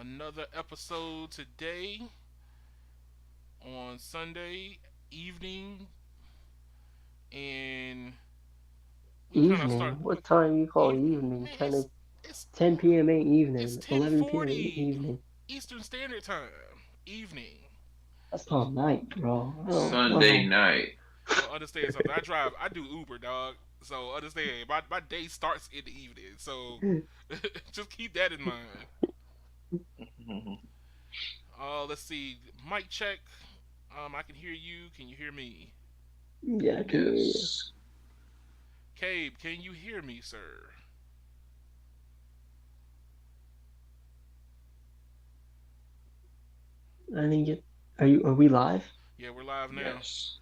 another episode today on Sunday evening, and we kind of start. Evening? What time you call evening? Man, 10, it's 10 p.m. ain't it's evening. 11 p.m. ain't 10:40 evening. Eastern Standard Time. Evening. That's called night, bro. I Sunday don't. night. Well, understand something. I do Uber, dog. So understand, my day starts in the evening. So just keep that in mind. Let's see. Mic check. I can hear you. Can you hear me? Yeah, I can hear you. Yes. Cabe, can you hear me, sir? I didn't get. Are we live? Yeah, we're live now. Yes.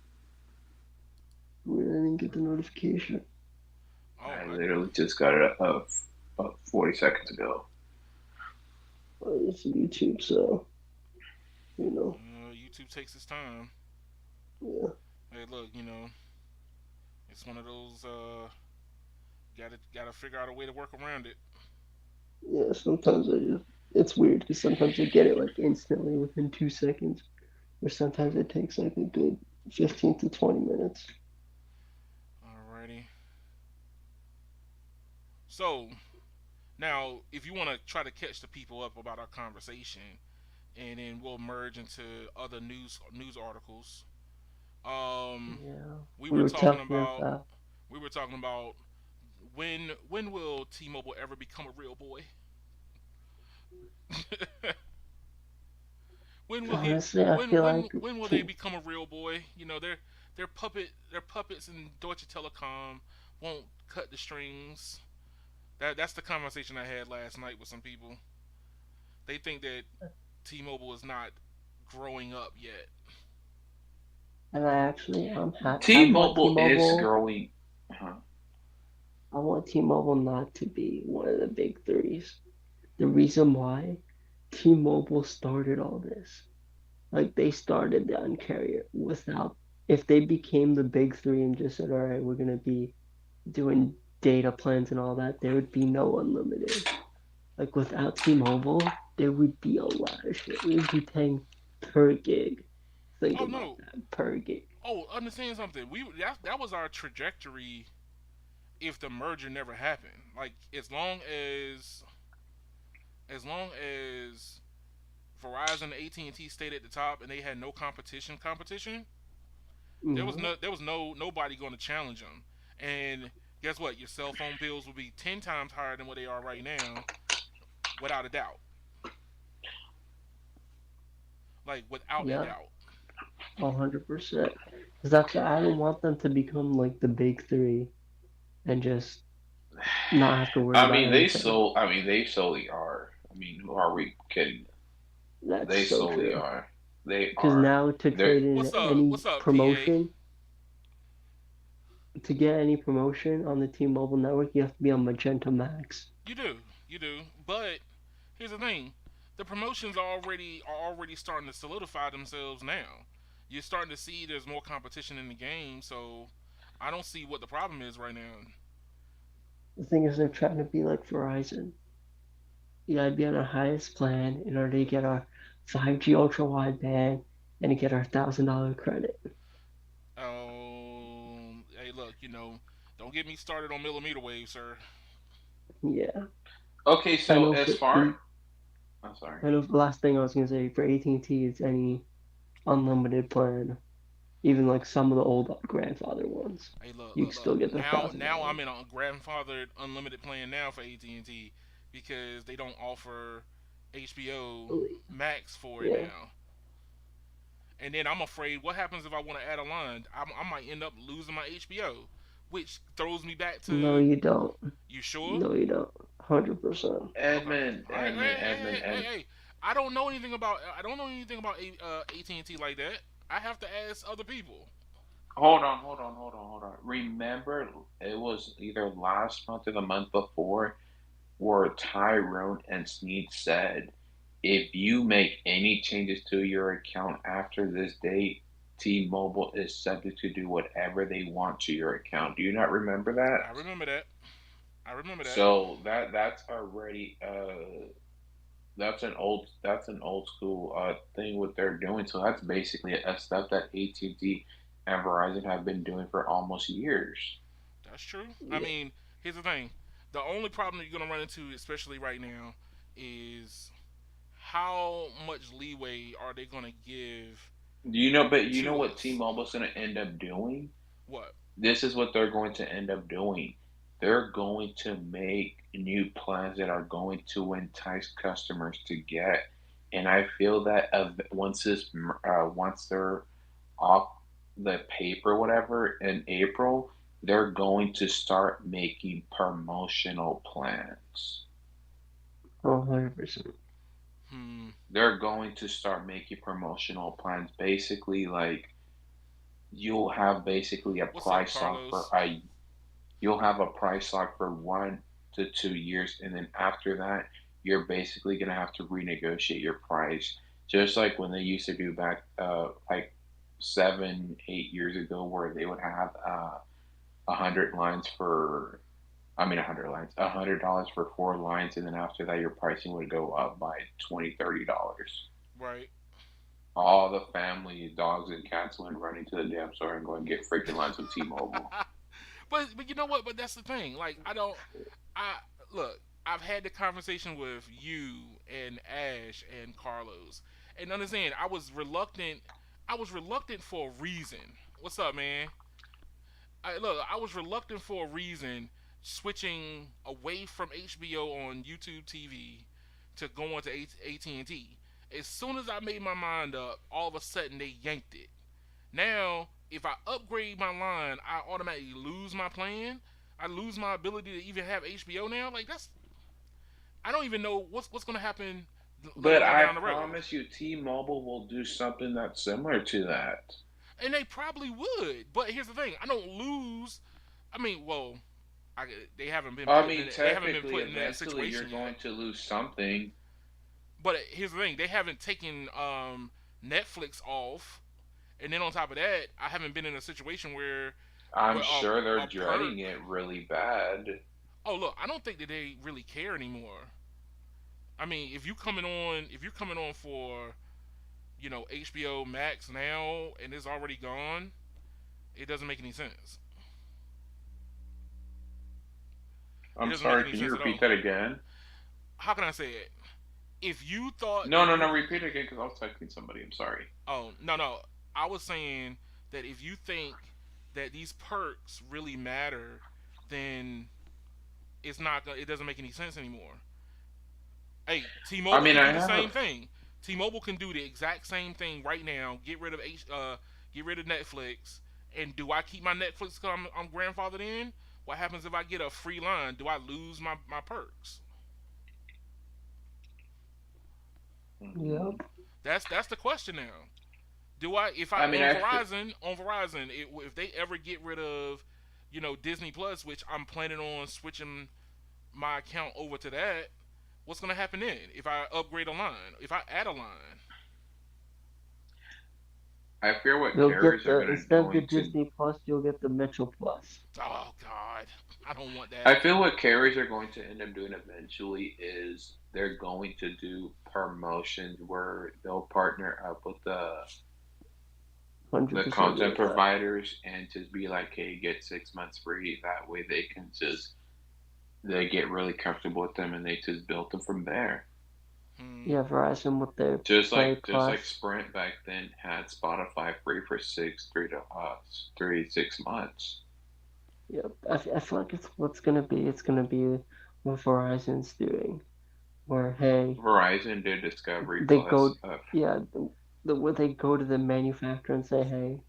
I didn't get the notification. Oh, I literally just got it up about 40 seconds ago. It's YouTube, so you know. YouTube takes its time. Yeah, Hey, look, it's one of those. Gotta figure out a way to work around it. yeah. Sometimes I just. It's weird because sometimes I get it like instantly within 2 seconds, or sometimes it takes like a good 15 to 20 minutes. Alrighty. So now, if you want to try to catch the people up about our conversation, and then we'll merge into other news articles. Um, Yeah, we we were were talking talking about about. we were talking about when will T-Mobile ever become a real boy? when will he Honestly, I when feel when like when will they become a real boy? They're puppets and Deutsche Telekom won't cut the strings. That's the conversation I had last night with some people. They think that T-Mobile is not growing up yet. and I actually I want T-Mobile is T-Mobile. growing. Uh-huh. I want T-Mobile not to be one of the big threes. The reason why T-Mobile started all this, like they started the Un-carrier without. If they became the big three and just said, "All right, we're gonna be doing data plans and all that," there would be no unlimited. Like without T-Mobile, there would be a lot of shit. We would be paying per gig. Think Oh about no. that, per gig. Oh, understand something. That was our trajectory if the merger never happened. Like as long as Verizon and AT&T stayed at the top and they had no competition, Hmm. there was nobody going to challenge them. And guess what? Your cell phone bills will be 10 times higher than what they are right now, without a doubt. Like without a Yeah, doubt. 100%. Because that's why I don't want them to become like the big three and just not have to worry I about mean, they anything. so. I mean, they solely are. I mean, who are we kidding? That's They so solely true. are. They Because are. now to They're. trade in What's up? any What's up, PA? promotion, to get any promotion on the T-Mobile network, you have to be on Magenta Max. You do. But here's the thing: the promotions are already starting to solidify themselves now. You're starting to see there's more competition in the game, so I don't see what the problem is right now. The thing is, they're trying to be like Verizon. You gotta be on our highest plan in order to get our 5G ultra wideband and to get our $1,000 credit. Hey, look, don't get me started on millimeter wave, sir. Yeah, Okay, I so know as for far. I'm sorry. I know the last thing I was gonna say for AT&T is any unlimited plan, even like some of the old grandfather ones, Hey, look, you can look, still look. get the thousand Now dollars. I'm in a grandfathered unlimited plan now for AT&T because they don't offer HBO Max for it Yeah, now. And then I'm afraid what happens if I want to add a line? I might end up losing my HBO, which throws me back no, to you don't. you sure? No, you don't. 100%. Okay. Edmund, All right. Edmund, Hey, hey, Edmund, hey, hey, Ed. hey. I don't know anything about AT&T like that. I have to ask other people. Hold on. Remember, it was either last month or the month before where Tyrone and Snead said, if you make any changes to your account after this date, T-Mobile is subject to do whatever they want to your account. Do you not remember that? I remember that. I remember that. So that's already that's an old school thing what they're doing. So that's basically a stuff that AT&T and Verizon have been doing for almost years. That's true. I Yeah. mean, here's the thing: the only problem that you're gonna run into, especially right now, is how much leeway are they gonna give But you know to what us? T-Mobile's going to end up doing? What? This is what they're going to end up doing. They're going to make new plans that are going to entice customers to get. And I feel that once they're off the paper, whatever, in April, they're going to start making promotional plans. 100%. Hmm. They're going to start making promotional plans. Basically, like you'll have basically a What's up, price lock for Carlos? a you'll have a price lock for 1 to 2 years, and then after that, you're basically gonna have to renegotiate your price, just like when they used to do back, like 7, 8 years ago, where they would have 100 lines for, I mean, 100 lines, $100 for 4 lines, and then after that, your pricing would go up by 20, $30. Right. All the family, dogs and cats went running to the damn store and go and get freaking lines with T-Mobile. But you know what? But that's the thing. Like I don't. I look. I've had the conversation with you and Ash and Carlos, and understand I was reluctant. I was reluctant for a reason. What's up, man? I was reluctant for a reason, switching away from HBO on YouTube TV to go on to AT&T. As soon as I made my mind up, all of a sudden they yanked it. Now, if I upgrade my line, I automatically lose my plan. I lose my ability to even have HBO now. Like that's, I don't even know what's gonna happen later But on I down the road. promise you, T-Mobile will do something that's similar to that. And they probably would. But here's the thing: I don't lose. I mean, well, I, I mean, they haven't been technically, put in that eventually, you're situation going yet. to lose something. But here's the thing: they haven't taken Netflix off, and then on top of that, I haven't been in a situation I'm where sure they're a perk. dreading it really bad. Oh look, I don't think that they really care anymore. I mean, if you're coming on for HBO Max now and it's already gone, it doesn't make any sense. It I'm doesn't make sorry, any can you sense at repeat all. that again? How can I say it? If you thought No, that no, you no, repeat it again because I was texting somebody. I'm sorry. Oh, no. I was saying that if you think that these perks really matter, then it doesn't make any sense anymore. Hey, I T-Mobile mean, can I do the have a same thing. T-Mobile can do the exact same thing right now. Get rid of Netflix. And do I keep my Netflix because I'm grandfathered in? What happens if I get a free line? Do I lose my perks? Mhm. Yep. That's the question now. Do I if I I mean, on Verizon if they ever get rid of Disney Plus, which I'm planning on switching my account over to that, what's gonna happen then if I upgrade a line? If I add a line? I fear what You'll get carriers are the gonna instead of the going to. Disney Plus, you'll get the Metro Plus. Oh God, I don't want I that. feel what carriers are going to end up doing eventually is they're going to do promotions where they'll partner up with the 100% agree content with that. providers and just be like, hey, get 6 months free. That way they get really comfortable with them and they just build them from there. Hmm. Yeah, Verizon with their Just Play like just like Plus. Sprint back then had Spotify free for 6 Yep. I feel like it's what's gonna be. It's gonna be what Verizon's doing, where hey, Verizon did Discovery they Plus. go, yeah, where they go to the manufacturer and say, hey,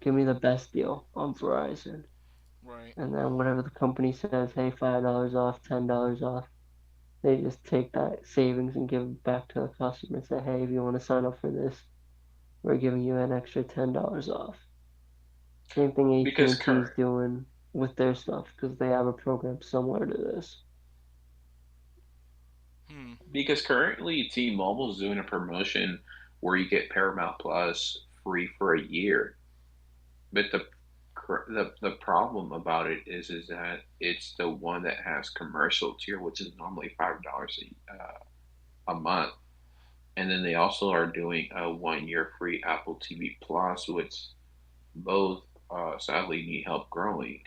give me the best deal on Verizon, Right. and then whatever the company says, hey, $5 off, $10 off, they just take that savings and give it back to the customer and say, hey, if you want to sign up for this, we're giving you an extra $10 off. Same thing because AT&T is current doing with their stuff because they have a program similar to this. Hmm. because currently T-Mobile's doing a promotion where you get Paramount Plus free for a year. But the problem about it is that it's the one that has commercial tier, which is normally $5 a a month. And then they also are doing a 1 year free Apple TV Plus, which both sadly need help growing.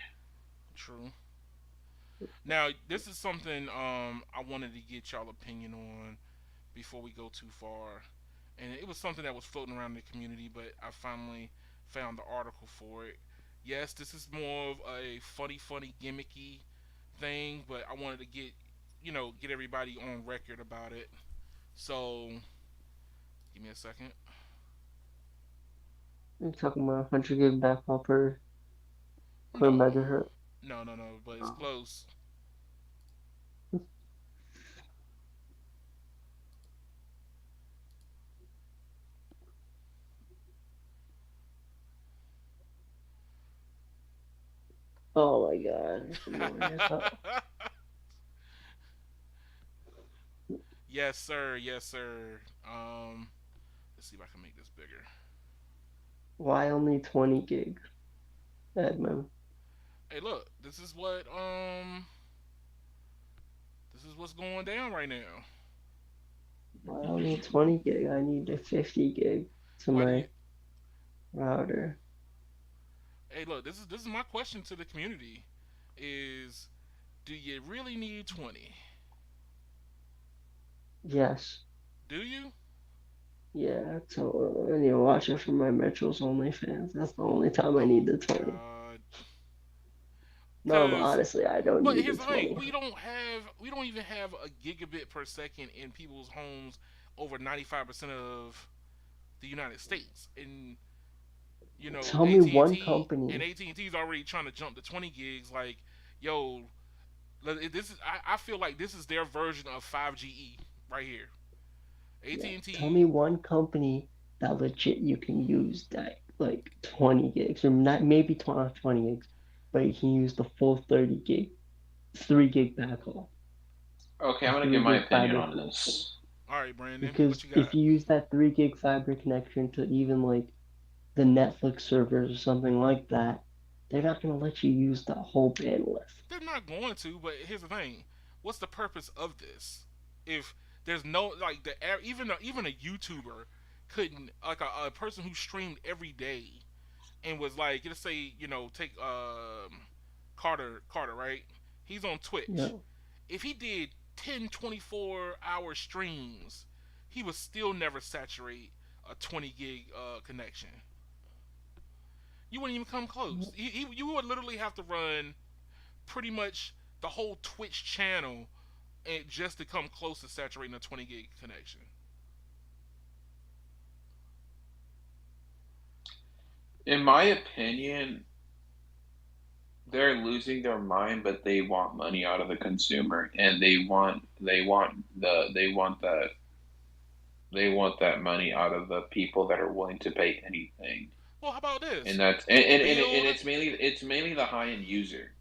True. Now, this is something I wanted to get y'all opinion on before we go too far, and it was something that was floating around the community, but I finally found the article for it. Yes, this is more of a funny, gimmicky thing, but I wanted to get everybody on record about it. So, give me a second. You're talking about 100 gig backhaul per No, megahertz. no, but it's Oh, close. oh my god, it's annoying as hell. Yes, sir. Yes, sir. Let's see if I can make this bigger. Why only 20 gigs, Edmund? Hey, look, this is what's going down right now. Why only 20 gig? I need a 50 gig to Why do you? my router. Hey, look, this is my question to the community: is do you really need 20? Yes. Do you? Yeah, so I need to watch it for my Metro's OnlyFans. That's the only time I need Oh the 20. God. No, but Because, honestly, I don't but need here's the the thing: 20. we don't even have a gigabit per second in people's homes over 95% of the United States, and Tell me AT and one T and company. AT&T is already trying to jump to 20 gigs. Like, yo, this is I feel like this is their version of 5GE right here. Yeah, AT&T. tell me one company that legit you can use that like 20 gigs or not maybe 20 gigs, but you can use the full 30 gig, 3 gig backhaul, Okay, a I'm gonna 3 give my gig opinion fiber on connection. this. All right, Brandon, what Because you if got? you use that 3 gig fiber connection to even like the Netflix servers or something like that, they're not going to let you use the whole bandwidth. They're not going to, but here's the thing: what's the purpose of this? If there's no like even a YouTuber couldn't like a person who streamed every day and was like, let's say take Carter, right? He's on You Twitch. know, If he did 10 24-hour streams, he would still never saturate a 20 gig connection. You wouldn't even come close. You would literally have to run pretty much the whole Twitch channel and just to come close to saturating a 20 gig connection. In my opinion, they're losing their mind, but they want money out of the consumer, and they want that money out of the people that are willing to pay anything. Well, how about this? And that's Build. and it's mainly the high end user.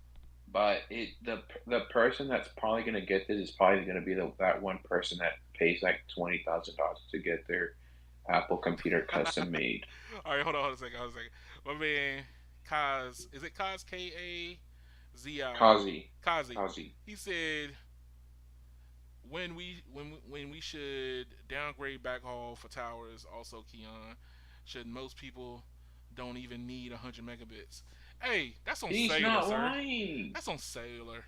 But the person that's probably gonna get this is probably gonna be that one person that pays like $20,000 to get their Apple computer custom made. All right, hold on a second. Hold on a second. My man, Kaz, is it Kaz Kazi? Kazi, Kazi. Kazi. He said when we should downgrade backhaul for towers. Also, Keon, should most people don't even need 100 megabits. Hey, that's on He's cellular, not sir. lying. That's on cellular.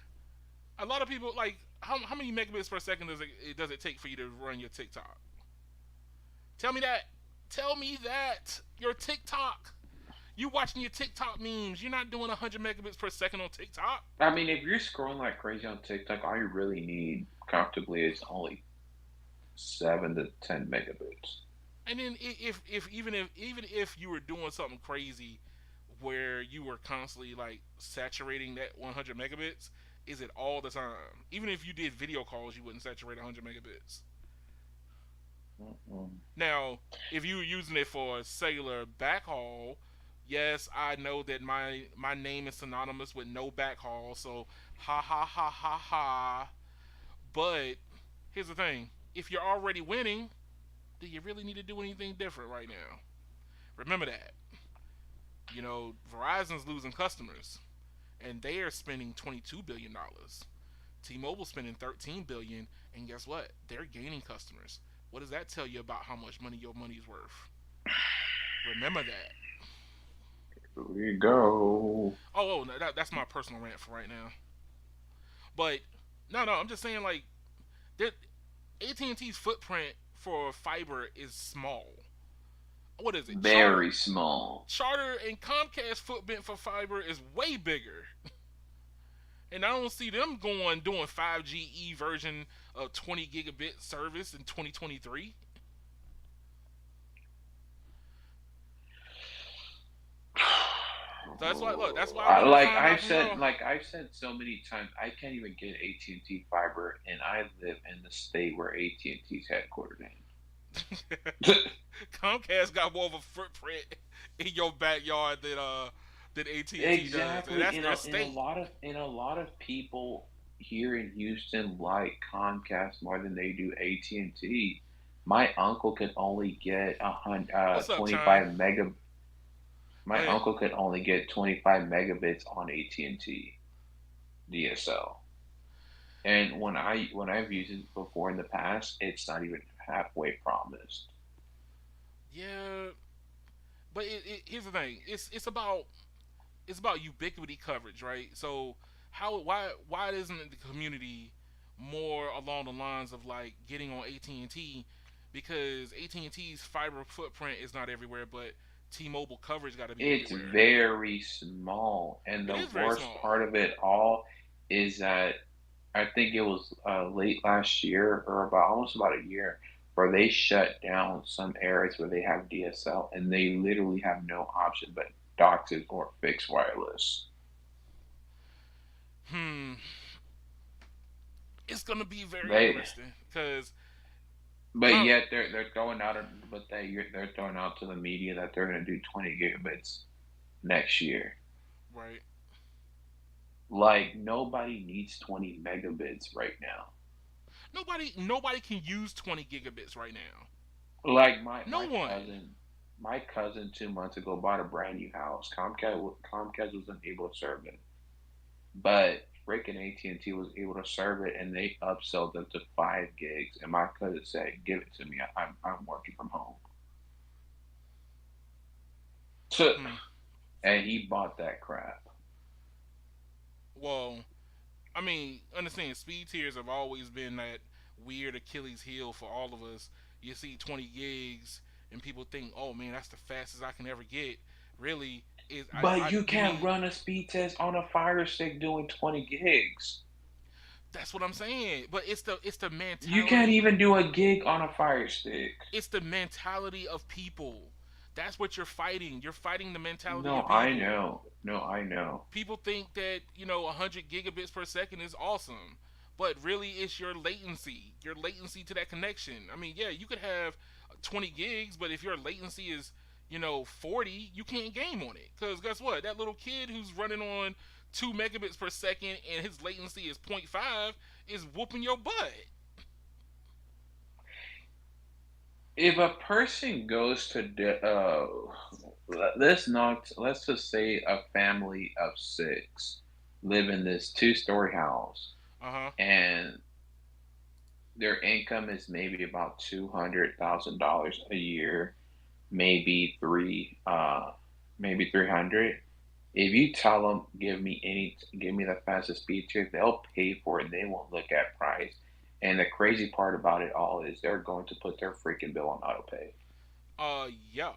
A lot of people like how many megabits per second does it take for you to run your TikTok? Tell me that. Tell me that. Your TikTok. You watching your TikTok memes. You're not doing 100 megabits per second on TikTok. I mean, if you're scrolling like crazy on TikTok, all you really need comfortably is only 7 to 10 megabits. And then if you were doing something crazy where you were constantly like saturating that 100 megabits, is it all the time? Even if you did video calls, you wouldn't saturate 100 megabits. Mm-mm. Now, if you were using it for cellular backhaul, yes, I know that my name is synonymous with no backhaul, so ha ha ha ha ha. But here's the thing: if you're already winning, do you really need to do anything different right now? Remember that. Verizon's losing customers, and they are spending $22 billion. T-Mobile spending 13 billion, and guess what? They're gaining customers. What does that tell you about how much money your money is worth? Remember that. Here we go. No, that's my personal rant for right now. But no, I'm just saying like that AT&T's footprint for fiber is small. What is it? Very small. Charter and Comcast footprint for fiber is way bigger. And I don't see them doing 5G version of 20 gigabit service in 2023. So that's why look, that's why I need to find out from y'all. Like I've said so many times, I can't even get AT&T fiber, and I live in the state where AT&T's headquartered in. Comcast got more of a footprint in your backyard than AT&T does, and Exactly. that's their state. In a lot of people here in Houston like Comcast more than they do AT&T. My uncle could only get What's up, Chime? 25 mega. Oh My yeah, uncle could only get 25 megabits on AT&T DSL. And when I've used it before in the past, it's not even halfway promised. yeah. But here's the thing. It's about ubiquity coverage, right? So why isn't the community more along the lines of like getting on AT&T, because AT&T's fiber footprint is not everywhere, but T-Mobile coverage got to be It's everywhere. very small, and It the is very worst small. part of it all is that I think it was late last year or about almost about a year where they shut down some areas where they have DSL and they literally have no option but DOCSIS or fixed wireless. Hmm, it's gonna be very They interesting because but com yet they're throwing out they're throwing out to the media that they're going to do 20 gigabits next year. right. Like nobody needs 20 megabits right now. Nobody can use 20 gigabits right now. Like No one. my cousin 2 months ago bought a brand new house. Comcast wasn't able to serve it, but freaking AT&T was able to serve it, and they upsold them to 5 gigs. And my cousin said, "Give it to me. I'm working from home." So, Hmm. and he bought that crap. Well, I mean, understand speed tiers have always been that weird Achilles heel for all of us. You see 20 gigs and people think, "Oh man, that's the fastest I can ever get." Really, is But I you you can't need. run a speed test on a Fire Stick doing 20 gigs. That's what I'm saying. But it's the You can't mentality. even do a gig on a Fire Stick. It's the mentality of people. That's what you're fighting. You're fighting the mentality No, of I people. know. No, I know. People think that 100 gigabits per second is awesome, but really it's your latency to that connection. I mean, yeah, you could have 20 gigs, but if your latency is 40, you can't game on it, because guess what, that little kid who's running on 2 megabits per second and his latency is zero point 0.5 is whooping your butt. If a person goes to let's just say a family of six live in this two-story house, Uh-huh. and their income is maybe about $200,000 a year, maybe maybe 300. If you tell them give me the fastest speed tier, they'll pay for it. They won't look at price. And the crazy part about it all is they're going to put their freaking bill on auto pay. Yeah,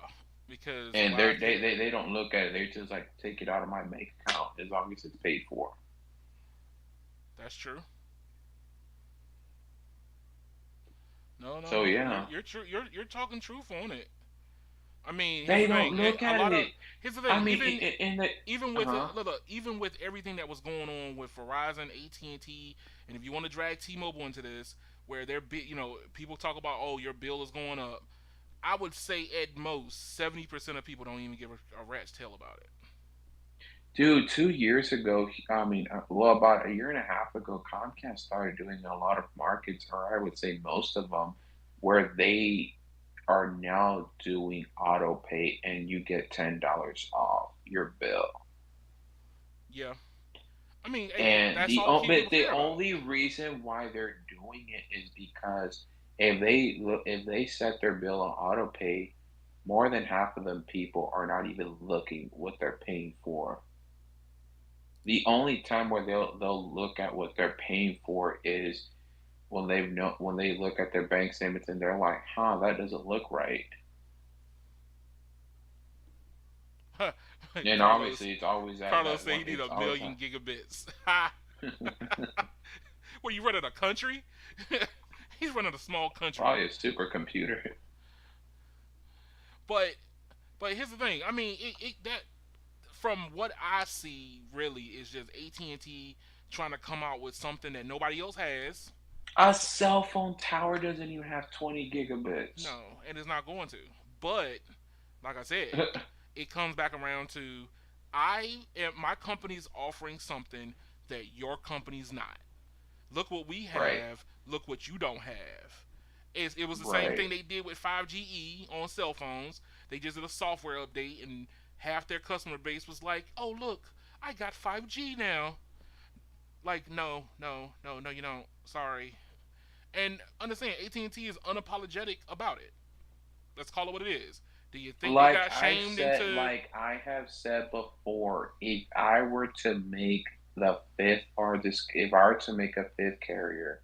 because And why can't they don't look at it. They just like take it out of my bank account as long as it's paid for. that's true. No, So yeah, you're true. You're talking truth on it. I mean, here's they the don't thing. look A at lot of it. here's the I thing. mean, Even in the even uh with huh. even with everything that was going on with Verizon, AT&T, and if you want to drag T-Mobile into this, where people talk about, oh, your bill is going up. I would say at most 70% of people don't even give a rat's tail about it. Dude, 2 years ago, I mean, well, about a year and a half ago, Comcast started doing a lot of markets, or I would say most of them, where they are now doing auto pay and you get $10 off your bill. Yeah, I mean, hey, And that's all but people the care about. only reason why they're doing it is because if they set their bill on auto pay, more than half of them people are not even looking what they're paying for. The only time where they'll look at what they're paying for is when they look at their bank statements and they're like, "Huh, that doesn't look right." And Carlos obviously, it's always at Carlos that said he one. need It's a always million at. gigabits. Well, you running a country? He's running a small country. Probably a supercomputer. But here's the thing. I mean, that from what I see, really is just AT&T trying to come out with something that nobody else has. A cell phone tower doesn't even have 20 gigabits. No, and it's not going to. But like I said, it comes back around to my company's offering something that your company's not. Look what we Right, have. Look what you don't have. It was the same right. thing they did with 5GE on cell phones. They just did a software update, and half their customer base was like, "Oh, look, I got 5G now." Like, no, no, no, no, you don't. Sorry. And understand, AT&T is unapologetic about it. Let's call it what it is. Do you think they got shamed into? Like I have said before, if I were to make the fifth or this, if I were to make a fifth carrier,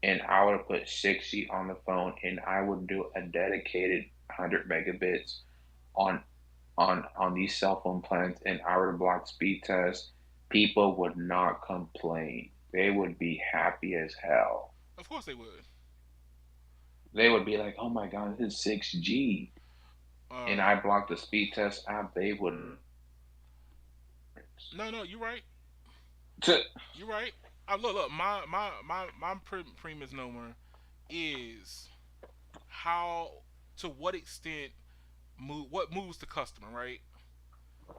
and I would put 6G on the phone, and I would do a dedicated 100 megabits on on these cell phone plans, and I were to block speed tests, people would not complain. They would be happy as hell. Of course they would. They would be like, "Oh my God, this is 6G," and Uh, I blocked the speed test app. They would. no, no, you're right. To, You're right. Look. My misnomer is how, to what extent what moves the customer, right?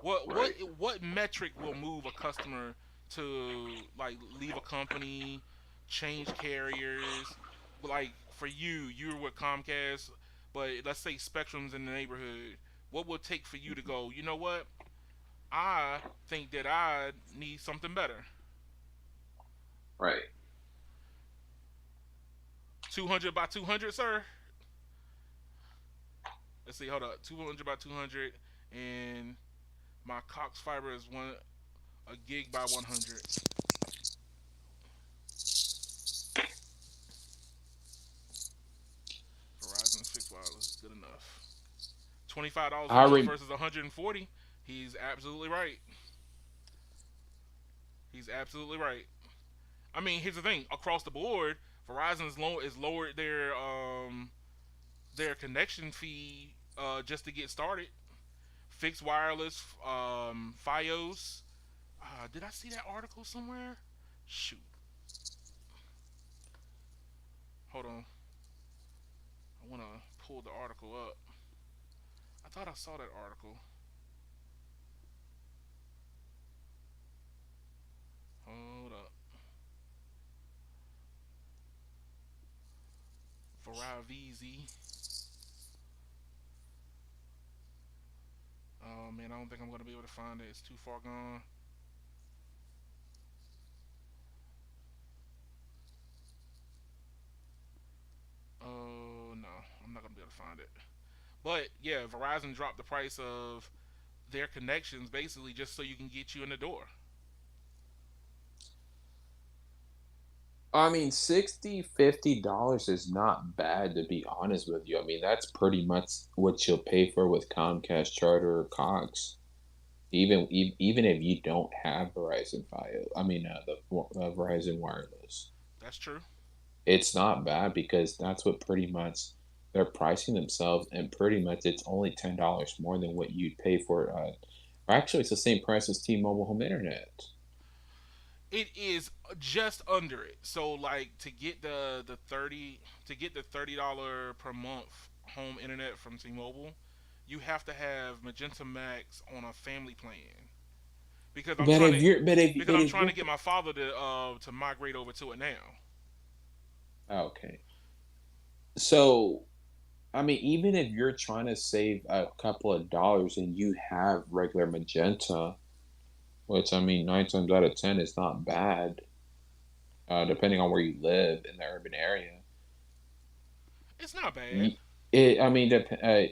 What what right, what metric will move a customer to like leave a company, change carriers? Like for you, you're with Comcast, but let's say Spectrum's in the neighborhood. What will it take for you to go? You know what? I think that I need something better. right. 200 by 200, sir. Let's see. Hold up. 200 by 200, and my Cox fiber is a gig by 100. Verizon's fixed wireless, good enough. $25 a I month re- versus 140. He's absolutely right. He's absolutely right. I mean, here's the thing: across the board, Verizon's is lowered their connection fee just to get started. Fixed wireless, FiOS. Did I see that article somewhere? Shoot, hold on. I want to pull the article up. I thought I saw that article. Hold up. Verizon. Oh man, I don't think I'm gonna be able to find it. It's too far gone. Oh no, I'm not gonna be able to find it. But yeah, Verizon dropped the price of their connections basically just so you can get you in the door. I mean, 60, $50 is not bad, to be honest with you. I mean, that's pretty much what you'll pay for with Comcast, Charter, or Cox. Even if you don't have Verizon Fios, I mean, the Verizon Wireless, That's true. it's not bad because that's what pretty much they're pricing themselves, and pretty much it's only $10 more than what you'd pay for. Or actually, it's the same price as T-Mobile Home Internet. It is just under it. So like to get the $30 per month home internet from T-Mobile, you have to have Magenta Max on a family plan because I'm But trying if to you're, but if, because but I'm if trying you're, to get my father to migrate over to it now. okay, so I mean, even if you're trying to save a couple of dollars and you have regular Magenta, which I mean, 9 times out of 10 is not bad, depending on where you live in the urban area. It's not bad. You, I mean,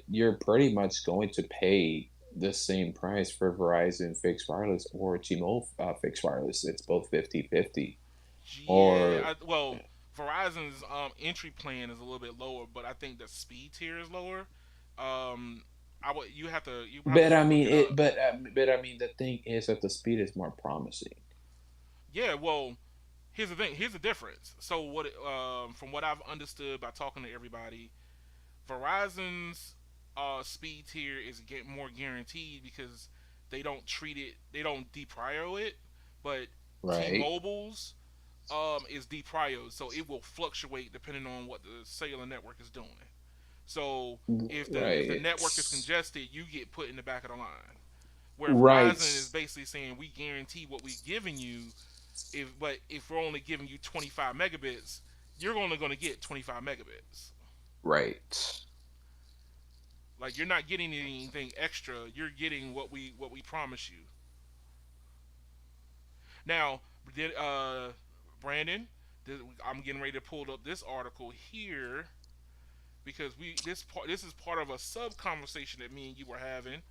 you're pretty much going to pay the same price for Verizon fixed wireless or T-Mobile fixed wireless. It's both 50-50. Yeah, Or, well, Verizon's entry plan is a little bit lower, but I think the speed tier is lower. I would you have but to I look mean, it up. but I mean, the thing is that the speed is more promising. Yeah, well, here's the thing. Here's the difference. So from what I've understood by talking to everybody, Verizon's speed tier is get more guaranteed because they don't deprio it, but Right, T-Mobile's is deprio, so it will fluctuate depending on what the cellular network is doing. So if the right, network is congested, you get put in the back of the line. Where right, Verizon is basically saying we guarantee what we're giving you, if we're only giving you 25 megabits, you're only going to get 25 megabits. right. Like you're not getting anything extra. You're getting what we promise you. Now, did Brandon? I'm getting ready to pull up this article here because this is part of a sub conversation that me and you were having,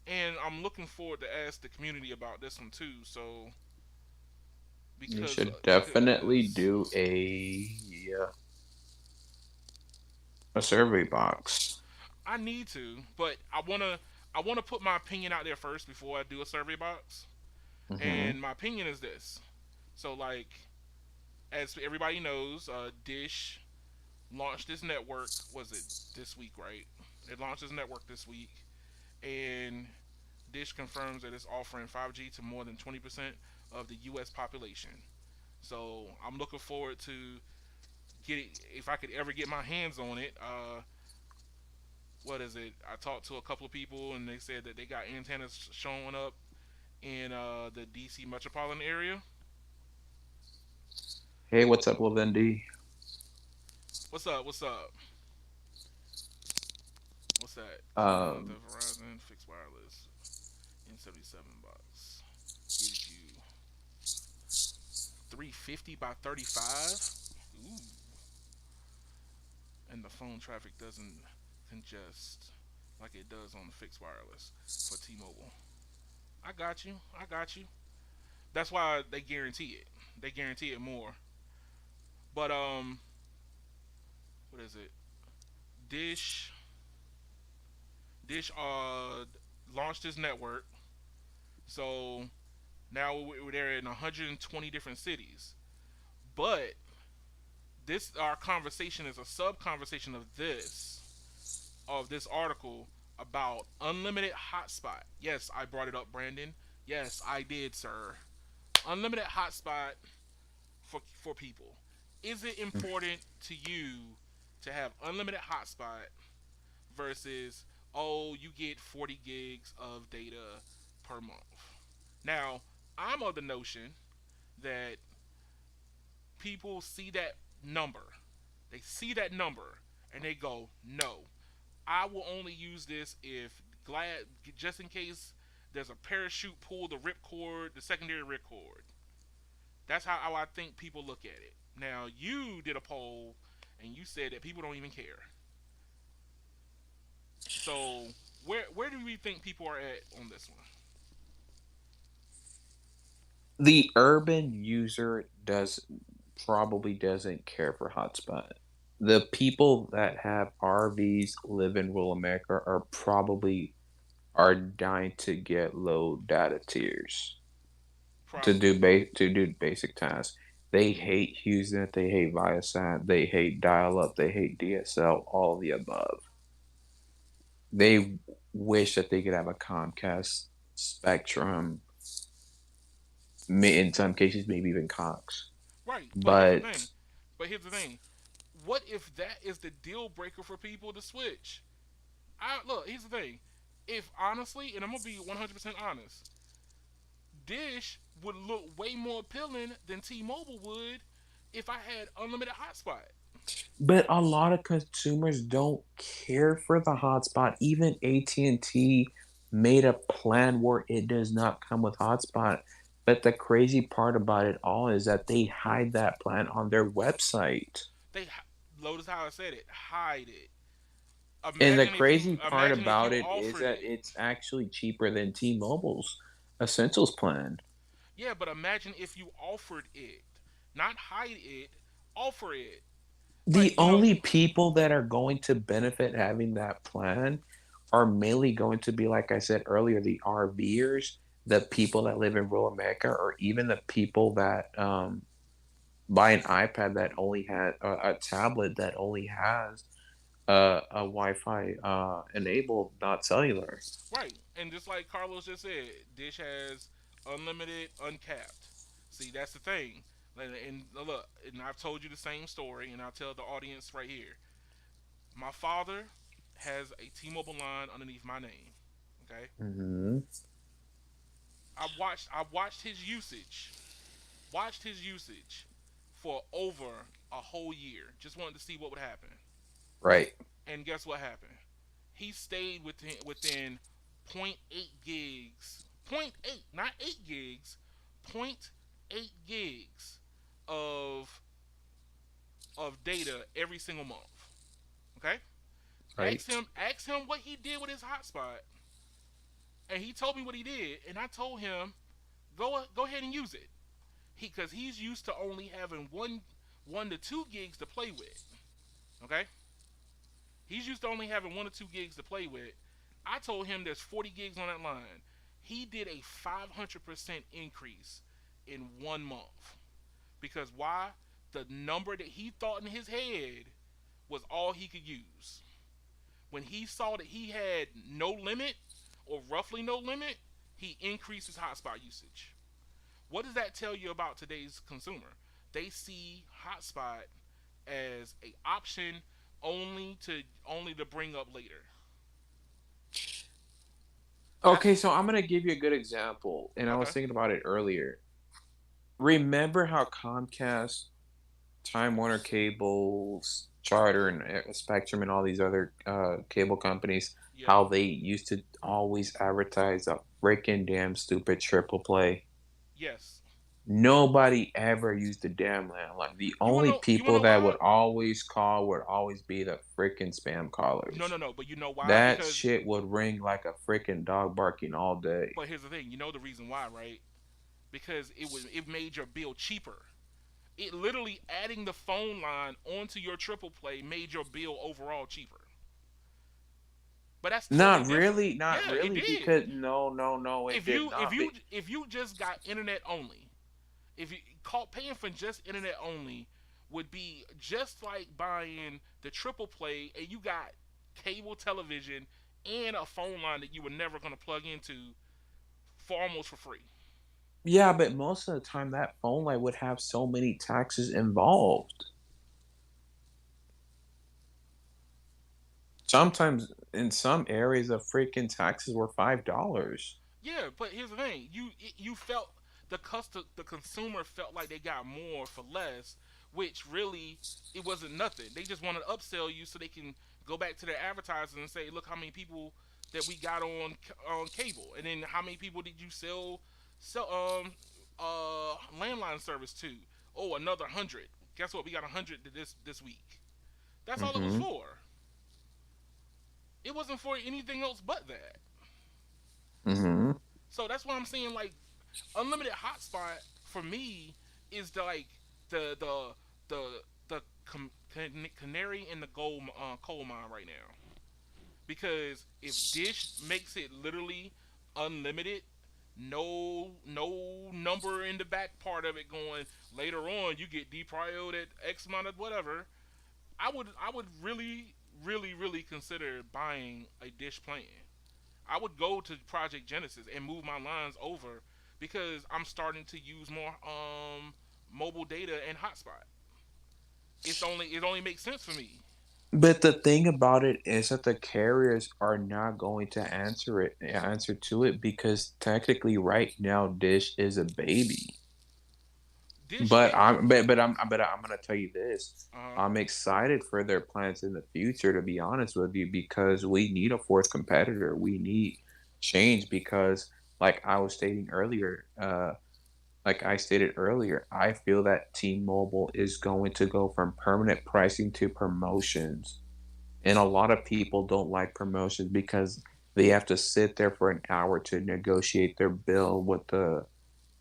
and I'm looking forward to ask the community about this one too. So You because should definitely because do a survey box. I need to, but I wanna put my opinion out there first before I do a survey box. Hmm. And my opinion is this. So like as everybody knows, Dish launched this network. Was it this week? Right? It launched this network this week, and Dish confirms that it's offering 5G to more than 20% of the U.S. population. So I'm looking forward to get it if I could ever get my hands on it. What is it? I talked to a couple of people and they said that they got antennas showing up in the DC metropolitan area. Hey, what's up, Lavendi? What's up? What's up? What's that? The Um, Verizon fixed wireless N77 box gives you 350 by 35. Ooh, and the phone traffic doesn't congest like it does on the fixed wireless for T-Mobile. I got you. I got you. That's why they guarantee it. They guarantee it more. But what is it? Dish Dish launched this network, so now they're in 120 different cities. But this our conversation is a sub conversation of this article about unlimited hotspot. Yes, I brought it up, Brandon. Yes, I did, sir. Unlimited hotspot for people. Is it important to you to have unlimited hotspot versus you get 40 gigs of data per month? Now, I'm of the notion that people see that number. They see that number and they go, "No, I will only use this if glad just in case there's a parachute pull the ripcord, the secondary ripcord." That's how I think people look at it. Now, you did a poll and you said that people don't even care. So, where do we think people are at on this one? the urban user doesn't care for hotspot. The people that have RVs live in rural America are dying to get low data tiers Probably. to do basic tasks. They hate HughesNet, they hate Viasat, they hate dial up, they hate DSL, all of the above. They wish that they could have a Comcast Spectrum, in some cases maybe even Cox. Right, but here's the But thing. But here's the thing. What if that is the deal breaker for people to switch? I look. Here's the thing. If honestly, and I'm gonna be 100% honest, Dish would look way more appealing than T-Mobile would if I had unlimited hotspot. a lot of consumers don't care for the hotspot. Even AT&T made a plan where it does not come with hotspot. But the crazy part about it all is that they hide that plan on their website. They Lotus, how I said it, hide it. And the Imagine if you crazy part imagine if about you it is offered that it. it's actually cheaper than T-Mobile's Essentials plan. Yeah, but imagine if you offered it, not hide it, offer it. The Like, only people that are going to benefit having that plan are mainly going to be, like I said earlier, the RVers, the people that live in rural America, or even the people that buy an iPad that only has a tablet that only has a Wi-Fi enabled, not cellular. right. And just like Carlos just said, Dish has unlimited, uncapped. See, that's the thing. And look, and I've told you the same story, and I'll tell the audience right here. My father has a T-Mobile line underneath my name. Okay, Hmm. I watched his usage, watched his usage for over a whole year. Just wanted to see what would happen. Right. And guess what happened? He stayed within point 0.8 gigs, point 0.8, not 8 gigs, point 0.8 gigs of of data every single month. Okay? Right. Ask him what he did with his hotspot. And he told me what he did, and I told him, go ahead and use it. Because he's used to only having 1 to 2 gigs to play with. Okay? He's used to only having 1 to 2 gigs to play with. I told him there's 40 gigs on that line. He did a 500% increase in 1 month. Because why? The number that he thought in his head was all he could use. When he saw that he had no limit, or roughly no limit, he increased his hotspot usage. What does that tell you about today's consumer? They see hotspot as a option only to bring up later. That's Okay, so I'm gonna give you a good example, and I was okay. thinking about it earlier. Remember how Comcast, Time Warner Cables, Charter, and Spectrum, and all these other cable companies, Yeah. how they used to always advertise a freaking damn stupid triple play. Yes. Nobody ever used the damn landline. The You wanna only know? You wanna people know that why? would always call would always be the freaking spam No, no, callers. no. But you know why? That Because shit would ring like a freaking dog barking all day. but here's the thing. You know the reason why, right? Because it made your bill cheaper. It literally adding the phone line onto your triple play made your bill overall cheaper. But that's totally different. Not Yeah, it really, did. because no, it If did you if not. you if you just got internet only, if you call paying for just internet only would be just like buying the triple play and you got cable television and a phone line that you were never going to plug into for almost for free. Yeah, but most of the time that phone line would have so many taxes involved. Sometimes in some areas the freaking taxes were $5. Yeah, but here's the thing: you felt the consumer felt like they got more for less, which really it wasn't nothing. They just wanted to upsell you so they can go back to their advertisers and say, look how many people that we got on cable, and then how many people did you sell landline service to? Oh, another 100. Guess what? We got 100 this week. That's all it was Mhm. for. It wasn't for anything else but that. Mhm. So that's why I'm saying like unlimited hotspot for me is the canary in the coal mine right now. Because if Dish makes it literally unlimited, no number in the back part of it going later on you get deprioed at X amount of whatever. I would really consider buying a Dish plan. I would go to Project Genesis and move my lines over because I'm starting to use more mobile data and hotspot. It only makes sense for me. But the thing about it is that the carriers are not going to answer to it, because technically right now Dish is a baby. Dish But is I'm gonna tell you this. uh I'm excited for their plans in the future, to be honest with you, because we need a fourth competitor. We need change because, like I was stating earlier, like I stated earlier, I feel that T-Mobile is going to go from permanent pricing to promotions. And a lot of people don't like promotions because they have to sit there for an hour to negotiate their bill with the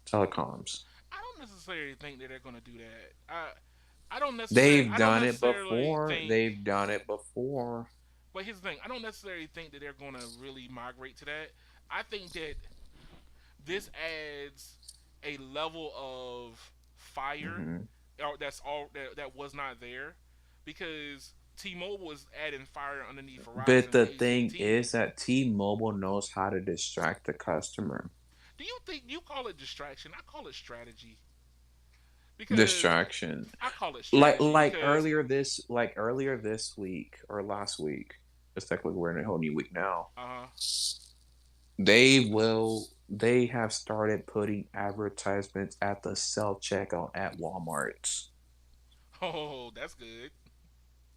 telecoms. I don't necessarily think that they're gonna do that. They've I don't done it necessarily before. think. They've done it before. But here's the thing: I don't necessarily think that they're gonna really migrate to that. I think that this adds a level of fire Hmm. that was not there because T-Mobile is adding fire underneath But Verizon and the thing AT&T. is that T-Mobile knows how to distract the customer. Do you think you call it distraction? I call it strategy because Distraction. I call it Like strategy like because earlier this like earlier this week or last week. It's technically we're in a whole new week now. uh They have started putting advertisements at the self checkout at Walmart's. oh that's good.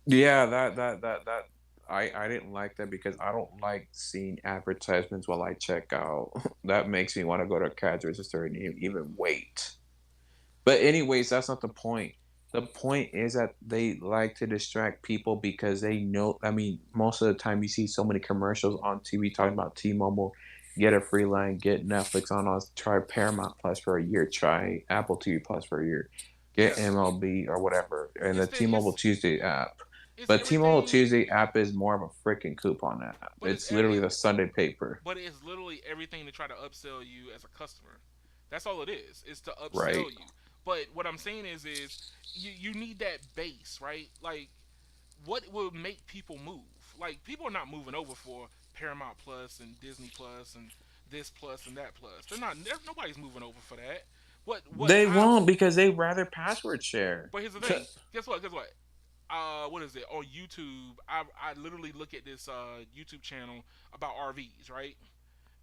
Yeah, that I didn't like that because I don't like seeing advertisements while I check out. That makes me want to go to a cash register and even wait. But anyways, that's not the point. The point is that they like to distract people because they know. I mean, most of the time you see so many commercials on TV talking about T-Mobile, get a free line, get Netflix on us, try Paramount Plus for a year, try Apple TV Plus for a year, Yeah, get MLB or whatever, and the it's the T-Mobile Tuesday app. it's But T-Mobile everything, Tuesday app is more of a freaking coupon app. but It's literally it, the Sunday paper, but it's literally everything to try to upsell you as a customer. That's all it is. It's to right? upsell you. But what I'm saying is you need that base, right? Like what will make people move? Like people are not moving over for Paramount Plus and Disney Plus and this plus and that plus. They're not. Nobody's moving over for that. What They I've. won't because they rather password share. But here's the thing. Guess what? Guess what? What is it on YouTube? I literally look at this YouTube channel about RVs, right?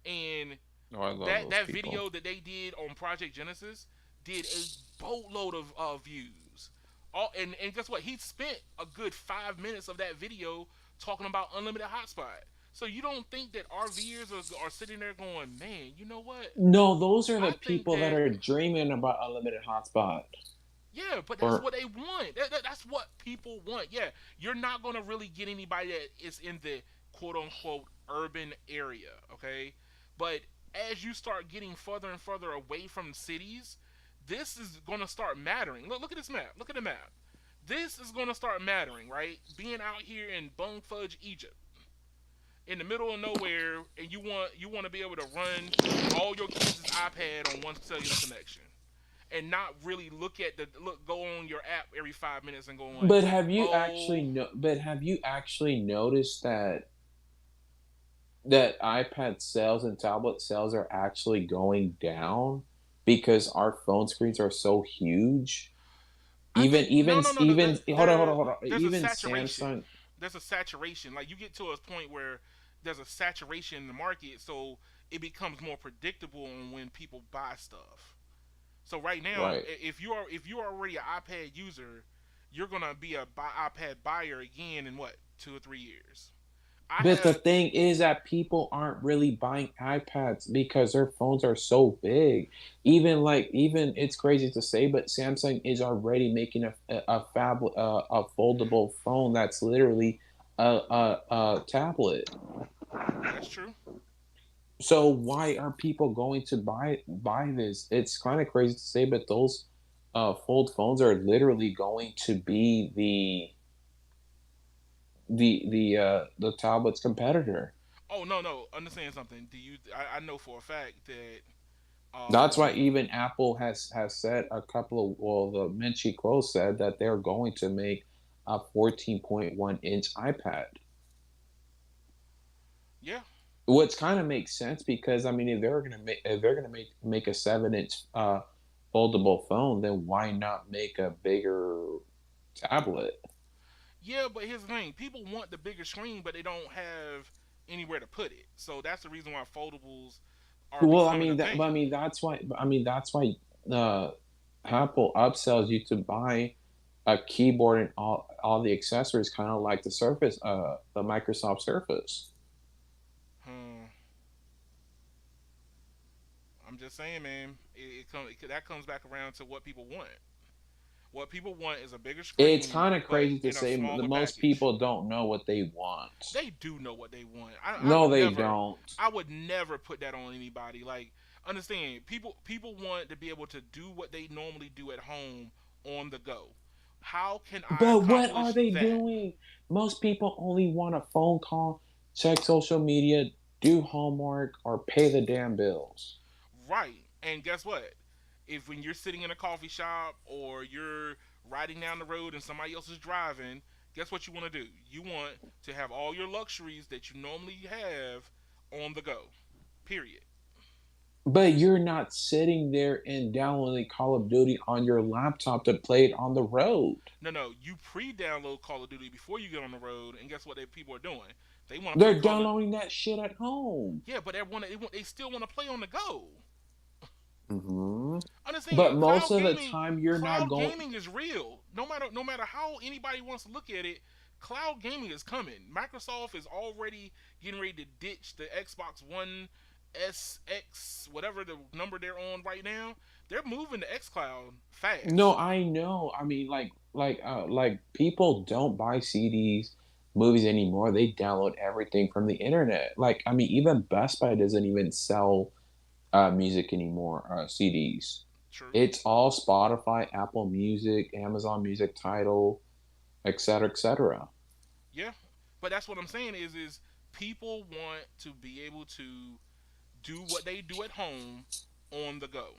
And Oh, I love that those that people. video that they did on Project Genesis did a boatload of views. And guess what? He spent a good 5 minutes of that video talking about unlimited hotspot. So you don't think that RVers are sitting there going, man, you know what? No, those are the I think people that that are dreaming about unlimited hotspot. yeah, but that's Or what they want. That's what people want. Yeah, you're not gonna really get anybody that is in the quote unquote urban area, okay? But as you start getting further and further away from cities, this is gonna start mattering. Look at this map. Look at the map. This is gonna start mattering, right? Being out here in Bung Fudge, Egypt, in the middle of nowhere, and you want to be able to run all your kids' iPad on one cellular connection and not really look at the look go on your app every 5 minutes and going, but have you actually oh, noticed that iPad sales and tablet sales are actually going down because our phone screens are so huge? I Even think no even no no even hold on. there's a Even saturation. Samsung. There's a saturation. Like you get to a point where there's a saturation in the market, so it becomes more predictable on when people buy stuff. So right now, Right. if you're already an iPad user, you're gonna be a iPad buyer again in what 2 or 3 years. I But the have thing is that people aren't really buying iPads because their phones are so big. Even it's crazy to say, but Samsung is already making a foldable phone that's literally a tablet. that's true. So why are people going to buy this? It's kind of crazy to say, but those fold phones are literally going to be the tablet's competitor. Oh no no, understand something. Do you? I know for a fact that That's why um even Apple has said a couple of the Minchi Kuo said that they're going to make a 14.1-inch iPad, yeah which kind of makes sense because I mean if they're gonna make a 7-inch foldable phone, then why not make a bigger tablet? yeah, but here's the thing: people want the bigger screen, but they don't have anywhere to put it. So that's the reason why foldables are Well, becoming a I thing. mean that's why uh, Apple upsells you to buy a keyboard and all the accessories, kind of like the Surface, the Microsoft Surface. Hmm. I'm just saying, man. That comes back around to what people want. What people want is a bigger It's screen, kind of but crazy to in a say the smaller most package. people don't know what they want. They do know what they want. I No, would they never, don't. I would never put that on anybody. Like, understand, people want to be able to do what they normally do at home on the go. How can I But what are accomplish they that? doing? Most people only want a phone call, check social media, do homework, or pay the damn bills. Right. And guess what? If when you're sitting in a coffee shop or you're riding down the road and somebody else is driving, guess what you want to do? You want to have all your luxuries that you normally have on the go. Period. But you're not sitting there and downloading Call of Duty on your laptop to play it on the road. No, no, you pre-download Call of Duty before you get on the road, and guess what? People are doing? They want to play They're Call of. downloading that shit at home. Yeah, but they still want to play on the go. Hmm. But Understand? most of the time, you're not Cloud going. gaming is real. No matter how anybody wants to look at it, cloud gaming is coming. Microsoft is already getting ready to ditch the Xbox One SX, whatever the number they're on right now. They're moving to XCloud No, fast. I know. I mean, like people don't buy CDs, movies anymore. They download everything from the internet. Like, I mean, even Best Buy doesn't even sell music anymore, CDs. True. It's all Spotify, Apple Music, Amazon Music Title, etc., etc. Yeah, but that's what I'm saying is people want to be able to do what they do at home on the go.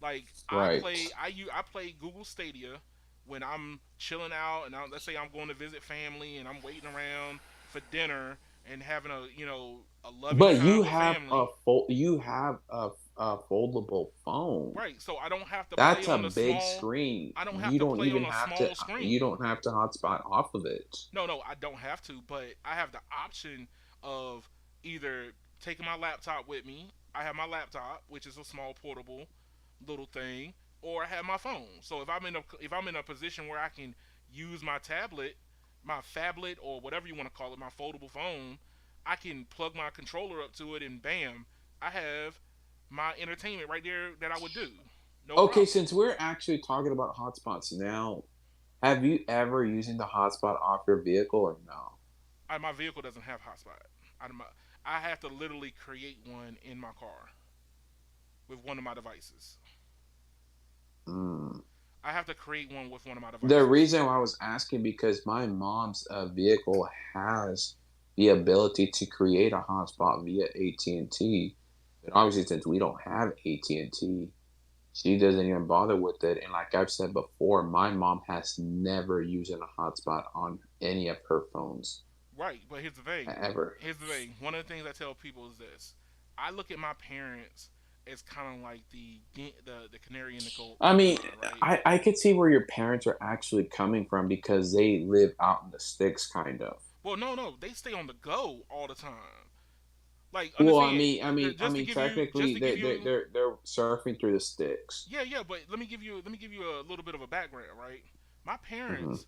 Like Right. I play Google Stadia when I'm chilling out and let's say I'm going to visit family and I'm waiting around for dinner and having a loving But time with family. you have a foldable phone. Right, so I don't have to play That's a on the big small. screen. I don't have You to don't play even on a have to. small You screen. don't have to hotspot off of it. No, no, I don't have to, but I have the option of either taking my laptop with me. I have my laptop, which is a small portable little thing, or I have my phone. So if I'm in a position where I can use my tablet, my phablet, or whatever you want to call it, my foldable phone, I can plug my controller up to it, and bam, I have my entertainment right there that I would do. No Okay, problem. since we're actually talking about hotspots now, have you ever using the hotspot off your vehicle or no? My vehicle doesn't have hotspot. I have to literally create one in my car with one of my devices. Mm. I have to create one with one of my The devices. reason why I was asking because my mom's vehicle has the ability to create a hotspot via AT&T, but obviously since we don't have AT&T, she doesn't even bother with it. And like I've said before, my mom has never used a hotspot on any of her phones Right, but here's the thing. ever. Here's the thing. One of the things I tell people is this: I look at my parents as kind of like the canary in the I coal mean, mine, right? I could see where your parents are actually coming from because they live out in the sticks, kind of. Well, no, no, they stay on the go all the time. Like, Well, understand? Just to give you, just technically, to give you, they're surfing through the sticks. yeah, yeah. But let me give you a little bit of a background, right? My Hmm. parents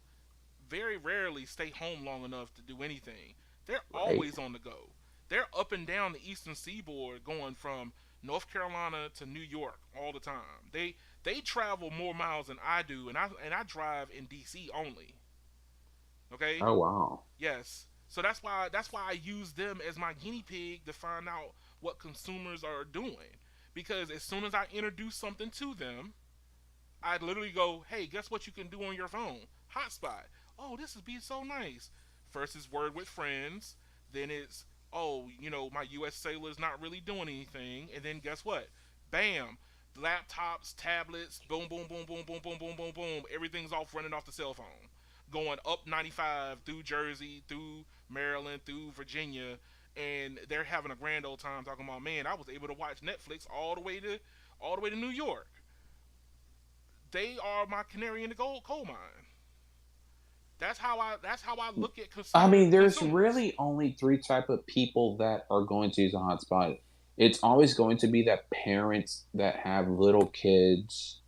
very rarely stay home long enough to do anything. They're Right. always on the go. They're up and down the eastern seaboard going from North Carolina to New York all the time. They travel more miles than I do and I drive in DC only. Okay? Oh wow. Yes. So that's why I use them as my guinea pig to find out what consumers are doing. Because as soon as I introduce something to them, I literally go, "Hey, guess what you can do on your phone? Hotspot. Oh, this would be so nice." First is word with friends, then it's, "Oh, my U.S. sailor's not really doing anything," and then guess what? Bam, laptops, tablets, boom, boom, boom, boom, boom, boom, boom, boom, boom. Everything's off running off the cell phone, going up 95 through Jersey, through Maryland, through Virginia, and they're having a grand old time talking about, "Man, I was able to watch Netflix all the way to New York." They are my canary in the gold coal mine. That's how I look at I mean, there's consumers. really only three type of people that are going to use a hotspot. It's always going to be that parents that have little kids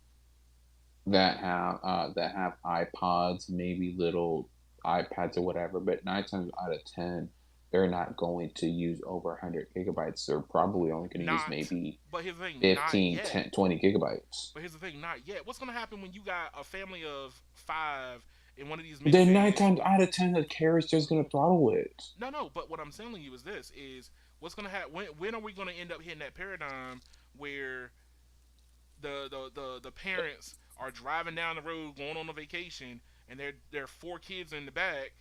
that have iPods, maybe little iPads or whatever. But 9 times out of 10, they're not going to use over 100 gigabytes. They're probably only going to use Not, maybe but here's the thing, not 15, yet. 10, 20 gigabytes. But here's the thing, not yet. What's gonna happen when you got a family of five in one of these Then nine minivans? times out of 10, the carrier's just going to throttle it. No, no. But what I'm telling you is this: is what's gonna happen. When are we gonna end up hitting that paradigm where the parents are driving down the road, going on a vacation, and their four kids in the back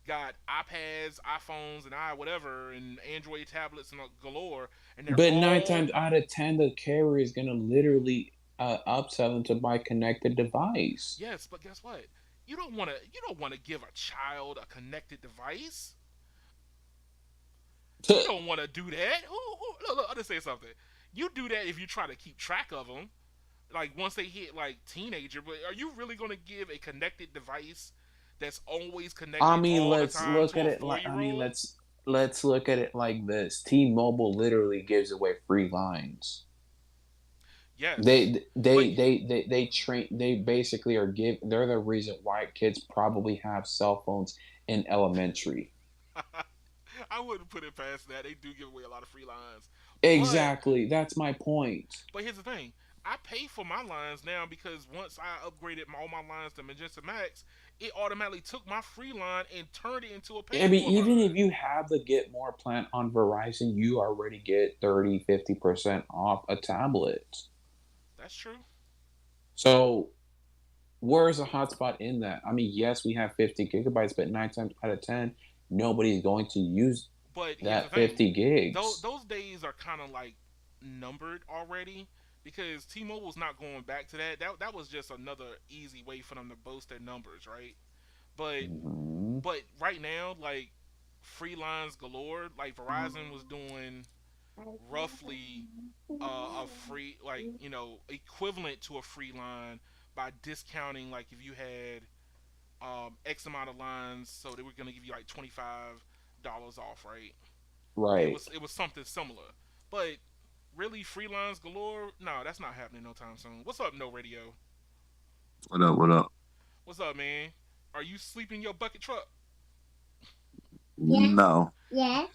got iPads, iPhones, and whatever, and Android tablets and galore, and they're But nine all times out of 10, the carrier is going to literally upsell them to buy connected device. yes. But guess what? You don't want to give a child a connected device. You don't want to do that. Look, I'll just say something. You do that if you try to keep track of them, like once they hit like teenager. But are you really going to give a connected device that's always I connected mean, all the let's time look to at a it four like year old? let's look at it like this. T-Mobile literally gives away free lines. Yes, but They train. They basically are give. They're the reason why kids probably have cell phones in elementary. I wouldn't put it past that. They do give away a lot of free lines, but Exactly. That's my point. here's the thing. I pay for my lines now because once I upgraded all my lines to Magenta Max, it automatically took my free line and turned it into a I paid mean, for even line. if you have the Get More plan on Verizon, you already get 30, 50% off a tablet. That's true. So where's a hotspot in that? I mean, yes, we have 50 gigabytes, but nine times out of 10, nobody's going to use But here's the that thing, 50 gigs. those days are kind of like numbered already because T-Mobile's not going back to that. That was just another easy way for them to boast their numbers, right? But Hmm. right now, like free lines galore. Like Verizon was doing roughly a free, like equivalent to a free line by discounting. Like if you had X amount of lines, so they were gonna give you like $25 off, right? Right. It was something similar. But really, free lines galore? No, that's not happening no time soon. What's up, No Radio? What up? What up? What's up, man? Are you sleeping in your bucket truck? Yes. No. Yes.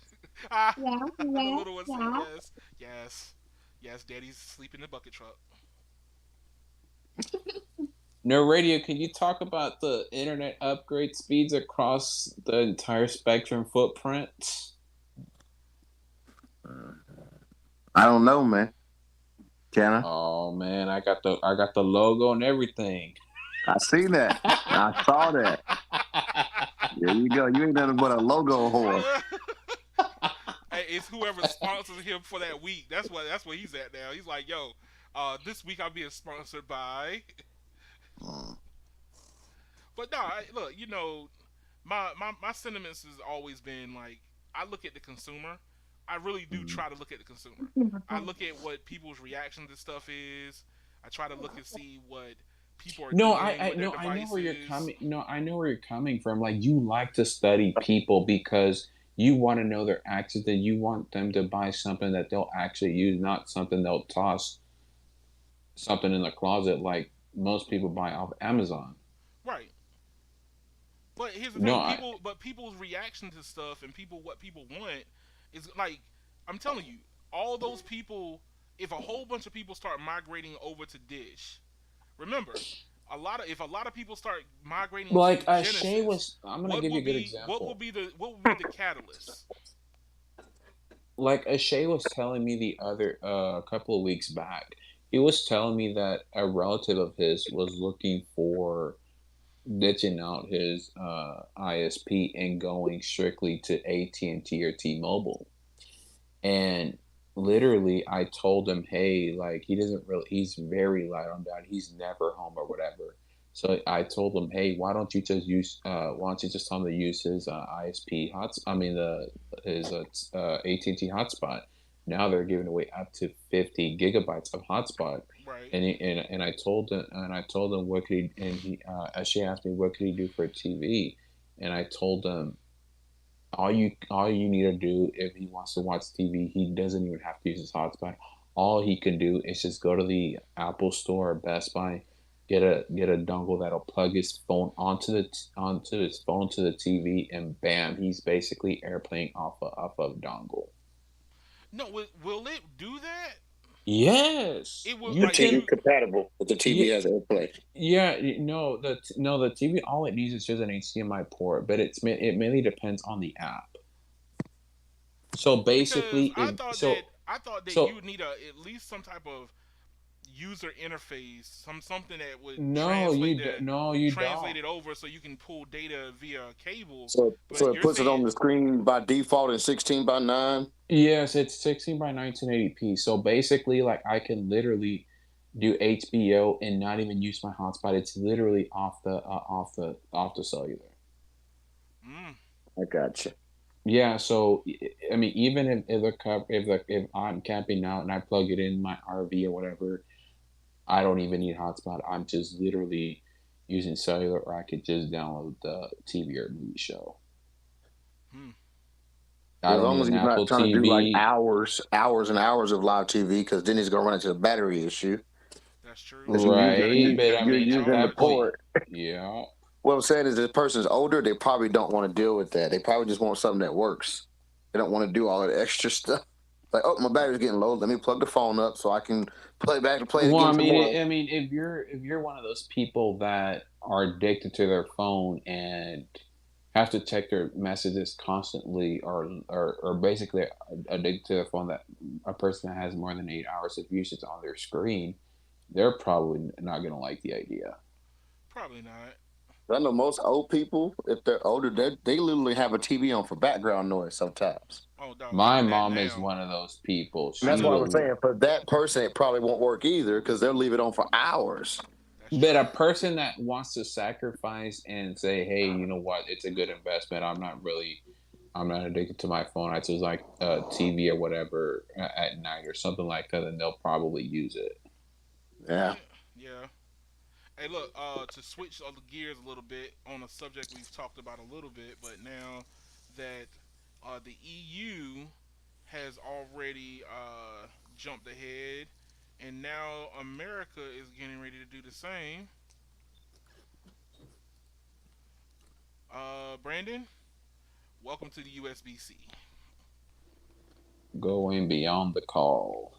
Ah, yes. The little one said yes, yes, yes. Daddy's sleeping in the bucket truck. No radio, can you talk about the internet upgrade speeds across the entire spectrum footprint? Uh, I don't know, man. Can I? Oh man, I got the logo and everything. I see that. I saw that. There you go. You ain't nothing but a logo whore. Hey, it's whoever sponsors him for that week. That's where he's at now. He's like, yo, this week I'm being sponsored by. Mm. But no, look, my sentiments has always been like I look at the consumer. I really do Mm. try to look at the consumer. I look at what people's reaction to stuff is. I try to look and see what people are No, doing I with their no, I know where you're devices. coming. No, I know where you're coming from. Like you like to study people because you want to know their actions, and you want them to buy something that they'll actually use, not something they'll toss something in the closet like most people buy off Amazon. Right. But here's the No, thing, I people's reaction to stuff and what people want is like I'm telling you, all those people. If a whole bunch of people start migrating over to Dish, remember, a lot of people start migrating to like Shay Genesis, was. I'm gonna give you a good example. what will be the catalyst? Like Shay was telling me the other a couple of weeks back. He was telling me that a relative of his was looking for ditching out his ISP and going strictly to AT&T or T-Mobile. And literally, I told him, hey, like he doesn't really, he's very light on that. He's never home or whatever. So I told him, hey, why don't you just tell him to use his ISP I mean, his AT&T hotspot. Now they're giving away up to 50 gigabytes of hotspot. Right. And I told him what could he, and she asked me what could he do for a TV, and I told him all you need to do if he wants to watch TV, he doesn't even have to use his hotspot. All he can do is just go to the Apple Store or Best Buy, get a dongle that'll plug his phone onto his phone to the TV, and bam, he's basically airplaying off of dongle. No, will it do that? Yes, It will you The like TV can. you. compatible, but the TV Yeah, has AirPlay. yeah. No, the TV, all it needs is just an HDMI port, but it mainly depends on the app. So Because basically, if I thought that you so would need at least some type of user interface, something that would no, no, you translate don't. it over so you can pull data via cable. So But it you're puts it saying on the screen by default in 16:9. Yes, it's 16 by 1980p. So basically, like I can literally do HBO and not even use my hotspot. It's literally off the cellular. mm, I got you. Yeah. So I mean, even if I'm camping out and I plug it in my RV or whatever, I don't even need hotspot. I'm just literally using cellular, or I could just download the TV or movie show. mm, I As don't long need as an he's not Apple trying to do like TV. hours and hours of live TV, because then he's gonna run into a battery issue. that's true. Because you're using Right, You but got I to you're pay mean, at using the charge. that point, port. yeah. What I'm saying is, if the person's older, they probably don't want to deal with that. They probably just want something that works. They don't want to do all that extra stuff. Like, oh, my battery's getting low. Let me plug the phone up so I can play it Well, again I mean, tomorrow. if you're one of those people that are addicted to their phone and have to check their messages constantly, or basically addicted to their phone, that a person that has more than 8 hours of usage on their screen, they're probably not gonna like the idea. Probably not. I know most old people, if they're older, they literally have a TV on for background noise sometimes. Oh, dog, My even that mom is now. one of those people. And I that's She why I know. was will. saying for that person, it probably won't work either because they'll leave it on for hours. That's But a true. person that wants to sacrifice and say, "Hey, you know what? It's a good investment. I'm not addicted to my phone. I just like TV or whatever at night or something like that," and they'll probably use it. Yeah. Yeah, yeah. Hey, look. To switch the gears a little bit on a subject we've talked about a little bit, but now that the EU has already jumped ahead, and now America is getting ready to do the same. Brandon, welcome to the USB-C. Going beyond the call.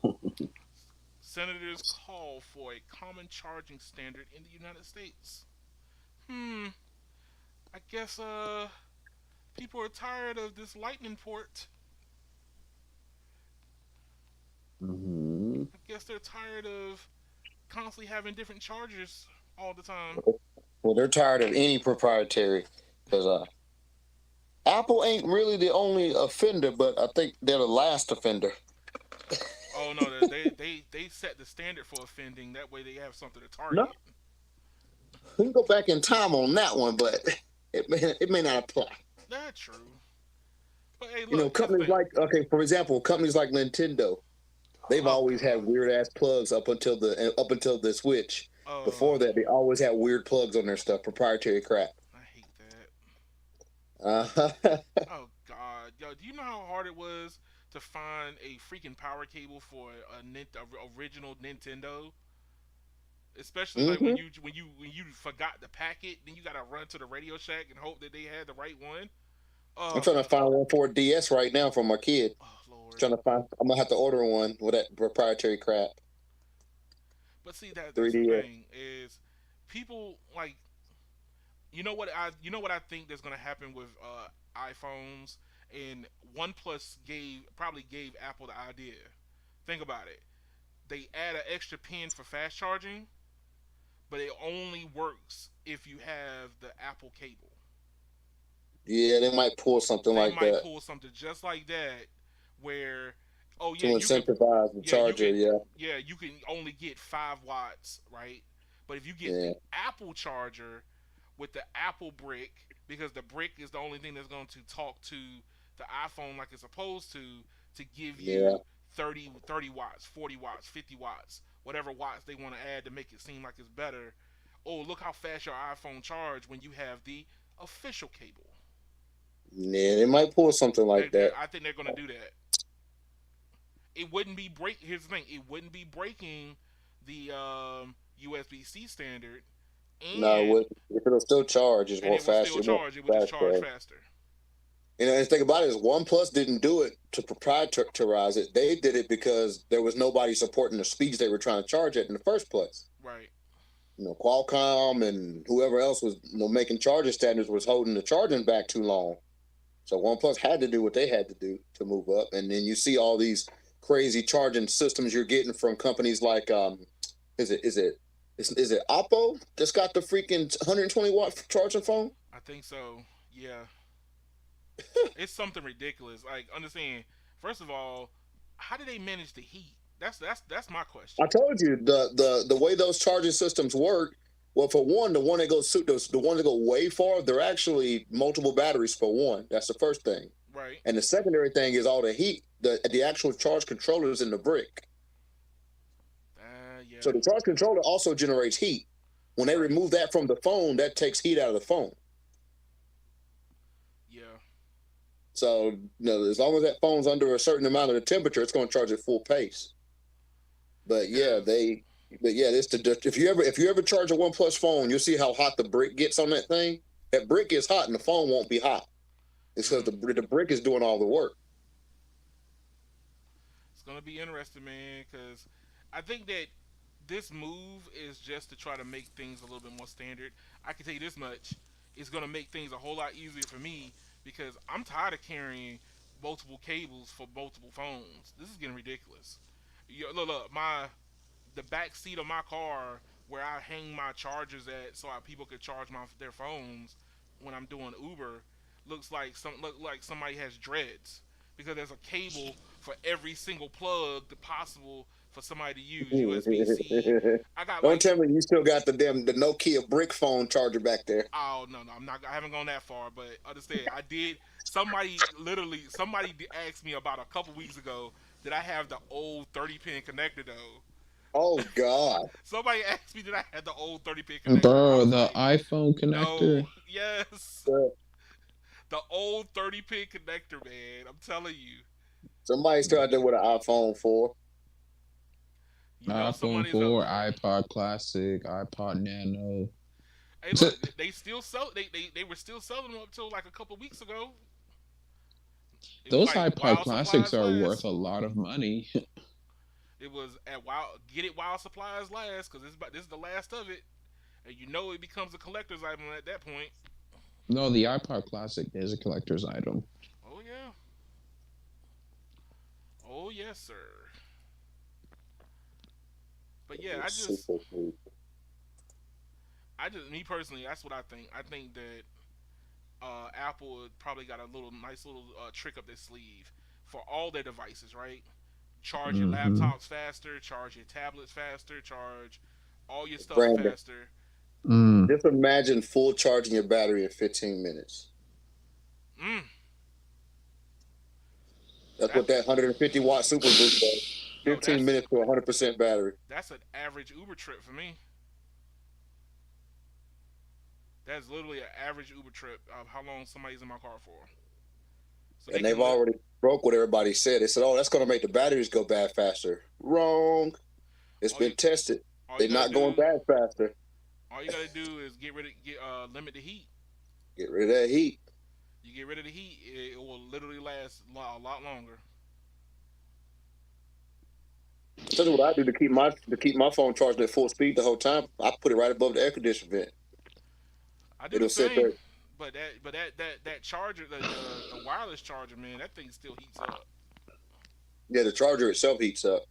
Senators call for a common charging standard in the United States. Hmm. I guess people are tired of this lightning port. Hmm. I guess they're tired of constantly having different chargers all the time. Well, they're tired of any proprietary because Apple ain't really the only offender, but I think they're the last offender. Oh no, they set the standard for offending. That way they have something to No, target. we can go back in time on that one, but it may not apply. That's true. But hey, You know, look. Here's the companies thing. like okay, for example, companies like Nintendo, they've Oh always had God. weird ass plugs up until the Switch. Before Uh, that, they always had weird plugs on their stuff, proprietary crap. I hate that. Uh, Oh God, yo, do you know how hard it was to find a freaking power cable for a original Nintendo? Especially like when hmm you forgot to pack it, then you gotta run to the Radio Shack and hope that they had the right one. I'm Oh trying to God. find one for a DS right now for my kid. Oh Lord. Trying to find. I'm gonna have to order one with that proprietary crap. But see that's the 3DS. thing is people like you know what I think that's gonna happen with iPhones, and OnePlus probably gave Apple the idea. Think about it. They add an extra pin for fast charging, but it only works if you have the Apple cable. Yeah, they might pull something They like might that pull something just like that, where oh to yeah, incentivize the you charger. can Yeah, you can only get 5 watts, right? But if you get yeah, the Apple charger with the Apple brick, because the brick is the only thing that's going to talk to the iPhone like it's supposed to give yeah, you 30 watts, 40 watts, 50 watts, whatever watts they want to add to make it seem like it's better. Oh, look how fast your iPhone charge when you have the official cable. yeah. They might pull something like that. I think they're going to do that. It wouldn't be break. Here's the thing: it wouldn't be breaking the USB-C standard, No, and if it'll still charge, it's more it will still faster. It won't charge. It will just fast charge charge. faster. And the thing about it is, OnePlus didn't do it to proprietarize it. They did it because there was nobody supporting the speeds they were trying to charge at in the first place. Right. Qualcomm and whoever else was making charging standards was holding the charging back too long. So OnePlus had to do what they had to do to move up. And then you see all these crazy charging systems you're getting from companies like is it Oppo that's got the freaking 120-watt charging phone? I think so. Yeah. It's something ridiculous. Like, understand. First of all, how do they manage the heat? That's my question. I told you the way those charging systems work. Well, for one, the one that goes the ones that go way far, they're actually multiple batteries for one. That's the first thing. Right. And the secondary thing is all the heat. The actual charge controller is in the brick. Yeah. So the charge controller also generates heat. When they Right. remove that from the phone, that takes heat out of the phone. Yeah. So as long as that phone's under a certain amount of the temperature, it's going to charge at full pace. But yeah, Because if you ever charge a OnePlus phone, you'll see how hot the brick gets on that thing. That brick gets hot, and the phone won't be hot. It's because the brick is doing all the work. it's gonna be interesting, man. Because I think that this move is just to try to make things a little bit more standard. I can tell you this much: it's gonna make things a whole lot easier for me because I'm tired of carrying multiple cables for multiple phones. This is getting ridiculous. Look, the back seat of my car where I hang my chargers at so people could charge their phones when I'm doing Uber look like somebody has dreads because there's a cable for every single plug that possible for somebody to use USB C. I got Don't like tell me you still got the Nokia brick phone charger back there. oh no, I'm not. I haven't gone that far, but understand I did. Somebody asked me about a couple weeks ago that I have the old 30-pin connector though. Oh God. Somebody asked me did I had the old 30-pin connector. I Bro, was the like, iPhone no, connector. yes, the old 30-pin connector, man. I'm telling you. Somebody still out there with an iPhone 4. iPhone Somebody's out 4, there. iPod Classic, iPod Nano. Hey, look, they still sell. They were still selling them up till like a couple weeks ago. It was Those like iPod while Classics supplies are worth last. a lot of money. It was at while supplies last because this is the last of it, and it becomes a collector's item at that point. No, the iPod Classic is a collector's item. Oh yeah. Oh yes, sir. But yeah, It's super cool. me personally, that's what I think. I think that Apple probably got a nice little trick up their sleeve for all their devices, right? Charge your Hmm. laptops faster, charge your tablets faster, charge all your stuff Brandon, faster. Mm. just imagine full charging your battery in 15 minutes. Mm, That's that what that 150-watt super boost does. yo, 15 minutes to 100% battery. that's an average Uber trip for me. That's literally an average Uber trip of how long somebody's in my car for. So they And they've can already broke what everybody said. They said, "Oh, that's going to make the batteries go bad faster." Wrong. It's all you been tested. all you They're gotta not going do bad faster. all you gotta do is limit the heat. Get rid of that heat. You get rid of the heat, it will literally last a lot longer. Tell you what I do to keep my phone charged at full speed the whole time. I put it right above the air conditioning vent. I do the It'll sit same, there. but that charger, the wireless charger, man, that thing still heats up. Yeah, the charger itself heats up.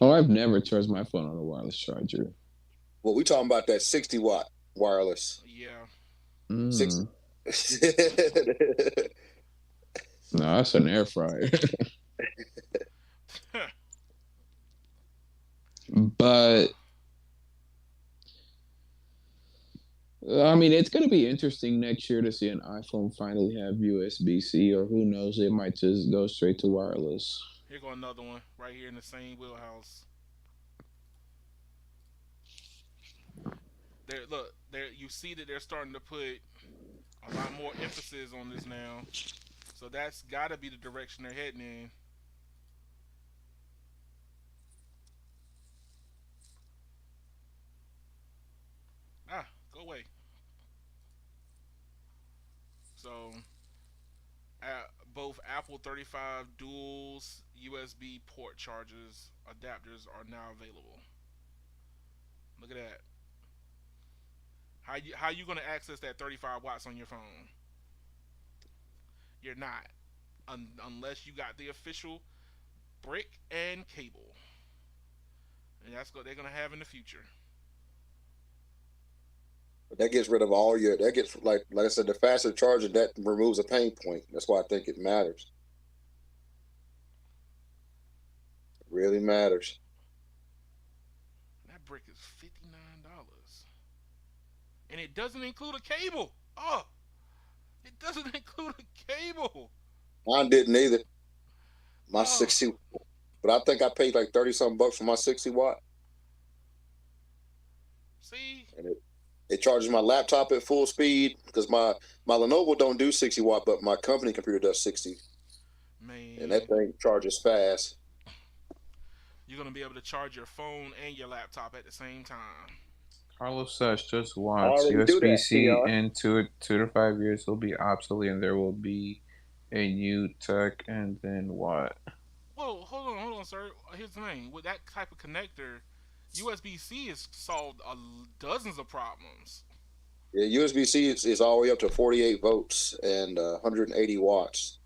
Oh, I've never charged my phone on a wireless charger. Well, we talking about that 60-watt wireless. Yeah. 60. Mm. No, that's an air fryer. But I mean, it's going to be interesting next year to see an iPhone finally have USB C, or who knows, it might just go straight to wireless. Here go another one right here in the same wheelhouse. There, look, there. You see that they're starting to put a lot more emphasis on this now. So that's got to be the direction they're heading in. away. So both Apple 35 duals USB port chargers adapters are now available. Look at that. How you gonna access that 35 watts on your phone? You're not, unless you got the official brick and cable, and that's what they're gonna have in the future. But that gets rid of all your. That gets like I said, the faster charger that removes a pain point. That's why I think it matters. It really matters. That brick is $59, and it doesn't include a cable. Oh, it doesn't include a cable. Mine didn't either. My Oh, 60, but I think I paid like 30 something bucks for my 60 watt, see, and it charges my laptop at full speed because my Lenovo don't do 60 watt, but my company computer does 60, and that man, thing charges fast. you're gonna be able to charge your phone and your laptop at the same time. Carlos says just I watch. already do USB that, C PR. in 2 to 5 years will be obsolete, and there will be a new tech. And then what? Whoa, hold on, sir. Here's the thing: with that type of connector, USB-C has solved dozens of problems. Yeah, USB C is all the way up to 48 volts and 180 watts.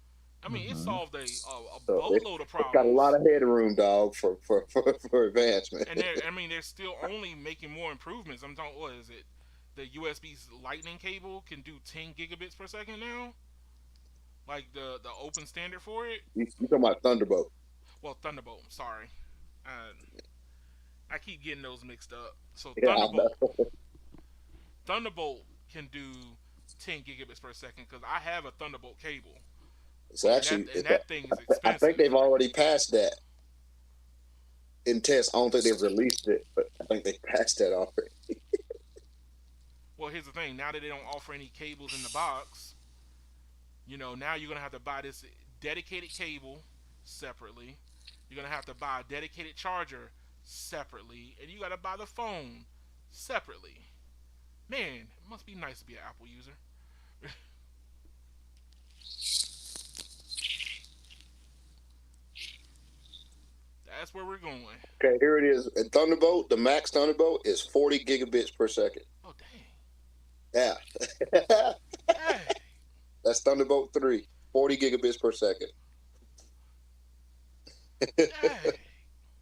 I mean, it Hmm. solved a So boatload of it's got a lot problems. of headroom, dog, for advancement. And I mean, they're still only making more improvements. I'm talking, what is it? The USB Lightning cable can do 10 gigabits per second now, like the open standard for it. You talking about Thunderbolt? Well, Thunderbolt. Sorry, uh, I keep getting those mixed up. So Yeah, I know. Thunderbolt can do 10 gigabits per second because I have a Thunderbolt cable, It's and that actually, and that thing is I think they've expensive. already passed that in tests. I don't think they've released it, but I think they passed that already. Well, here's the thing: now that they don't offer any cables in the box, now you're gonna have to buy this dedicated cable separately. You're gonna have to buy a dedicated charger separately, and you gotta buy the phone separately. Man, it must be nice to be an Apple user. That's where we're going. Okay, here it is. And Thunderbolt, the max Thunderbolt is 40 gigabits per second. Oh dang, Yeah, dang, that's Thunderbolt 3, 40 gigabits per second. dang.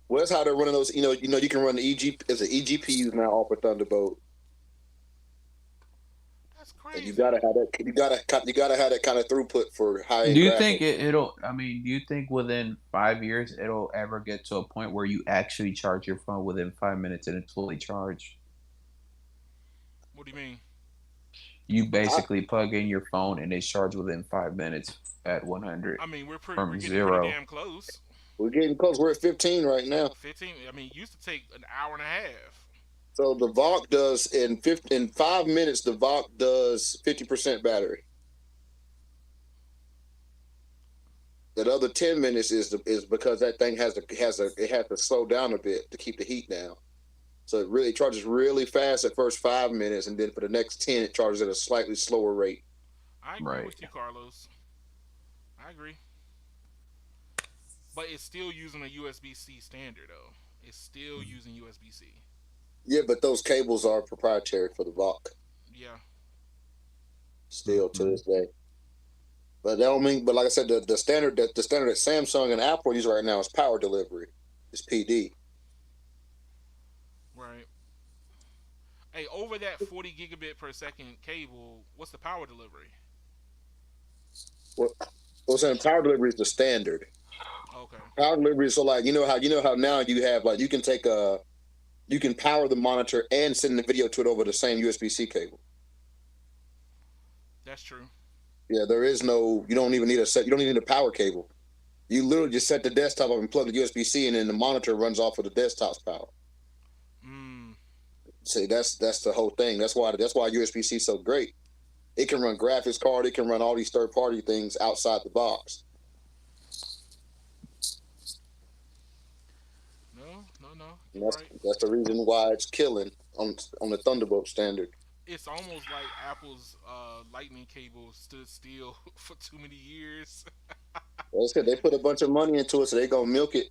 Well, that's how they're running those. You can run the EG. It's an eGPUs now off of Thunderbolt, That's and you crazy. gotta have that. You gotta have that kind of throughput for high Do end you think graphics. it'll? I mean, do you think within 5 years it'll ever get to a point where you actually charge your phone within 5 minutes and it's fully charged? What do you mean? You I, basically plug in your phone and it's charged within 5 minutes at 100 I mean, we're from getting pretty zero. damn close. we're getting close. We're at 15 right now. 15. I mean, it used to take an hour and a half. So the Valk does in 5 minutes. The Valk does 50% battery. That other 10 minutes is because that thing it has to slow down a bit to keep the heat down. So it really charges really fast at first 5 minutes, and then for the next 10, it charges at a slightly slower rate. I agree Right. with you, Carlos. I agree. But it's still using a USB-C standard, though. It's still using USB-C. Yeah, but those cables are proprietary for the Valk Yeah. still to Mm-hmm. this day. But that don't mean. But like I said, the standard that Samsung and Apple use right now is power delivery. It's PD. Right. Hey, over that 40 gigabit per second cable, what's the power delivery? What what's saying power delivery is the standard. Okay. Power delivery is so like you know how now you have like you can power the monitor and send the video to it over the same USB C cable. That's true. Yeah, there is no. You don't even need a set. You don't even need a power cable. You literally just set the desktop up and plug the USB C, and then the monitor runs off of the desktop's power. Mmm. See, that's the whole thing. That's why USB C is so great. It can run graphics card. It can run all these third party things outside the box. No, no, no. And You're that's right. that's the reason why it's killing on the Thunderbolt standard. it's almost like Apple's lightning cable stood still for too many years. Well, said they put a bunch of money into it, so they gonna milk it.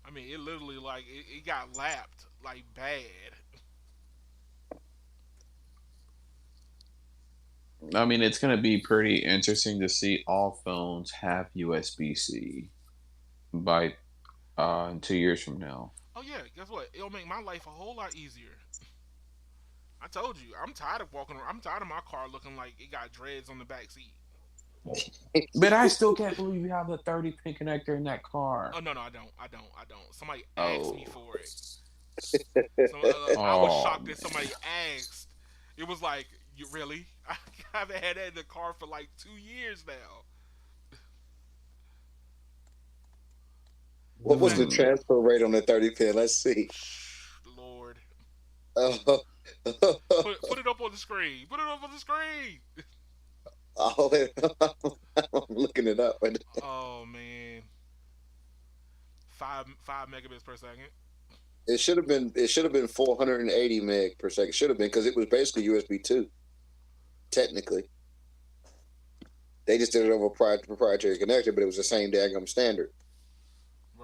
I mean, it literally like it got lapped like bad. I mean, it's gonna be pretty interesting to see all phones have USB C by 2 years from now. Oh yeah, guess what? It'll make my life a whole lot easier. I told you, I'm tired of walking around. I'm tired of my car looking like it got dreads on the back seat. But I still can't believe you have a 30-pin connector in that car. Oh no, no, I don't. I don't. I don't. Somebody asked me Oh, for it. So I was oh, shocked that somebody asked. It was like, you really? I haven't had that in the car for like 2 years now. The What was fact, the mm. transfer rate on the 30 pin? Let's see. Lord, Oh, put it up on the screen. Put it up on the screen. oh, I'm looking it up. Oh man, five megabits per second. It should have been 480 meg per second. Should have been because it was basically USB 2. Technically, they just did it over proprietary connector, but it was the same daggum standard.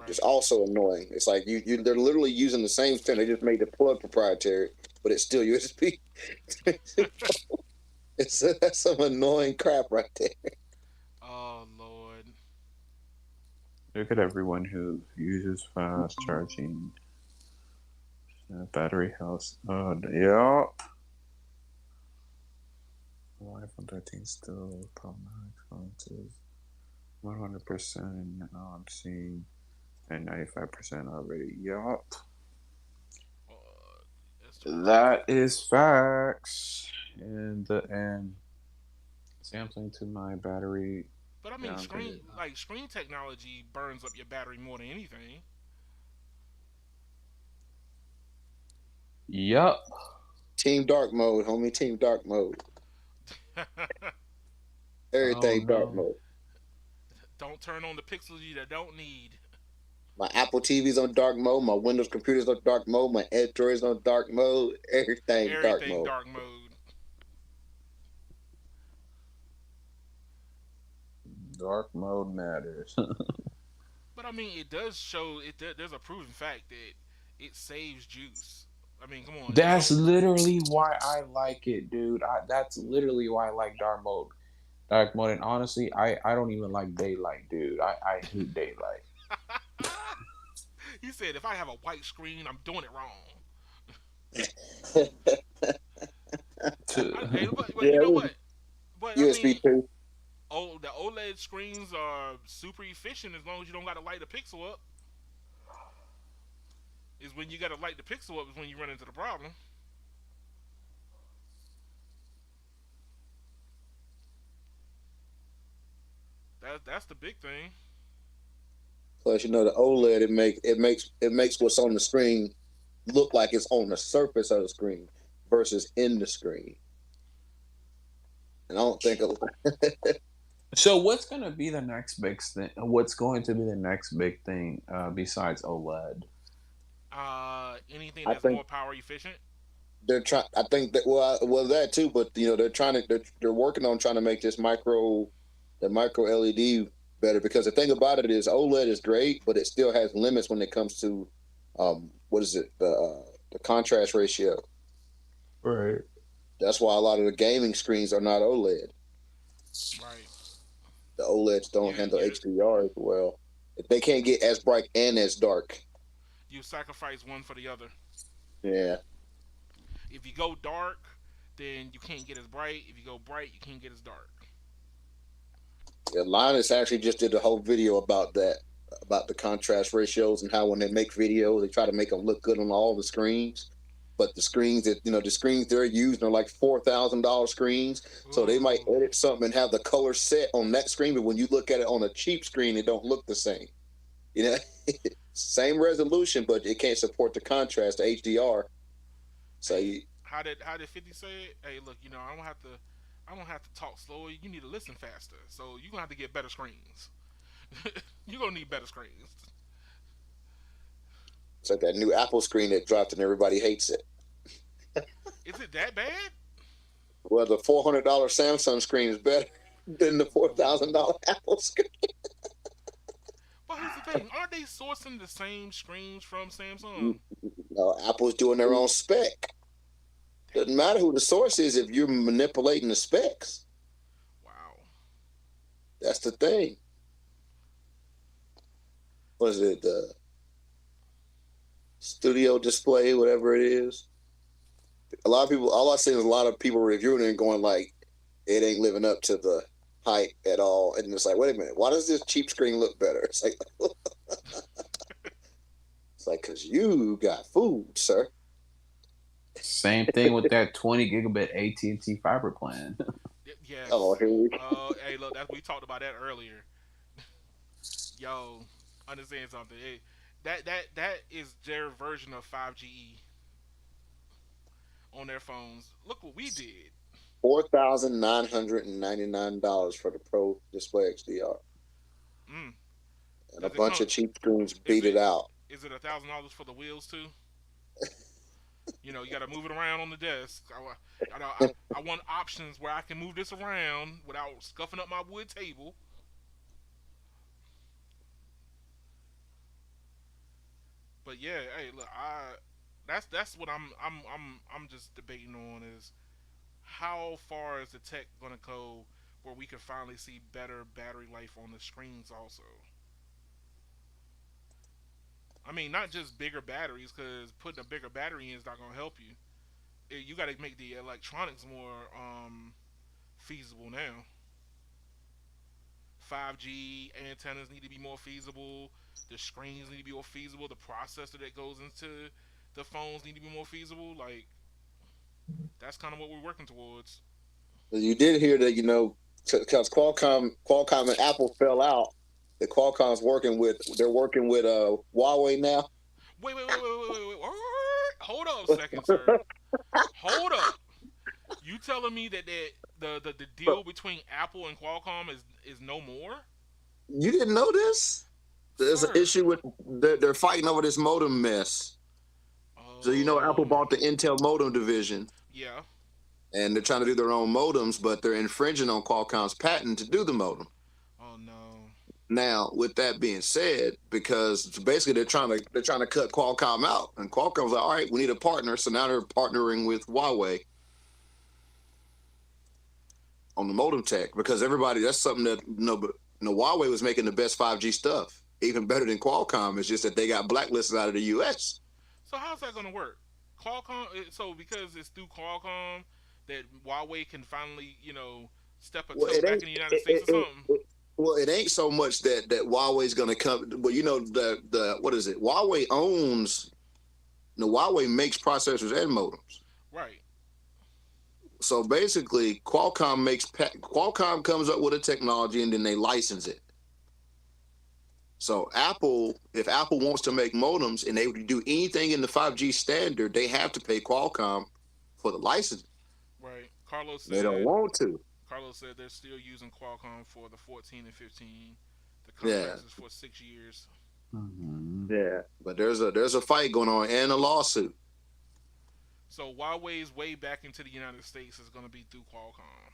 It's Right. also annoying. It's like they're literally using the same standard. They just made the plug proprietary, but it's still USB. That's some annoying crap right there. Oh Lord. Look at everyone who uses fast charging battery health. Yup. iPhone 13 still Pro Max is 100%. Now I'm seeing and 95% already. Yup. That's crazy. That is facts. And Samsung to my battery But I mean, downgraded. screen technology burns up your battery more than anything. Yup. Team dark mode, homie. Team dark mode. Oh Everything dark no. mode. Don't turn on the pixels you don't need. My Apple TV's on dark mode. My Windows computer's on dark mode. My Android's on dark mode. Everything dark Everything mode. dark mode. Dark mode matters. But I mean, it does show it. There's a proven fact that it saves juice. I mean, come on. You That's don't. literally why I like it, dude. That's literally why I like dark mode. Dark mode, and honestly, I don't even like daylight, dude. I hate daylight. He said, if I have a white screen, I'm doing it wrong. Hey, but you Yeah, know what? But I USB mean, 2. the OLED screens are super efficient as long as you don't got to light the pixel up. Is when you got to light the pixel up is when you run into the problem. That's the big thing. Plus, the OLED it makes what's on the screen look like it's on the surface of the screen versus in the screen. And I don't think So what's gonna be the next big thing? What's going to be the next big thing besides OLED? Anything I that's think more power efficient. they're trying. I think that well that too, but they're trying to they're working on trying to make the micro LED better because the thing about it is OLED is great, but it still has limits when it comes to what is it the contrast ratio. Right. That's why a lot of the gaming screens are not OLED. Right. The OLEDs don't You handle you HDR as well. If they can't get as bright and as dark. you sacrifice one for the other. Yeah. If you go dark, then you can't get as bright. If you go bright, you can't get as dark. Yeah, Linus actually just did a whole video about that, about the contrast ratios and how when they make videos, they try to make them look good on all the screens. But the screens they're using are like $4,000 screens. So they might Ooh. edit something and have the color set on that screen, but when you look at it on a cheap screen, it don't look the same. You know, same resolution, but it can't support the contrast, the HDR. So Hey, how did 50 say it? Hey, look, I don't have to talk slower. You need to listen faster. So you're gonna have to get better screens. You're gonna need better screens. it's like that new Apple screen that dropped and everybody hates it. Is it that bad? Well, the $400 Samsung screen is better than the Ooh. $4,000 Apple screen. But here's the thing: aren't they sourcing the same screens from Samsung? No, Apple's doing their own spec. Doesn't matter who the source is if you're manipulating the specs. Wow. That's the thing. What is it? The studio display, whatever it is. A lot of people, all I see is a lot of people reviewing it and going like, it ain't living up to the hype at all. And it's like, wait a minute, why does this cheap screen look better? It's like, because you got food, sir. Same thing with that 20 gigabit AT&T fiber plan. Oh, Yes. here we go. Hey, look, we talked about that earlier. Yo, understand something? That is their version of 5G on their phones. Look what we did. $4,999 for the Pro Display XDR. Mm. And a Does it bunch come? of cheap screens Is beat it it out. is it $1,000 for the wheels too? You got to move it around on the desk. I want options where I can move this around without scuffing up my wood table. But yeah, hey, look, that's what I'm just debating on is how far is the tech gonna go where we can finally see better battery life on the screens also. I mean, not just bigger batteries, because putting a bigger battery in is not gonna help you. You got to make the electronics more feasible now. 5G antennas need to be more feasible. The screens need to be more feasible. The processor that goes into the phones need to be more feasible. Like that's kind of what we're working towards. You did hear that, because Qualcomm and Apple fell out. The Qualcomm's they're working with Huawei now. Wait. Hold up a second, sir. Hold up. You telling me that the But deal between Apple and Qualcomm is no more, you didn't know this? There's an sir? issue with they're fighting over this modem mess. So Apple Oh, bought the Intel modem division, yeah. and they're trying to do their own modems, but they're infringing on Qualcomm's patent to do the modem. Oh no. Now, with that being said, because basically they're trying to cut Qualcomm out, and Qualcomm's like, all right, we need a partner, so now they're partnering with Huawei on the modem tech because everybody that's something that but Huawei was making the best 5G stuff, even better than Qualcomm. It's just that they got blacklisted out of the U.S. So how's that gonna work? Qualcomm. So because it's through Qualcomm that Huawei can finally, step a Well, toe it back ain't. in the United States or something. Well, it ain't so much that Huawei's going to come. Well, the what is it? Huawei owns. Huawei makes processors and modems. Right. So basically, Qualcomm comes up with a technology and then they license it. So if Apple wants to make modems and they would do anything in the 5G standard, they have to pay Qualcomm for the license. Right. They don't want to. Carlos said they're still using Qualcomm for the 14 and 15. The Yeah, contract is for 6 years. Mhm. yeah. But there's a fight going on and a lawsuit. So Huawei's way back into the United States is going to be through Qualcomm.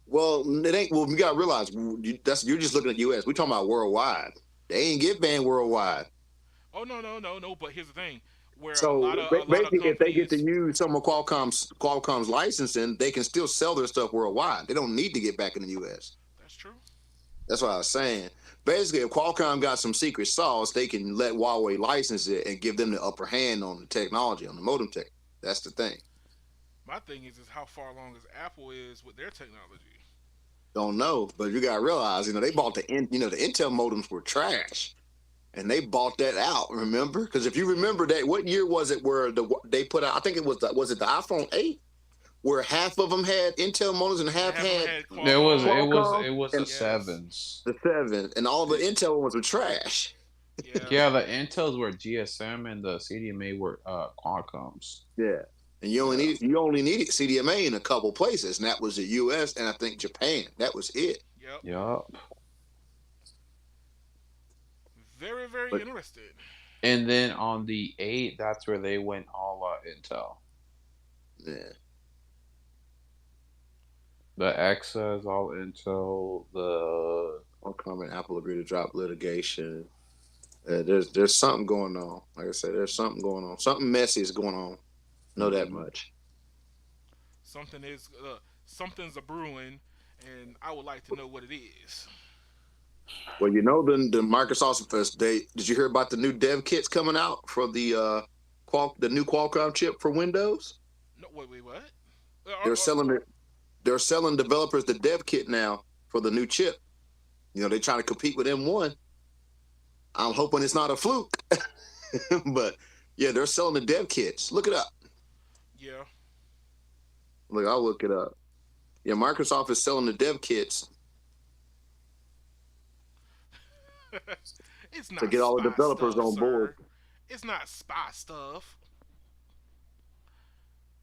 Well, it ain't. Well, you gotta realize you're just looking at U.S. We talking about worldwide. They ain't get banned worldwide. Oh no. But here's the thing, where So a lot of basically, if they get to companies. use some of Qualcomm's licensing, they can still sell their stuff worldwide. They don't need to get back in the U.S. That's true. That's what I was saying. Basically, if Qualcomm got some secret sauce, they can let Huawei license it and give them the upper hand on the technology, on the modem tech. That's the thing. My thing is how far along as Apple is with their technology. Don't know, but you gotta realize, they bought the Intel modems were trash, and they bought that out. Remember? Because if you remember that, what year was it where they put out? I think it was it the iPhone 8, where half of them had Intel modems and And half half of them had had It was Qualcomm. it was Qualcomm, it was the and Yes. sevens. the 7, and all the Intel ones were trash. Yeah. Yeah, the Intels were GSM and the CDMA were Qualcomm's. Yeah. And Yeah. you only needed CDMA in a couple places, and that was the U.S. and I think Japan. That was it. Yep. Yup. Very But interested. And then on the 8, that's where they went all Intel. Yeah. The Exa is all Intel. The Qualcomm and Apple agree to drop litigation. There's something going on. Like I said, there's something going on. Something messy is going on. Know that mhm. much. Something is something's a brewing, and I would like to know what it is. Well, the Microsoft they did you hear about the new dev kits coming out for the new Qualcomm chip for Windows? No, wait, what? They're selling it. They're selling developers the dev kit now for the new chip. They're trying to compete with M1. I'm hoping it's not a fluke, but yeah, they're selling the dev kits. Look it up. Yeah. Look, I'll look it up. Yeah, Microsoft is selling the dev kits It's to not get all the spy developers stuff, on board. sir. It's not spy stuff.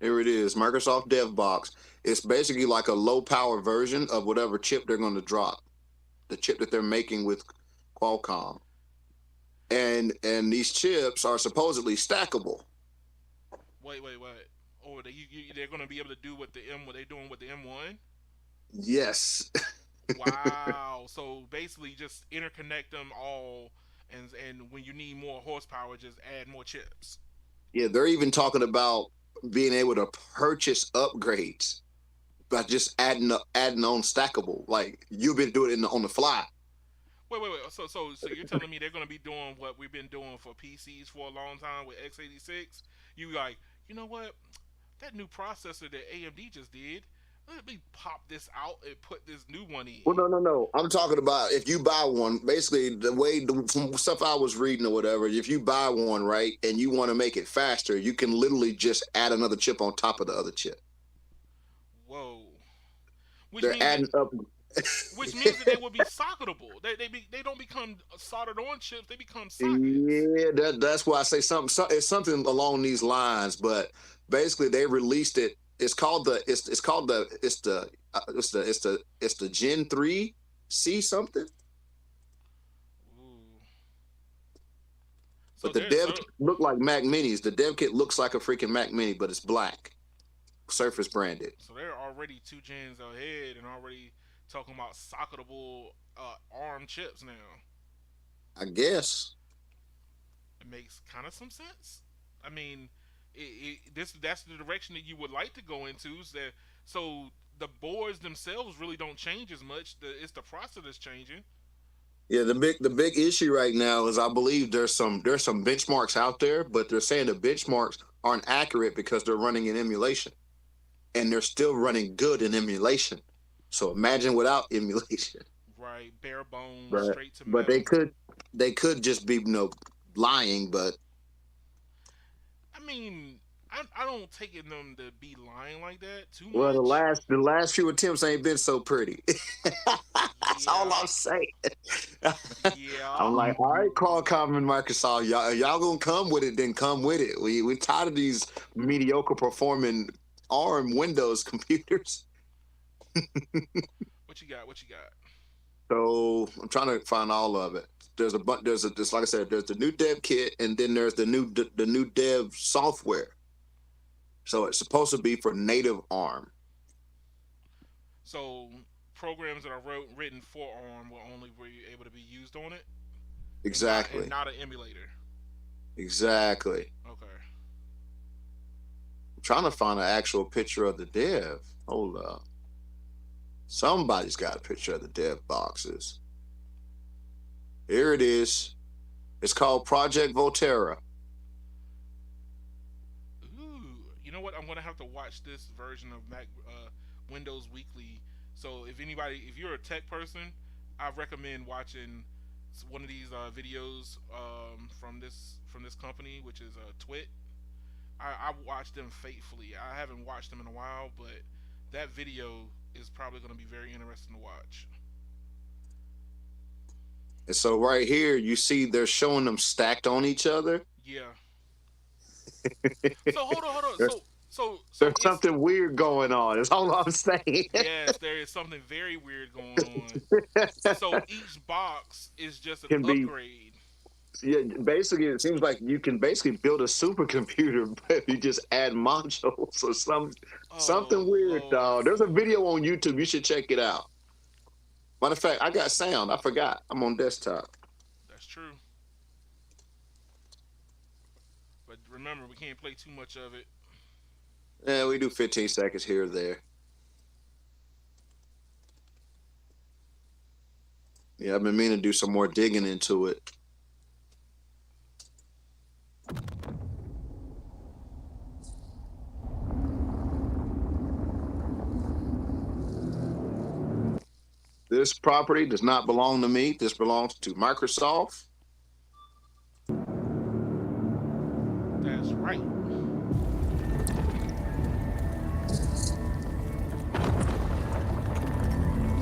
Here it is, Microsoft DevBox. It's basically like a low power version of whatever chip they're going to drop, the chip that they're making with Qualcomm. And these chips are supposedly stackable. Wait. Oh, they're gonna be able to do what they're doing with the M1. Yes. Wow. So basically, just interconnect them all, and when you need more horsepower, just add more chips. Yeah, they're even talking about being able to purchase upgrades by just adding on stackable. Like you've been doing it on the fly. Wait. So you're telling me they're gonna be doing what we've been doing for PCs for a long time with x86? You like, you know what? That new processor that AMD just did. Let me pop this out and put this new one in. Well, no. I'm talking about if you buy one, basically from stuff I was reading or whatever, if you buy one, right, and you want to make it faster, you can literally just add another chip on top of the other chip. Whoa. Which They're means that adding up. they will be socketable. They don't become soldered on chips. They become sockets. Yeah, that's why I say it's something along these lines. But basically, they released it. It's called the Gen 3 C something. Ooh. So But the they're dev so kit look like Mac Minis. The dev kit looks like a freaking Mac Mini, but it's black, Surface branded. so they're already two gens ahead and already talking about socketable ARM chips now. I guess. It makes kind of some sense. I mean, that's the direction that you would like to go into. Is that so? The boards themselves really don't change as much. It's the processor that's changing. Yeah, the big issue right now is I believe there's some benchmarks out there, but they're saying the benchmarks aren't accurate because they're running in emulation, and they're still running good in emulation. So imagine without emulation. Right, bare bones, But straight to but metal. they could just be lying, but I mean, I don't take it them to be lying like that too well, the much. last the last few attempts ain't been so pretty. That's all Yeah, I'm saying. I'm yeah. like, all right, Qualcomm and Microsoft, y'all gonna come with it, then come with it. We tired of these mediocre performing ARM Windows computers. What you got? What you got? So I'm trying to find all of it. There's a bunch. There's like I said, there's the new dev kit, and then there's the new dev software. So it's supposed to be for native ARM. So programs that are written for ARM will only be able to be used on it, and Exactly. not an emulator. Exactly. Okay. I'm trying to find an actual picture of the dev. Hold up. Somebody's got a picture of the dev boxes. Here it is. It's called Project Volterra. Ooh, you know what? I'm gonna have to watch this version of Mac Windows Weekly. So if you're a tech person, I recommend watching one of these videos from this company, which is Twit. I watch them faithfully. I haven't watched them in a while, but that video is probably going to be very interesting to watch. And so right here, you see they're showing them stacked on each other. Yeah. So hold on. there's, So there's it's something weird going on. That's all I'm saying. yes, there is something very weird going on. So each box is just an Can be upgrade. Yeah, basically, it seems like you can basically build a supercomputer, but you just add modules or Oh something weird, Lord, dog. There's a video on YouTube. You should check it out. Matter of fact, I got sound. I forgot. I'm on desktop. that's true. But remember, we can't play too much of it. Yeah, we do 15 seconds here or there. Yeah, I've been meaning to do some more digging into it. This property does not belong to me. This belongs to Microsoft. That's right.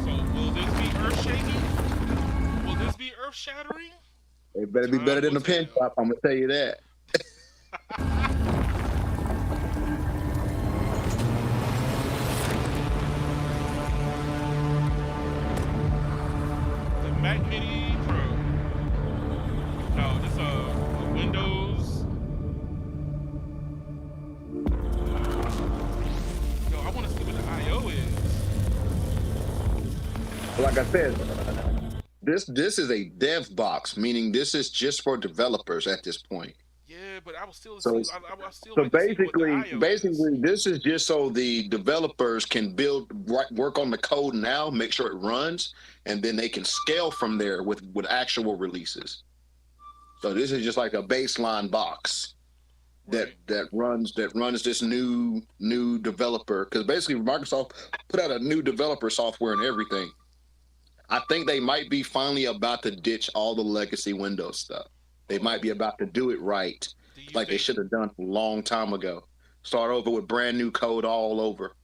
So will this be earth shaking? Will this be earth shattering? It better be better Time than will the pin tell. drop. I'm gonna tell you that. The Mac Mini Pro. No, this a Windows. Yo, I want to see what the I/O is. Like I said, this is a dev box, meaning this is just for developers at this point. Yeah, but I would still So see. I still so like to see what the I/O is. basically, this is just so the developers can work on the code now, make sure it runs, and then they can scale from there with actual releases. So this is just like a baseline box Right. that runs this new developer, because basically Microsoft put out a new developer software and everything. I think they might be finally about to ditch all the legacy Windows stuff. They might be about to do it right, Do you like they think? should have done a long time ago. Start over with brand new code all over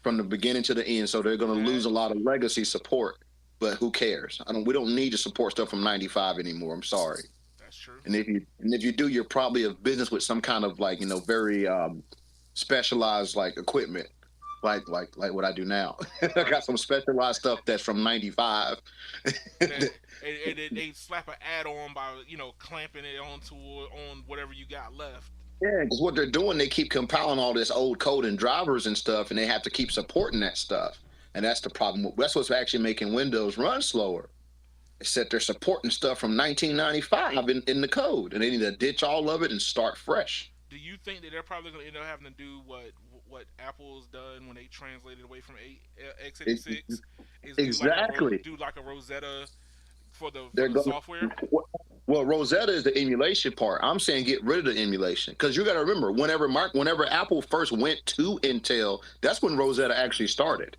from the beginning to the end. So they're going to lose a lot of legacy support, but who cares? We don't need to support stuff from '95 anymore. I'm sorry. That's true. And if you do, you're probably a business with some kind of like very specialized like equipment, like what I do now. I got some specialized stuff that's from '95. That and they slap an add-on by clamping it onto on whatever you got left. Yeah, because what they're doing, they keep compiling all this old code and drivers and stuff, and they have to keep supporting that stuff. And that's the problem. That's what's actually making Windows run slower. It's that they're supporting stuff from 1995 in the code, and they need to ditch all of it and start fresh. Do you think that they're probably going to end up having to do what Apple's done when they translated away from x86? Is Exactly. do like a Rosetta for They're the going. software? Well, Rosetta is the emulation part. I'm saying get rid of the emulation, because you got to remember, whenever Apple first went to Intel, that's when Rosetta actually started.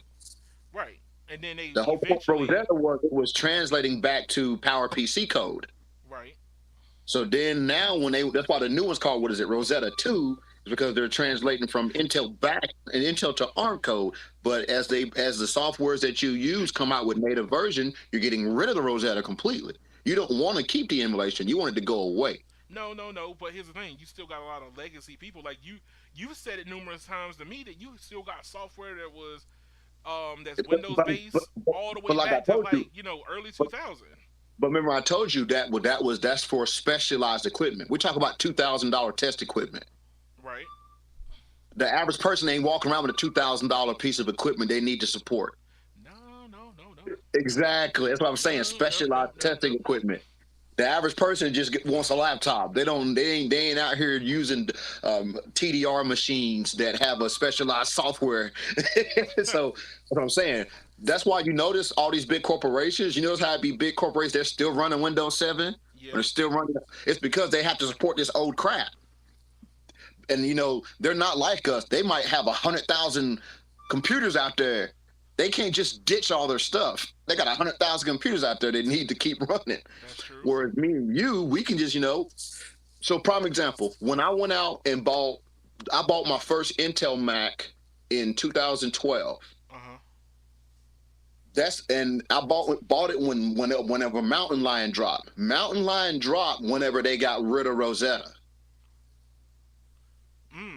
Right. And then they The whole point of eventually Rosetta was translating back to PowerPC code. right. So then now that's why the new one's called, what is it, Rosetta 2, is because they're translating from Intel back and Intel to ARM code. But as the softwares that you use come out with native version, you're getting rid of the Rosetta completely. You don't want to keep the emulation. You want it to go away. No, no, no. But here's the thing: you still got a lot of legacy people. Like you've said it numerous times to me that you still got software that was that's Windows based all the way but like I back to told you, early but, 2000. but remember I told you that's for specialized equipment. We talk about $2,000 test equipment. Right. The average person ain't walking around with a $2,000 piece of equipment they need to support. No, no, no, no. Exactly. That's what I'm saying. No, Specialized no, testing no. equipment. The average person just wants a laptop. They ain't out here using TDR machines that have a specialized software. So that's what I'm saying. That's why you notice all these big corporations. You notice how it be big corporations. They're still running Windows 7. Yeah. They're still running. It's because they have to support this old crap. And they're not like us. They might have 100,000 computers out there. They can't just ditch all their stuff. They got 100,000 computers out there they need to keep running. That's true. Whereas me and you, we can just, So prime example, when I went out and I bought my first Intel Mac in 2012. And I bought it whenever Mountain Lion dropped. Mountain Lion dropped whenever they got rid of Rosetta.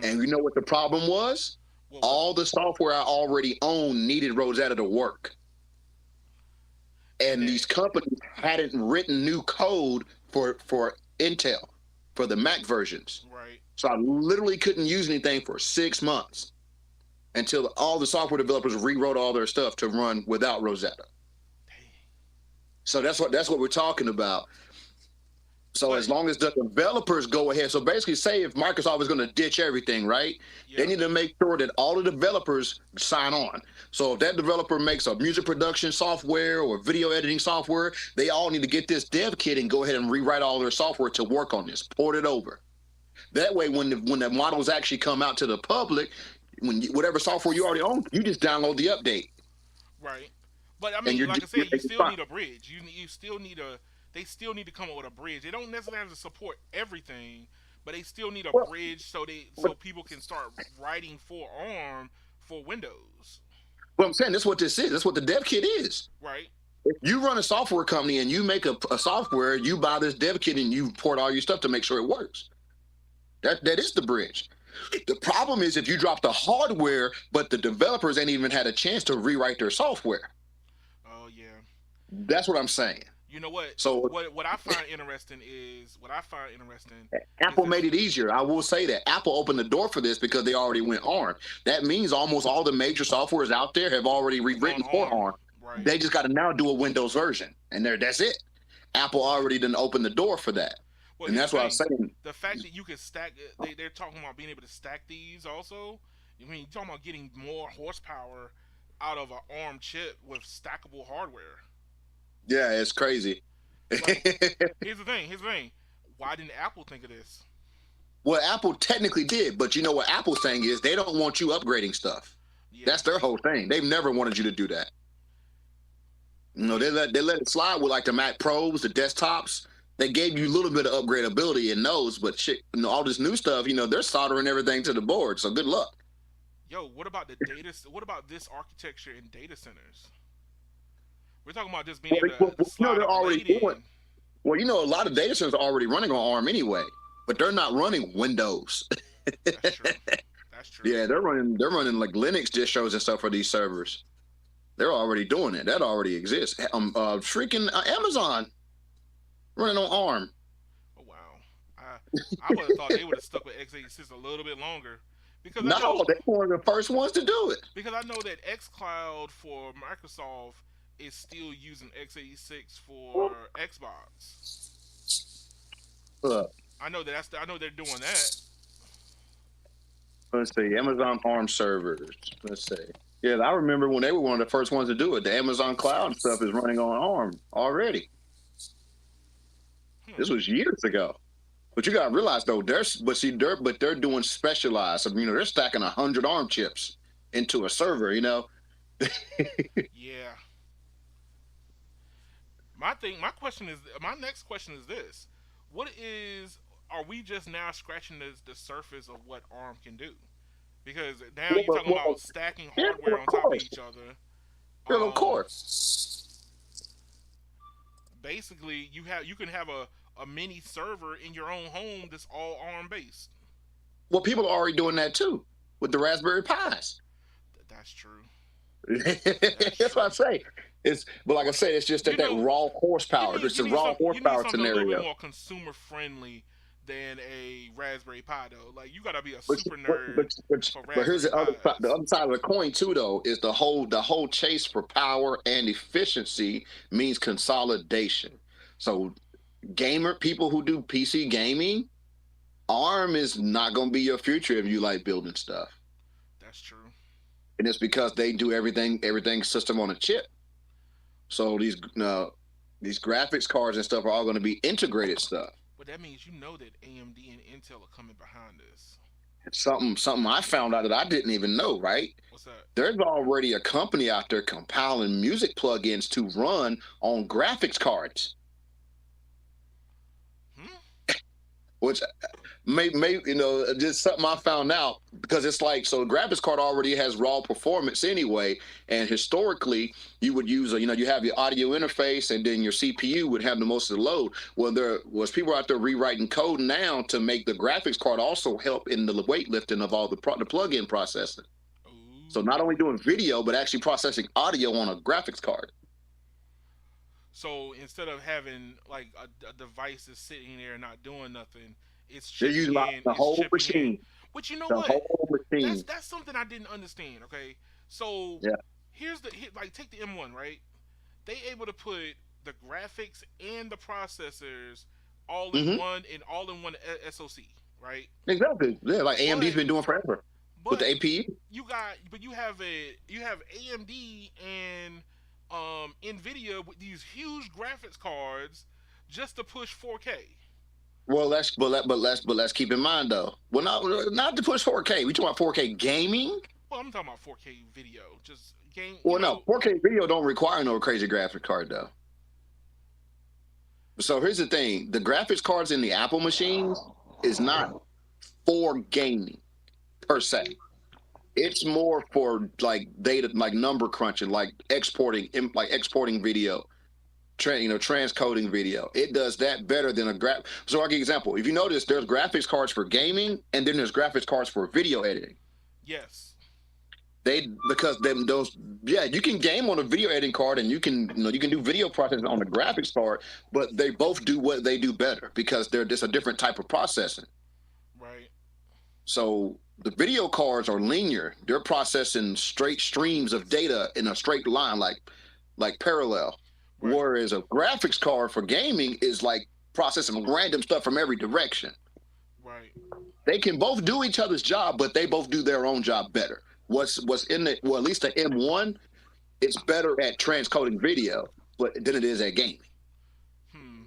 And you know what the problem was? All the software I already owned needed Rosetta to work. And these companies hadn't written new code for Intel for the Mac versions. Right. So I literally couldn't use anything for 6 months until all the software developers rewrote all their stuff to run without Rosetta. Dang. So that's what we're talking about. So But- as long as the developers go ahead, so basically say if Microsoft is going to ditch everything, right? Yeah. They need to make sure that all the developers sign on. So if that developer makes a music production software or video editing software, they all need to get this dev kit and go ahead and rewrite all their software to work on this, port it over. That way, when the models actually come out to the public, whatever software you already own, you just download the update. Right. But I And mean, you're like I just said, you making still fun. need a bridge. You still need a. They still need to come up with a bridge. They don't necessarily have to support everything, but they still need a Well, bridge so people can start writing for ARM for Windows. Well, I'm saying that's what this is. That's what the dev kit is. Right. If you run a software company and you make a software, you buy this dev kit and you port all your stuff to make sure it works. That is the bridge. The problem is if you drop the hardware, but the developers ain't even had a chance to rewrite their software. Oh yeah. That's what I'm saying. You know what? So what I find interesting is Apple made it easier. I will say that Apple opened the door for this because they already went ARM. That means almost all the major softwares out there have already rewritten for ARM. Right. They just got to now do a Windows version, and that's it. Apple already done opened the door for that. Well, And that's what I'm thing, saying. The fact that you can stack, they're talking about being able to stack these also. I mean, you're talking about getting more horsepower out of an ARM chip with stackable hardware. Yeah, it's crazy. Like, here's the thing. Why didn't Apple think of this? Well, Apple technically did, but you know what Apple's saying is they don't want you upgrading stuff. Yeah. That's their whole thing. They've never wanted you to do that. You know, they let it slide with like the Mac Pros, the desktops. They gave you a little bit of upgradability in those, but shit, all this new stuff, they're soldering everything to the board. So good luck. Yo, what about the data? What about this architecture in data centers? We're talking about just being able to slide they're a already blade doing. in. Well, a lot of data centers are already running on ARM anyway, but they're not running Windows. That's true. That's true. Yeah, they're running like Linux distros and stuff for these servers. They're already doing it. That already exists. Freaking Amazon running on ARM. Oh wow. I would have thought they would have stuck with x86 a little bit longer because No, they were the first ones to do it. because I know that xCloud for Microsoft is still using x86 for Xbox. I know I know they're doing that. Let's see, Amazon ARM servers. Let's see. Yeah, I remember when they were one of the first ones to do it. The Amazon Cloud stuff is running on ARM already. This was years ago. But you gotta realize though, they're doing specialized. They're stacking 100 ARM chips into a server. Yeah. My next question is this: are we just now scratching the surface of what ARM can do? Because now you're talking about stacking hardware on top of each other. Yeah, of course. Basically, you can have a mini server in your own home that's all ARM based. Well, people are already doing that too with the Raspberry Pis. That's true. That's what I say. But like I say, it's just that raw horsepower. It's a raw horsepower scenario. A little bit more consumer friendly than a Raspberry Pi, though. Like you gotta be a super nerd. But here's the other side. The other side of the coin too, though, is the whole chase for power and efficiency means consolidation. So, people who do PC gaming, ARM is not going to be your future if you like building stuff. That's true. And it's because they do everything system on a chip. So these graphics cards and stuff are all going to be integrated stuff. But that means that AMD and Intel are coming behind this. It's something I found out that I didn't even know, right? What's that? There's already a company out there compiling music plugins to run on graphics cards. Which may just something I found out because it's like, so the graphics card already has raw performance anyway, and historically you would use you have your audio interface and then your CPU would have the most of the load. Well, there was people out there rewriting code now to make the graphics card also help in the weightlifting of all the plug-in processing. Ooh. So not only doing video but actually processing audio on a graphics card. So instead of having like a device that's sitting there not doing nothing, it's They're chipping using in. the It's whole chipping in. machine. But you know The what? whole That's machine. that's something I didn't understand. Okay, so Yeah. like take the M1, right? They able to put the graphics and the processors Hmm. all in one SoC, right? Exactly. Yeah, like AMD's But been doing forever with the but APU. you have AMD and Nvidia with these huge graphics cards just to push 4K. Well, let's keep in mind though. Well, not to push 4K. We talking about 4K gaming. Well, I'm talking about 4K video, just game. Well, no, 4K video don't require no crazy graphic card though. So here's the thing: the graphics cards in the Apple machines is not for gaming per se. It's more for like data, like number crunching, like exporting video, transcoding video. It does that better than a graph. So I'll give you an example. If you notice, there's graphics cards for gaming, and then there's graphics cards for video editing. Yes. They because them those yeah, you can game on a video editing card, and you can do video processing on the graphics card, but they both do what they do better because they're just a different type of processing. Right. So the video cards are linear. They're processing straight streams of data in a straight line, like parallel. Right. Whereas a graphics card for gaming is like processing random stuff from every direction. Right. They can both do each other's job, but they both do their own job better. What's in the well, at least the M1, it's better at transcoding video, but than it is at gaming. Hmm.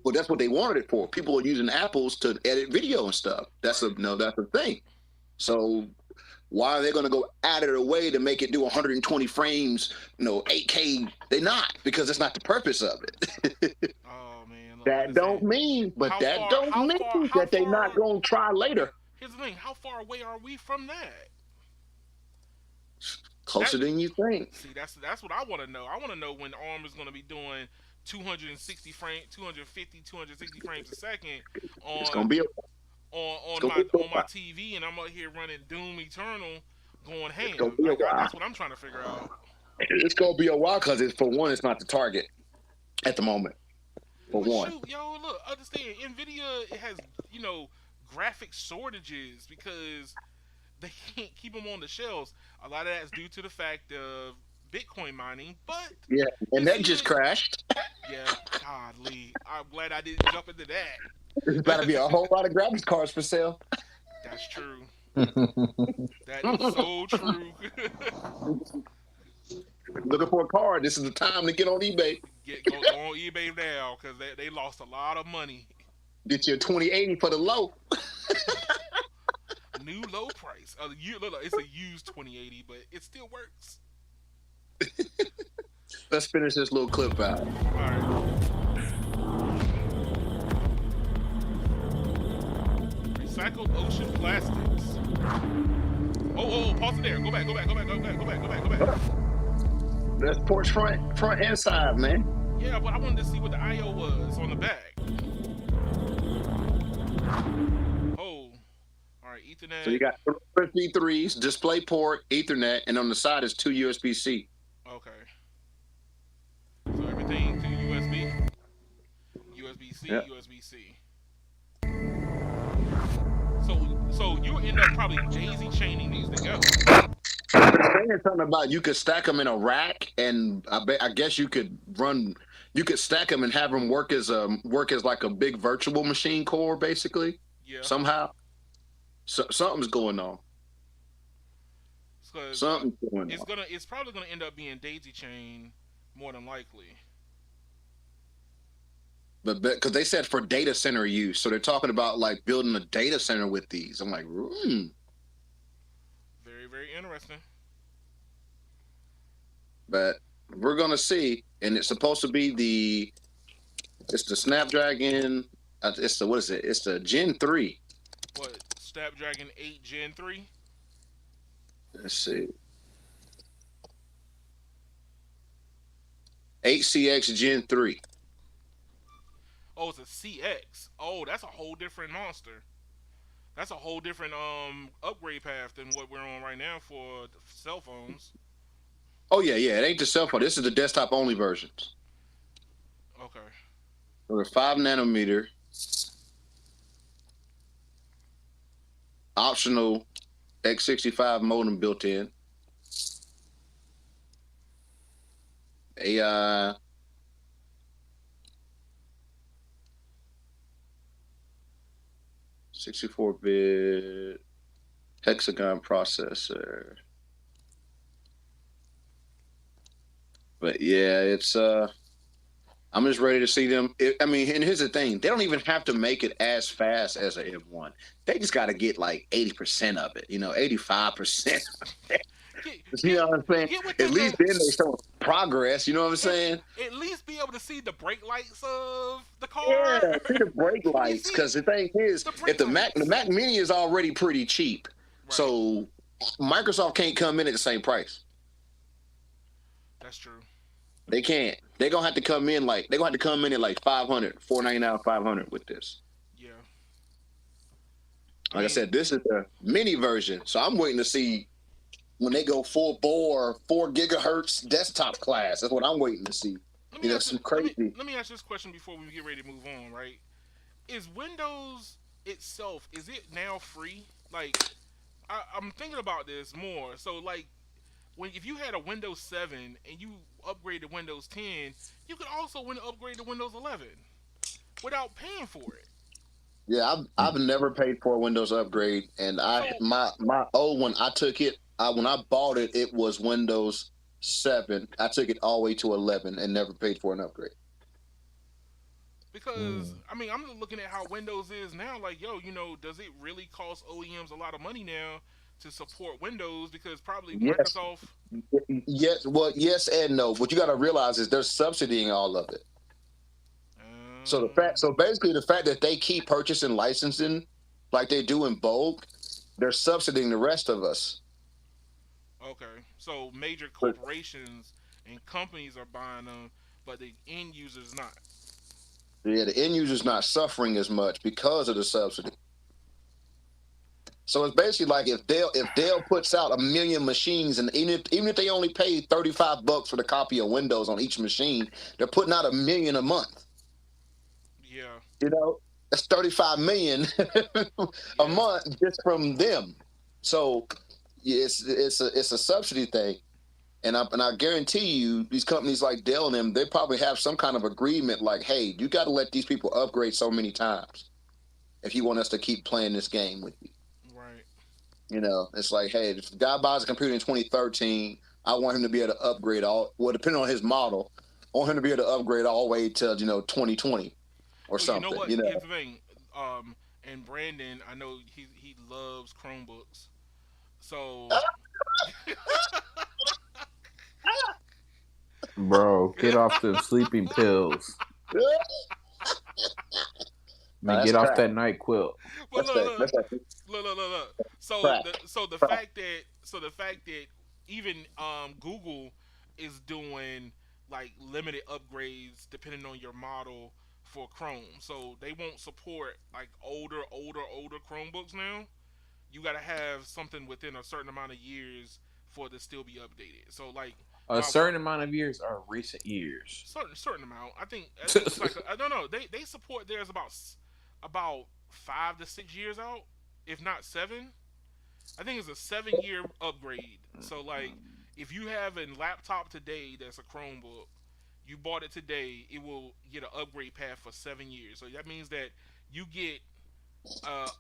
Well, that's what they wanted it for. People are using Apples to edit video and stuff. That's Right. that's the thing. So why are they going to go out of their way to make it do 120 frames, 8K? They're not because it's not the purpose of it. Oh man, look, like I That don't said, mean, but that don't mean how that they far? not going to try later. Here's the thing: how far away are we from that? Closer That than you think. see, that's what I want to know. I want to know when ARM is going to be doing 260 frame, 250, 260 frames a second It's going to on be it's on going to be a my while. TV, and I'm out here running Doom Eternal, going It's ham. going to be a while. That's what I'm trying to figure out. It's going to be a while because for one, it's not the target at the moment. For But one. shoot, yo, look, understand, Nvidia it has graphic shortages because they can't keep them on the shelves. A lot of that's due to the fact of Bitcoin mining, but Yeah, you and that see just it. crashed. Yeah, godly. I'm glad I didn't jump into There's about to be a that. whole lot of graphics cards for sale. That's true. That is so true. Looking for a card. This is the time to get on eBay. Go on eBay now because they lost a lot of money. Get you a 2080 for the low. New low price. Look, it's a used 2080, but it still works. Let's finish this little clip out. All right. Recycled ocean plastics. Oh, pause it there. Go back. That's porch front and side, man. Yeah, but I wanted to see what the IO was on the back. Oh, all right, So you Ethernet. got USB 3s, display port, Ethernet, and on the side is two USB-C. Okay, so everything to USB, USB-C, Yeah. USB-C. So you end up probably daisy chaining these together. They're saying something about you could stack them in a rack, and I guess you could stack them and have them work as like a big virtual machine core, basically. Yeah, Somehow, something's going on. because Something's going on. it's probably gonna end up being daisy chain more than likely. But because they said for data center use, so they're talking about like building a data center with these. I'm like, Very, very interesting. but we're gonna see, and it's supposed to be it's the Snapdragon. It's the what is it? It's the Gen 3. What Snapdragon 8 Gen 3? Let's see, 8CX Gen 3. Oh, it's a CX. Oh, that's a whole different monster. That's a whole different upgrade path than what we're on right now for the cell phones. Oh yeah, it ain't the cell phone. This is the desktop only versions. Okay. With 5 nanometer, optional x65 modem built in, AI, 64-bit hexagon processor. But yeah, it's I'm just ready to see them. I mean, and here's the thing: they don't even have to make it as fast as a M1. They just got to get like 80% of it. 85%. Get You get know what I'm saying? get At within least the then they show progress. You know what I'm at, saying? at least be able to see the brake lights of the Yeah, car. see the brake When you lights. see Because the thing is, the if brake the lights. Mac Mini is already pretty cheap, Right. so Microsoft can't come in at the same price. That's true. They can't. They're gonna have to come in at like 500, 499, 500 with this. Yeah. I Like I mean, said, this is the mini version, so I'm waiting to see when they go full bore 4 gigahertz desktop class. That's what I'm waiting to see. let me ask you, Some crazy. let me ask this question before we get ready to move on. Right? Is Windows itself is it now free? Like I'm thinking about this more. So like when if you had a Windows 7 and you upgrade to Windows 10, you could also upgrade to Windows 11 without paying for it. Yeah, I've never paid for a Windows upgrade, and So my old one I took it. When I bought it, it was Windows 7. I took it all the way to 11 and never paid for an upgrade. because I mean I'm just looking at how Windows is now. Like yo, does it really cost OEMs a lot of money now to support Windows? Because probably Yes, Microsoft. yes, well, yes and no. What you got to realize is they're subsidizing all of it. So basically, the fact that they keep purchasing licensing like they do in bulk, they're subsidizing the rest of us. Okay, so major But corporations and companies are buying them, but the end users not. yeah, the end user's not suffering as much because of the subsidy. So it's basically like if Dell puts out 1 million machines, and even if they only pay $35 for the copy of Windows on each machine, they're putting out 1 million a month. Yeah, That's 35 million a yeah. month just from them. So yeah, it's a subsidy thing. And I guarantee you, these companies like Dell and them, they probably have some kind of agreement like, hey, you got to let these people upgrade so many times if you want us to keep playing this game with you. Right. It's like, hey, if the guy buys a computer in 2013, I want him to be able to upgrade depending on his model, I want him to be able to upgrade all the way to 2020 or Well, you know something. what? Here's the thing. And Brandon, I know he loves Chromebooks. So Bro, get off them sleeping pills. Man, That's get off crap. that night quilt. but That's that. That's that look. So crap. the Crap. fact that even Google is doing like limited upgrades depending on your model for Chrome. So they won't support like older Chromebooks now. You got to have something within a certain amount of years for it to still be updated. So like A my certain amount of years are recent years. certain amount. I think it's like I don't know. They support theirs about 5 to 6 years out, if not 7. I think it's a 7 year upgrade. So like if you have a laptop today that's a Chromebook, you bought it today, it will get an upgrade path for 7 years. So that means that you get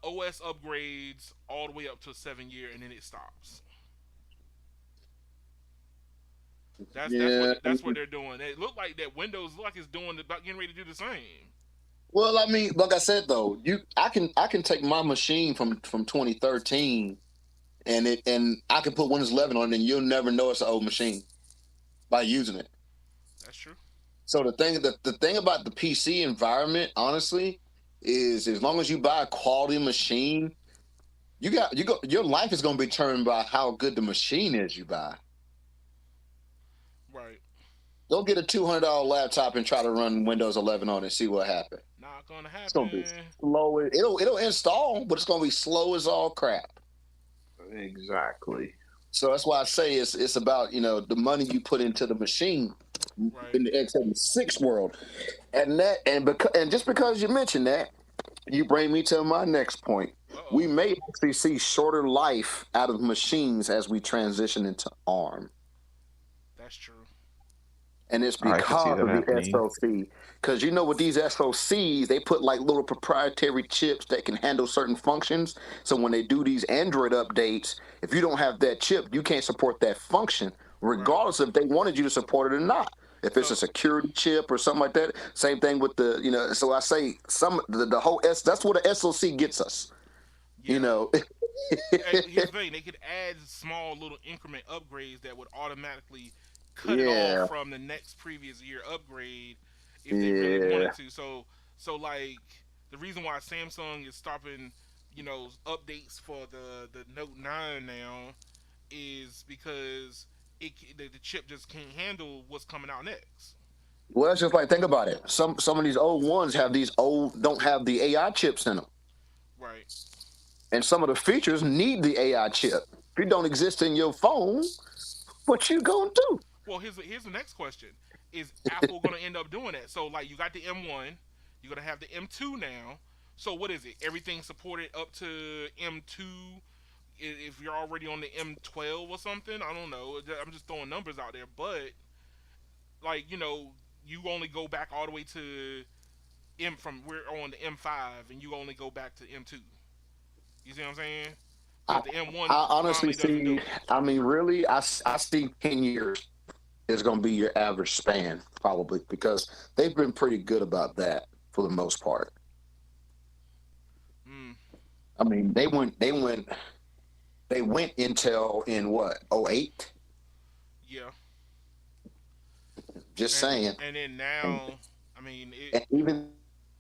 OS upgrades all the way up to 7 year, and then it stops. Yeah. That's what they're doing. It look like that Windows look like it's doing about getting ready to do the same. Well, I mean, like I said though, I can take my machine from 2013 and I can put Windows 11 on it, and you'll never know it's an old machine by using it. That's true. So the thing about the PC environment, honestly, is as long as you buy a quality machine, your life is going to be determined by how good the machine is you buy. Right. Go get a $200 laptop and try to run Windows 11 on it and see what happens. Not gonna It's going to be happen. slow. It'll install, but it's going to be slow as all crap. Exactly. So that's why I say it's about the money you put into the machine. Right. in the x86 world. And just because you mentioned that, you bring me to my next point. Uh We oh. may actually see shorter life out of machines as we transition into ARM. That's true. And it's I could see because that of the happening. SoC. Because with these SoCs, they put like little proprietary chips that can handle certain functions. So when they do these Android updates, if you don't have that chip, you can't support that function, Right. regardless if they wanted you to support it or not. If it's a So security chip or something like that, same thing with So I say the whole that's what the SoC gets us. You yeah. know, Here's the thing: they could add small little increment upgrades that would automatically cut it off yeah, from the next previous year upgrade if they really wanted yeah. to. So like the reason why Samsung is stopping, updates for the Note 9 now is because the chip just can't handle what's coming out next. Well, it's just like think about it. Some of these old ones have these old don't have the AI chips in them. Right. And some of the features need the AI chip. If it don't exist in your phone, what you gonna do? Well, here's the next question: is Apple going to end up doing that? So like you got the M1, you're going to have the M2 now. So what is it? Everything supported up to M2. If you're already on the M12 or something, I don't know. I'm just throwing numbers out there, but like you only go back all the way to we're on the M5, and you only go back to M2. You see what I'm saying? I, Because the M1 I honestly currently doesn't do see. it. I mean, really, I see 10 years is gonna be your average span probably because they've been pretty good about that for the most part. Mm, I mean, they went Intel in what 08. yeah, Just and saying. and then And, now, I mean and even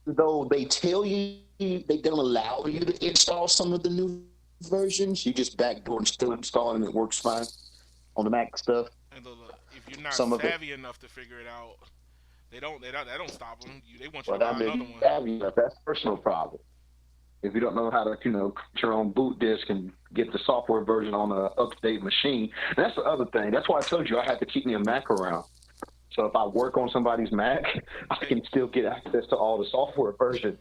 though they tell you they don't allow you to install some of the new versions, you just backdoor and still install and it works fine on the Mac stuff. and look, if you're Some not of it, savvy enough to figure it out, they don't stop them. They want you to well, I buy mean, another one. savvy enough, that's a personal problem. If you don't know how to, create your own boot disk and get the software version on a up-to-date machine, and that's the other thing. That's why I told you I had to keep me a Mac around. So if I work on somebody's Mac, I Hey, can still get access to all the software versions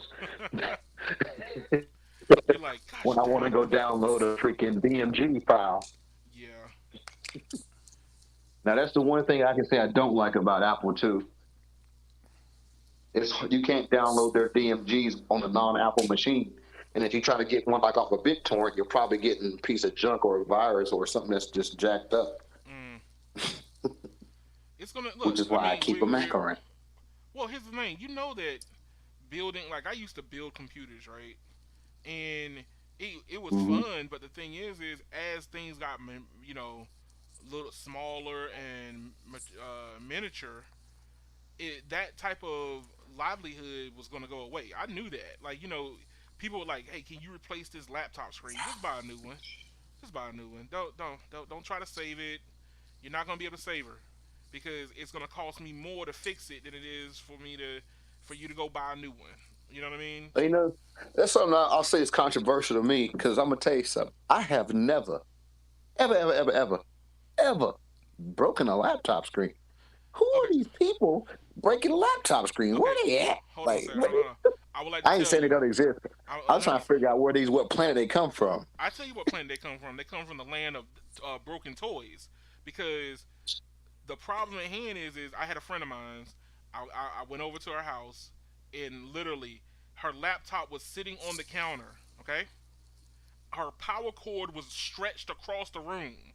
you're like, when gosh I want to dang. go download a freaking BMG file. Yeah. Now that's the one thing I can say I don't like about Apple too. Is you can't download their DMGs on a non-Apple machine. And if you try to get one like off a BitTorrent, you're probably getting a piece of junk or a virus or something that's just jacked up, Mm. It's gonna which look. is I why I mean, keep a Mac we're around. well. Here's the thing. You know that building, like I used to build computers, right? And it was Hmm. fun. But the thing is as things got a little smaller and miniature, that type of livelihood was going to go away. I knew that. Like, people were like, "Hey, can you replace this laptop screen? Just buy a new one. Just buy a new one. Don't try to save it. You're not going to be able to save her because it's going to cost me more to fix it than it is for you to go buy a new one. You know what I mean? You know, that's something I'll say is controversial to me because I'm gonna tell you something. I have never, ever broken a laptop screen. Who are Okay, these people breaking a laptop screen? Where okay. they at? Hold on a Like, second. Hold on. I would like to I ain't tell saying they you. don't exist. I'm Let trying me. to figure out what planet they come from. I tell you what planet they come from. They come from the land of broken toys, because the problem at hand is I had a friend of mine. I went over to her house, and literally her laptop was sitting on the counter. Okay, her power cord was stretched across the room.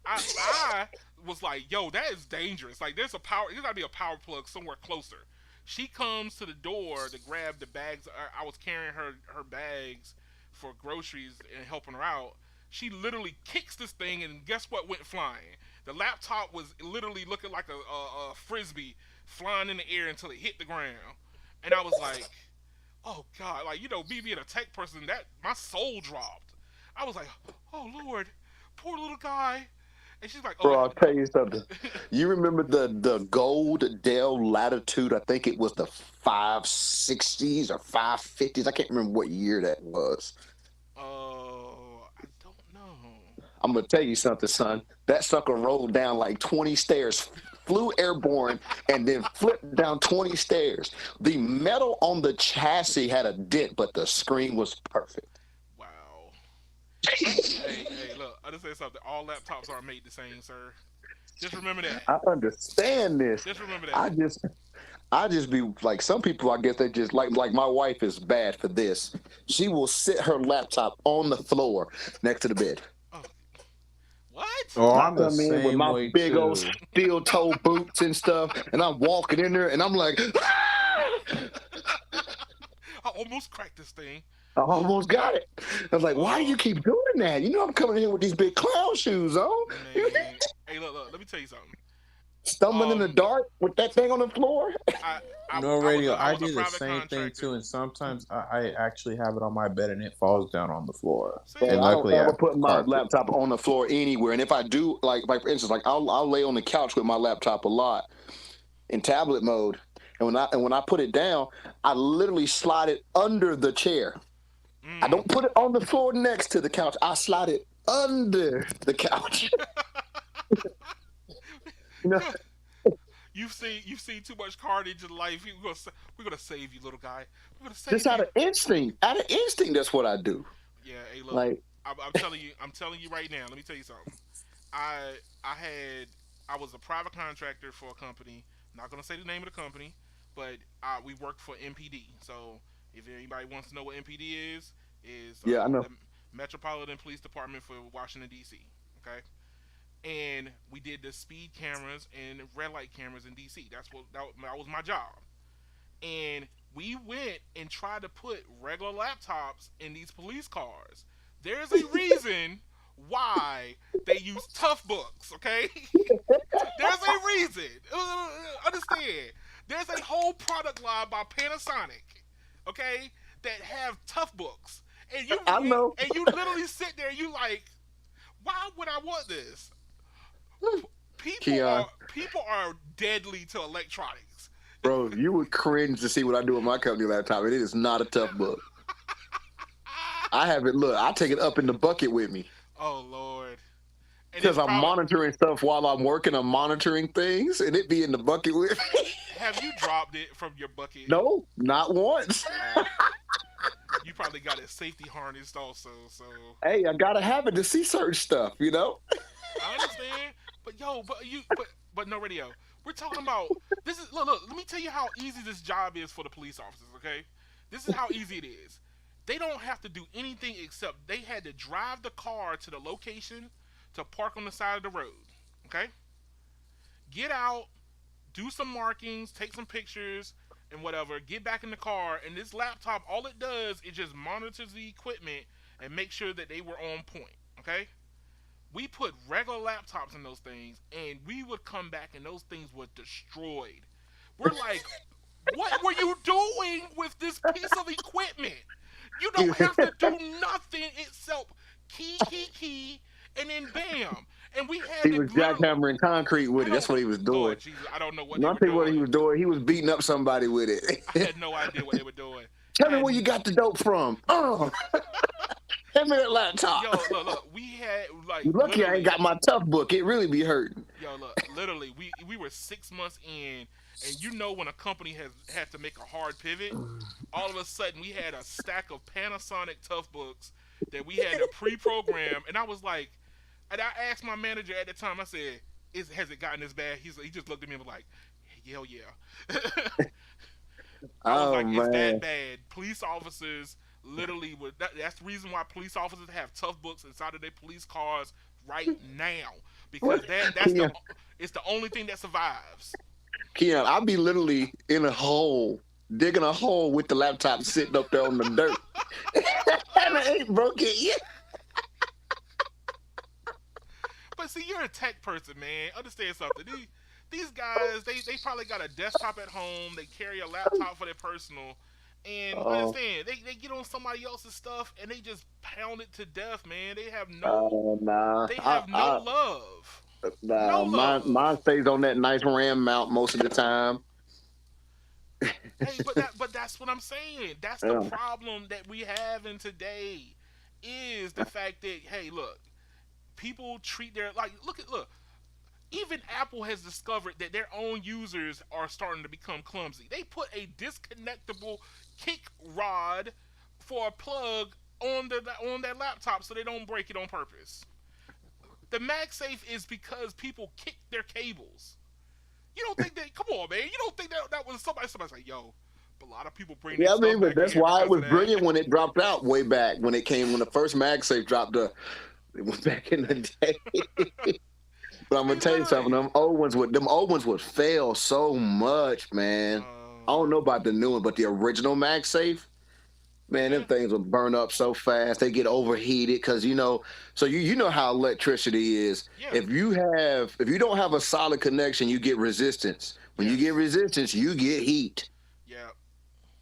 I was like, yo, that is dangerous. Like, there's gotta be a power plug somewhere closer. She comes to the door to grab the bags. I was carrying her bags for groceries and helping her out. She literally kicks this thing, and guess what went flying? The laptop was literally looking like a frisbee flying in the air until it hit the ground. And I was like, oh god, like me being a tech person, that my soul dropped. I was like, oh lord, poor little guy. And she's like, oh, Bro, I'll tell you something. You remember the gold Dell Latitude? I think it was the 560s or 550s. I can't remember what year that was. oh, I don't know. I'm gonna tell you something, son. That sucker rolled down like 20 stairs flew airborne and then flipped down 20 stairs. The metal on the chassis had a dent, but the screen was perfect. Wow. Hey, look. I just say something. All laptops aren't made the same, sir. Just remember that. I understand this. Just remember that. I just I just be like some people. I guess they just like my wife is bad for this. She will sit her laptop on the floor next to the bed. Oh, what? Oh, I I'm the come in with same my way big old too. steel toe boots and stuff, and I'm walking in there, and I'm like, I almost cracked this thing. I almost got it. I was like, why do you keep doing that? You know I'm coming in here with these big clown shoes on. Man. Hey, look. Let me tell you something. Stumbling in the Um, dark with that thing on the floor. I, I, No, I was radio. a, I I was a do the private same thing contractor. too, and sometimes I actually have it on my bed and it falls down on the floor. See, Bro, And I don't luckily, I ever have put my carpet. laptop on the floor anywhere. And if I do, like for instance, like I'll lay on the couch with my laptop a lot in tablet mode. And when I put it down, I literally slide it under the chair. I mm. don't put it on the floor next to the couch. I slide it under the couch. You know, You've seen too much carnage in life. We're gonna save you, little guy. We're gonna just save out you. of instinct. Out of instinct, that's what I do. Yeah. Hey, look. Like, I'm telling you. I'm telling you right now. Let me tell you something. I had I was a private contractor for a company. I'm not gonna say the name of the company, but we worked for MPD. So if anybody wants to know what MPD is yeah, I know. the Metropolitan Police Department for Washington D.C. Okay, and we did the speed cameras and red light cameras in D.C. That was my job, and we went and tried to put regular laptops in these police cars. There's a reason why they use tough books, okay? There's a reason. Understand? There's a whole product line by Panasonic, okay, that have tough books, and you I know. and you literally sit there and you like, why would I want this? Keon, People are deadly to electronics. bro, you would cringe to see what I do with my company laptop, and it is not a tough book. I have it. Look, I take it up in the bucket with me Oh Lord. And because it's I'm probably monitoring stuff while I'm working. I'm monitoring things, and it be in the bucket with me. have you dropped it from your bucket? No, not once. Uh, you probably got it safety harnessed also. So Hey, I gotta have it to see certain stuff, you know. I understand, but but no radio. We're talking about this is look. Let me tell you how easy this job is for the police officers. Okay, this is how easy it is. They don't have to do anything except they had to drive the car to the location to park on the side of the road. Okay, get out, do some markings, take some pictures, and whatever. Get back in the car, and this laptop, all it does is just monitors the equipment and make sure that they were on point. Okay, we put regular laptops in those things, and we would come back, and those things were destroyed. We're like, what were you doing with this piece of equipment? You don't have to do nothing except key, and then bam. And we had He to was literally. jackhammering concrete with it. That's what he was doing. Lord Jesus, I don't know what they I'll were tell you what he doing. was doing. He was beating up somebody with I it. had no idea what they were doing. Tell me I where you had got the dope from. Oh, hand me that laptop. Yo, look, we had like You lucky I ain't literally, got my tough book. It really be hurting. yo, look, literally, we were 6 months in, and you know when a company has to make a hard pivot, all of a sudden we had a stack of Panasonic tough books that we had to pre-program, and I was like, and I asked my manager at the time, I said, has it gotten this bad? He just looked at me and was like, hell yeah. I was Oh like, it's that man. bad. Police officers literally would. That's the reason why police officers have tough books inside of their police cars right now because that's the Keon, it's the only thing that survives. Keon, I'll be literally in a hole, digging a hole with the laptop sitting up there on the dirt. And I ain't broke it yet. But see, you're a tech person, man. Understand something. These guys, they probably got a desktop at home. They carry a laptop for their personal. And Oh, understand, they get on somebody else's stuff and they just pound it to death, man. nah. They have no love. No Nah. Mine love. stays on that nice RAM mount most of the time. Hey, but that's what I'm saying. That's the Yeah. problem that we have in today is the fact that hey, look, people treat their like look. Even Apple has discovered that their own users are starting to become clumsy. They put a disconnectable kick rod for a plug on their laptop so they don't break it on purpose. The MagSafe is because people kick their cables. You don't think that? Come on, man. You don't think that was somebody? Somebody's like, yo, but a lot of people bring their Yeah, I stuff mean, but back in that's here why it because was of that. brilliant when it dropped out way back when it came when the first MagSafe dropped. It was back in the day. But I'm They gonna tell you something. lied. Them old ones would fail so much, man. I don't know Uh, about the new one, but the original MagSafe, man, them yeah, things will burn up so fast. They get overheated because so you know how electricity is. yeah, If you don't have a solid connection, you get resistance. When you get yes, resistance, you get heat. yeah,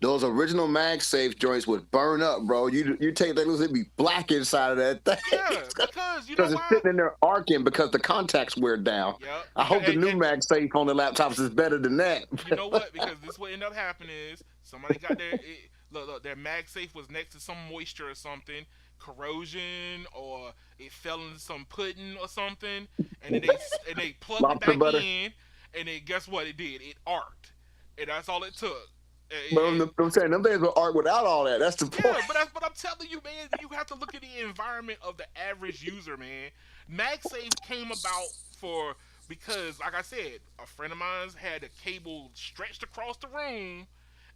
Those original MagSafe joints would burn up, bro. You take that, it'd be black inside of that thing. yeah. Because you know Because it's why? sitting in there arcing because the contacts wear down. Yep. I Because hope the new MagSafe on the laptops is better than that. you know what? Because this what ended up happening is somebody got look, their MagSafe was next to some moisture or something, corrosion, or it fell into some pudding or something, and then they plugged it Lobster back butter. in, and then guess what it did? It arced, and that's all it took. But I'm saying them things will art without all that. That's the point. Yeah, but I'm telling you, man, you have to look at the environment of the average user, man. MagSafe came about for because, like I said, a friend of mine had a cable stretched across the room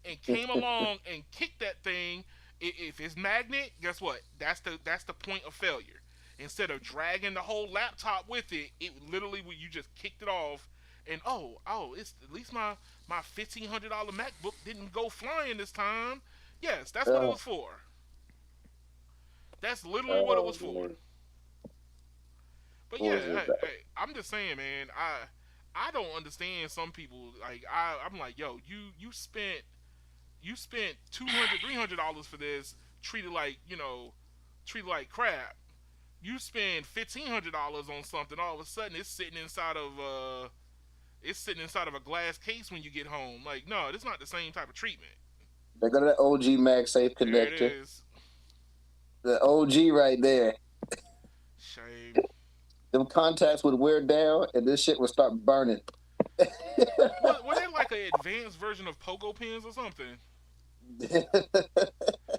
and came along and kicked that thing. If it's magnet, guess what? That's the point of failure. Instead of dragging the whole laptop with it, it literally you just kicked it off, and it's at least my $1,500 MacBook didn't go flying this time. Yes, that's what it Oh, was for. That's literally what it oh was for. man. But What yeah, was it? I'm just saying, man. I don't understand some people. Like I'm like, yo, you spent $200 $300 for this, treated like crap. You spend $1,500 on something, all of a sudden it's sitting inside of a glass case when you get home. Like, no, this is not the same type of treatment. They got that OG MagSafe There it connector. is. The OG right there. Shame. Them contacts would wear down and this shit would start burning. Were they like an advanced version of pogo pins or something?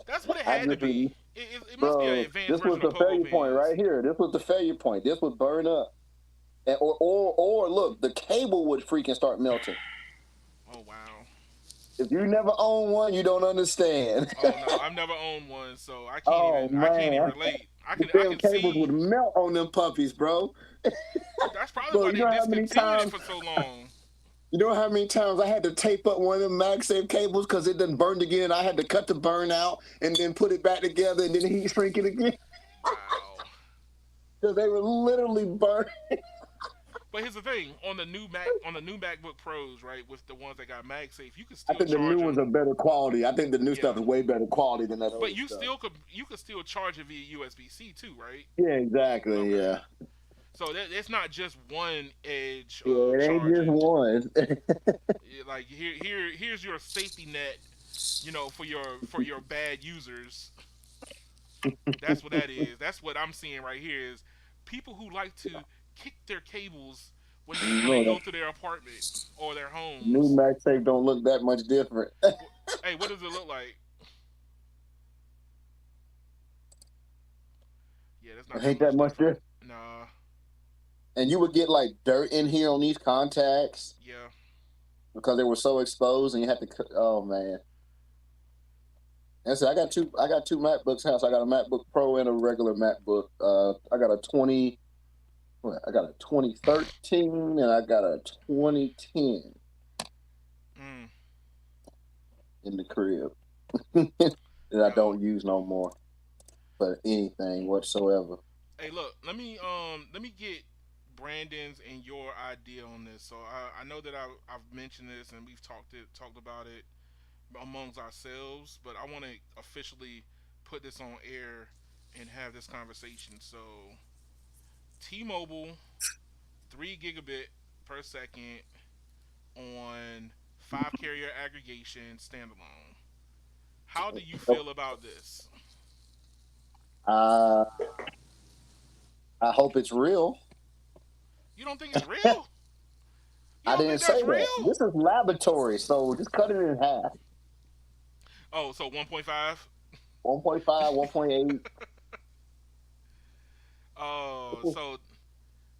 That's what it I had to just, be. It must be an bro, advanced this was version of the pogo failure point pins. right here. This was the failure point. This would burn up. Or look, the cable would freaking start melting. Oh wow. If you never own one, you don't understand. Oh no, I've never owned one, so Oh I can't even man, relate. the I damn can cables would see. melt on them puppies, bro. That's probably Bro, why you they know how many discontinued it times for so long. I had to tape up one of them MagSafe cables because it done burned again. I had to cut the burn out and then put it back together and then heat shrink it again Wow. because they were literally burned. But here's the thing: on the new MacBook Pros, right, with the ones that got MagSafe, you can I still think the new charge ones them. are better quality. I think the new stuff Yeah. is way better quality than that But old stuff. you could still charge it via USB-C too, right? Yeah, exactly. Okay. Yeah, So it's not just one edge yeah, of it ain't just charging. one. Like here's your safety net, for your bad users. That's what that is. That's what I'm seeing right here is people who like to kick their cables when they No, go the to their apartment or their new homes. MagSafe don't look that much different. Hey, what does it look like? Yeah, that's not that Ain't that much much different. different. Nah. And you would get like dirt in here on these contacts Yeah. because they were so exposed, and you had to. Oh man. And so I got two MacBooks house. I got a MacBook Pro and a regular MacBook. I got a 20. I got a 2013 and I got a 2010 Mm. in the crib that I Yo. don't use no more for anything whatsoever. Hey, look. Let me get Brandon's and your idea on this. So I know that I've mentioned this and we've talked about it amongst ourselves, but I want to officially put this on air and have this conversation. So, T-Mobile, 3 gigabit per second on 5 carrier aggregation standalone. How do you feel about this? Uh, I hope it's real. You don't think it's real? You I don't didn't think say that's that. real? This is laboratory, so just cut it in half. Oh, so 1.5. 1.5, 1.8. Oh,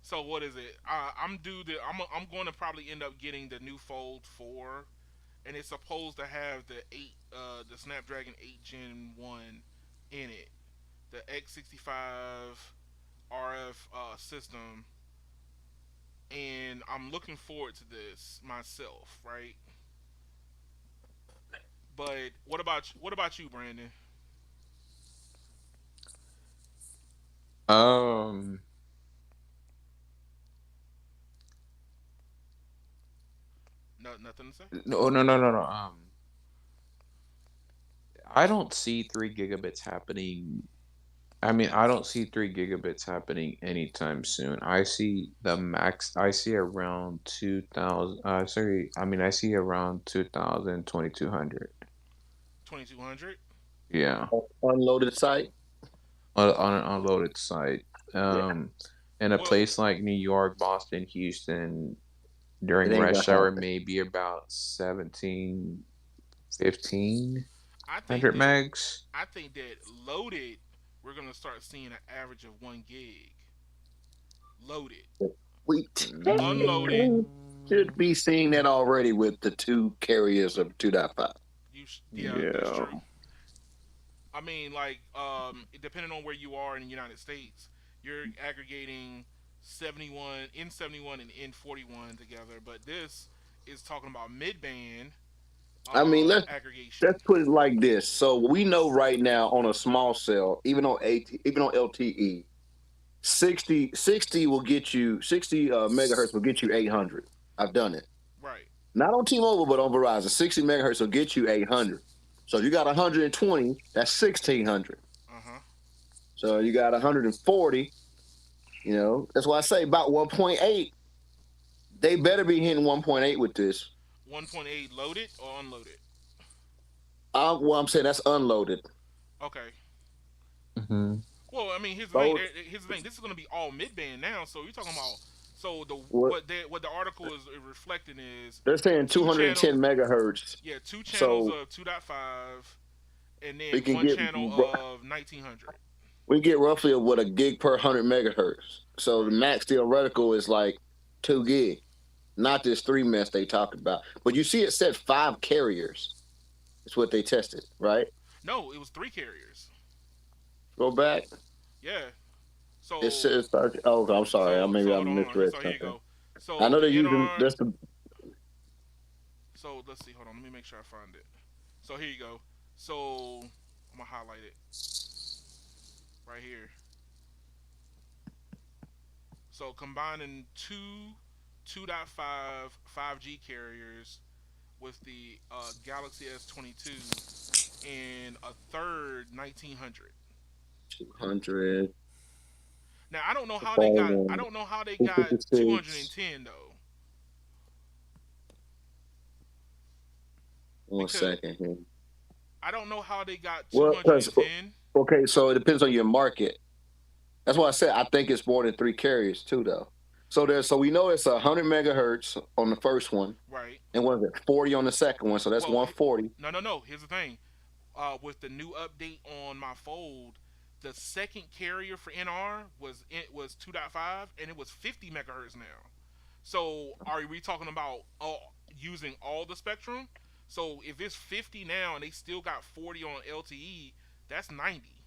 so what is it? I'm going to probably end up getting the new Fold 4, and it's supposed to have the Snapdragon 8 Gen 1 in it, the X65 RF system, and I'm looking forward to this myself, right? But what about you, Brandon? Um, No, nothing to say. no, no, no, no, no. I don't see 3 gigabits happening. I mean, I don't see 3 gigabits happening anytime soon. I see the max. I see around 2000. Sorry, I mean, I see around 2000, 2200. 2200. Yeah, Unloaded site. on an unloaded site. Yeah, Um, in a Well, place like New York, Boston, Houston, it during ain't gonna rush hour, happen. maybe about 17, 1500 I think that megs. I think that loaded, we're gonna start seeing an average of 1 gig loaded. We Unloaded, technically should be seeing that already with the two carriers of 2.5. yeah, that's Yeah. true. I mean, like, depending on where you are in the United States, you're aggregating 71 and N41 together, but this is talking about mid band I mean, let's aggregation. put it like this. So we know right now on a small cell, even on LTE, 60 will get you 60 megahertz will get you 800. I've done it. Right. Not on T-Mobile, but on Verizon. 60 megahertz will get you 800. So if you got 120, that's 1600. Uh huh. So you got 140. That's why I say about 1.8. They better be hitting 1.8 with this. 1.8 loaded or unloaded? Well, I'm saying that's unloaded. Okay. Hmm. Well, I mean, here's the thing. Load. Here's the thing. This is going to be all mid band now. So you're talking about. So What what the article is reflecting is they're saying two 210 channels. megahertz. Yeah, two channels So of 2.5, and we then can one get channel of 1900. we get roughly what a gig per 100 megahertz. So the Right. max theoretical is like 2 gig, not this three mess they talked about. But you see, it said 5 carriers. It's what they tested, right? No, it was 3 carriers. Go back. Yeah. It So says, oh, I'm sorry. Maybe I hold on. misread So here you something. go. I So know the they're using NR. that's the So let's see. Hold on. Let me make sure I find it. So here you go. So I'm gonna highlight it right here. So combining two 2.5 5G carriers with the Galaxy S22 and a third 1900. 200, Now I don't know the how they got. I phone, don't know how they got 256. 210 though, One because second here. I don't know how they got Well, because 210. okay, so it depends on your market. That's why I said I think it's more than 3 carriers too, though. So we know it's 100 megahertz on the first one, Right. and what is it, 40 on the second one. So that's Well, 140. no, no, no. Here's the thing. With the new update on my Fold, the second carrier for NR was 2.5, and it was 50 megahertz now. So are we talking about using all the spectrum? So if it's 50 now and they still got 40 on LTE, that's 90.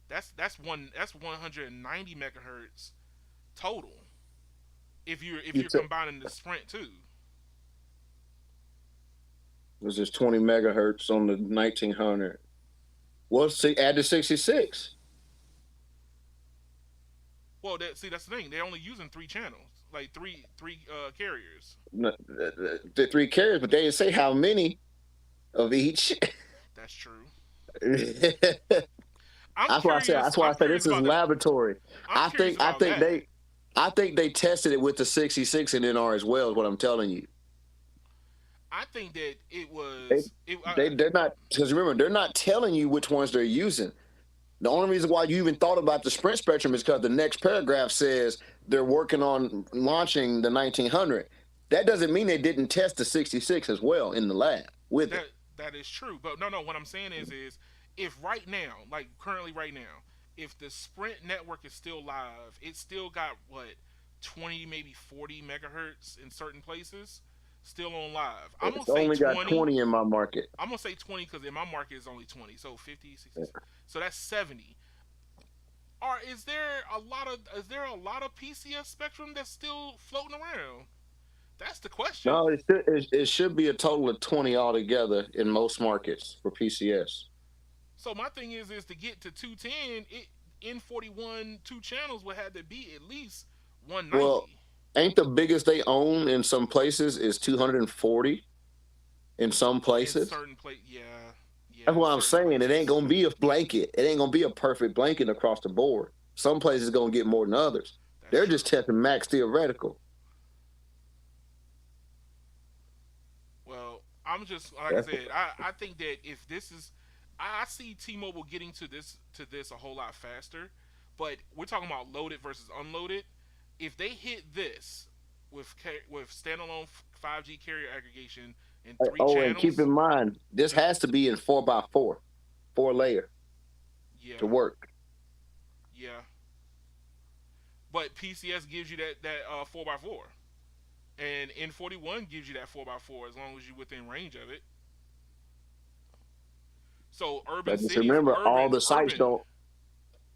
That's 190 megahertz total. If You you're said combining the Sprint too. it was just 20 megahertz on the 1900. Well, see, add the 66. Well, that's the thing. They're only using 3 channels, like three carriers. The 3 carriers, but they didn't say how many of each. That's true. that's I'm why I said. curious. That's why I I'm said curious this is about the. laboratory. I'm I curious think. I about think that. they. I think they tested it with the 66 and NR as well. Is what I'm telling you. I think that it They was. It. they're not, because remember, they're not telling you which ones they're using. The only reason why you even thought about the Sprint spectrum is because the next paragraph says they're working on launching the 1900. That doesn't mean they didn't test the 66 as well in the lab with That it. that is true. But no, no. What I'm saying is if right now, like currently right now, if the Sprint network is still live, it's still got what 20, maybe 40 megahertz in certain places, still on live. I'm gonna It's say only got 20. 20 in my market. I'm gonna say 20 because in my market is only 20. So 50, 60. So that's 70. Or is there a lot of PCS spectrum that's still floating around? That's the question. No, it should be a total of 20 altogether in most markets for PCS. So my thing is to get to 210, it N41 two channels would have to be at least Well, 190 ain't the biggest they own in some places is 240 in some in places? certain place. Yeah, yeah, That's in what I'm certain saying. It ain't places. gonna be a blanket. It ain't gonna be a perfect blanket across the board. Some places gonna get more than others. That's They're true. just testing max theoretical. Well, I'm just like I That's said. I think that if this is, I see T-Mobile getting to this a whole lot faster. But we're talking about loaded versus unloaded. If they hit this with standalone 5G carrier aggregation in three oh, and keep channels, in mind, this has to be in 4x4, 4 layer yeah, to work. yeah. But PCS gives you that 4x4, and N41 gives you that 4x4 as long as you're within range of it. So urban But just cities, remember, all urban the sites urban. don't.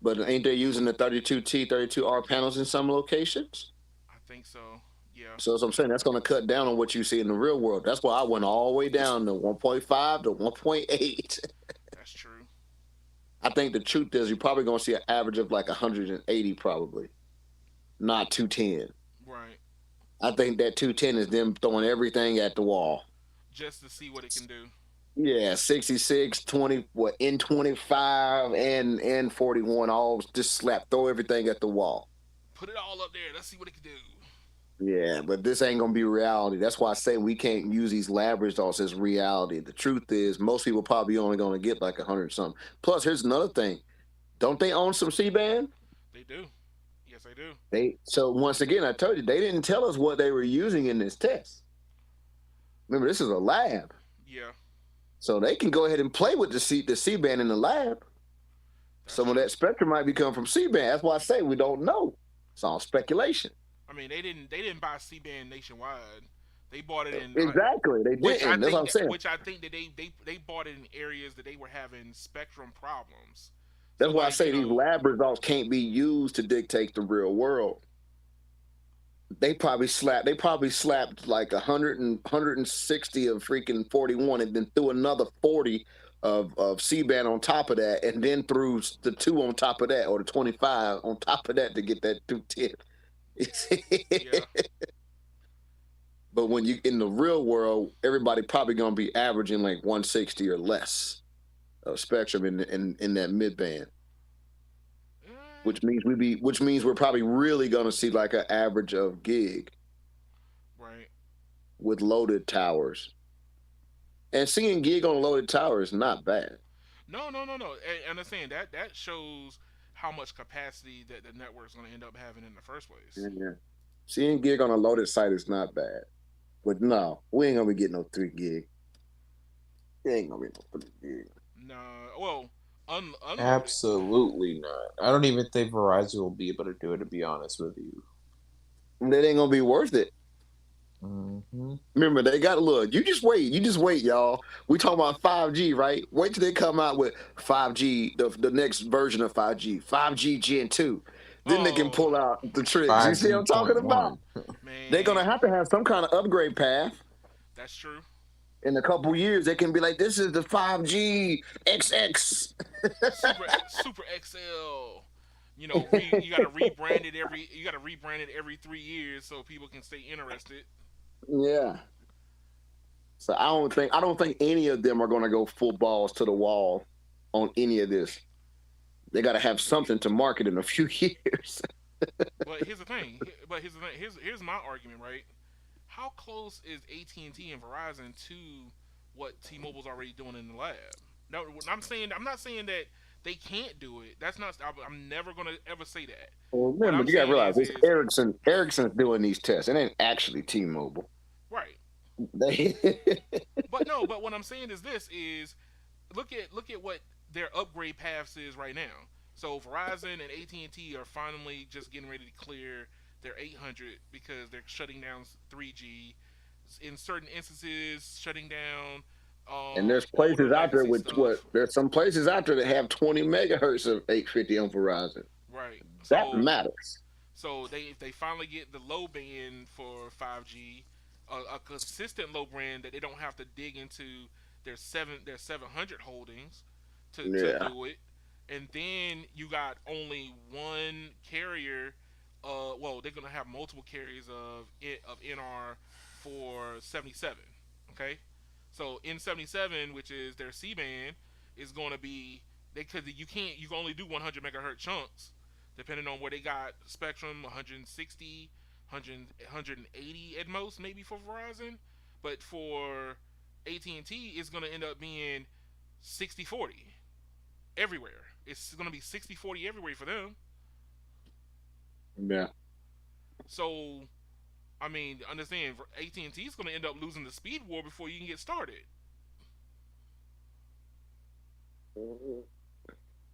But ain't they using the 32T, 32R panels in some locations? I think so. Yeah, So as I'm saying, that's going to cut down on what you see in the real world. That's why I went all the way down to 1.5 to 1.8. that's true. I think the truth is you're probably going to see an average of like 180 probably, not 210. Right. I think that 210 is them throwing everything at the wall. Just to see what it can do. Yeah, 66, 20, what, N25 and 41 all just throw everything at the wall. Put it all up there. Let's see what it can do. Yeah, but this ain't gonna be reality. That's why I say we can't use these lab results as reality. The truth is, most people probably only gonna get like 100 something. Plus, here's another thing: don't they own some C band? They do. Yes, they do. They so once again, I told you they didn't tell us what they were using in this test. Remember, this is a lab, Yeah, so they can go ahead and play with the C band in the lab. that's Some of true. that spectrum might be coming from C band. That's why I say we don't know. It's all speculation. I mean, they didn't buy C-band nationwide. They bought it in Exactly, they didn't. That's what I'm saying. which I think that they bought it in areas that they were having spectrum problems. So That's why I like say these lab results can't be used to dictate the real world. They probably slapped like 160 of freaking 41 and then threw another 40 of C-band on top of that and then threw the 2 on top of that or the 25 on top of that to get that 210. yeah, But when you in the real world, everybody probably gonna be averaging like 160 or less of spectrum in that mid band, eh, which means we're probably really gonna see like an average of gig right. with loaded towers. And seeing gig on a loaded tower is not bad. No, no, no, no. And I'm saying that shows how much capacity that the network's going to end up having in the first place. Yeah. Seeing gig on a loaded site is not bad. But no, we ain't gonna be getting no 3 gig. It ain't gonna be no 3 gig. No, well, unloaded. Absolutely not. I don't even think Verizon will be able to do it, to be honest with you. That ain't gonna be worth it. Hmm. Remember, they got to look. You just wait, y'all. We talking about 5G, right? Wait till they come out with 5G, the next version of 5G, 5G Gen 2. Then they can Oh pull out the tricks. You see what I'm talking about? 5G.1. They're gonna man, have some kind of upgrade path. that's true. In a couple years, they can be like, "This is the 5G XX." Super XL. You got to rebrand it every 3 years so people can stay interested. Yeah. So I don't think any of them are gonna go full balls to the wall on any of this. They got to have something to market in a few years. But here's the thing. Here's my argument, right? How close is AT&T and Verizon to what T-Mobile's already doing in the lab? No, I'm not saying that They can't do it. That's not. I'm never gonna ever say that. Well, What remember, I'm you got to saying realize it's is Ericsson. Ericsson's doing these tests. It ain't actually T-Mobile. right. They, But no. But what I'm saying is this is look at what their upgrade paths is right now. So Verizon and AT&T are finally just getting ready to clear their 800 because they're shutting down 3G in certain instances, shutting down and there's older places out there legacy with what? stuff. There's some places out there that have 20 megahertz of 850 on Verizon. Right. That So matters. if they finally get the low band for 5G, a consistent low band that they don't have to dig into their 700 holdings to Yeah. do it, and then you got only one carrier. Well, they're gonna have multiple carriers of NR for 77. Okay, so N77, which is their C band, is going to be because you can only do 100 megahertz chunks depending on where they got spectrum 160 180 at most maybe for Verizon, but for AT&T it's going to end up being 60/40 everywhere. It's going to be 60/40 everywhere for them. Yeah. So I mean, understand AT&T is going to end up losing the speed war before you can get started.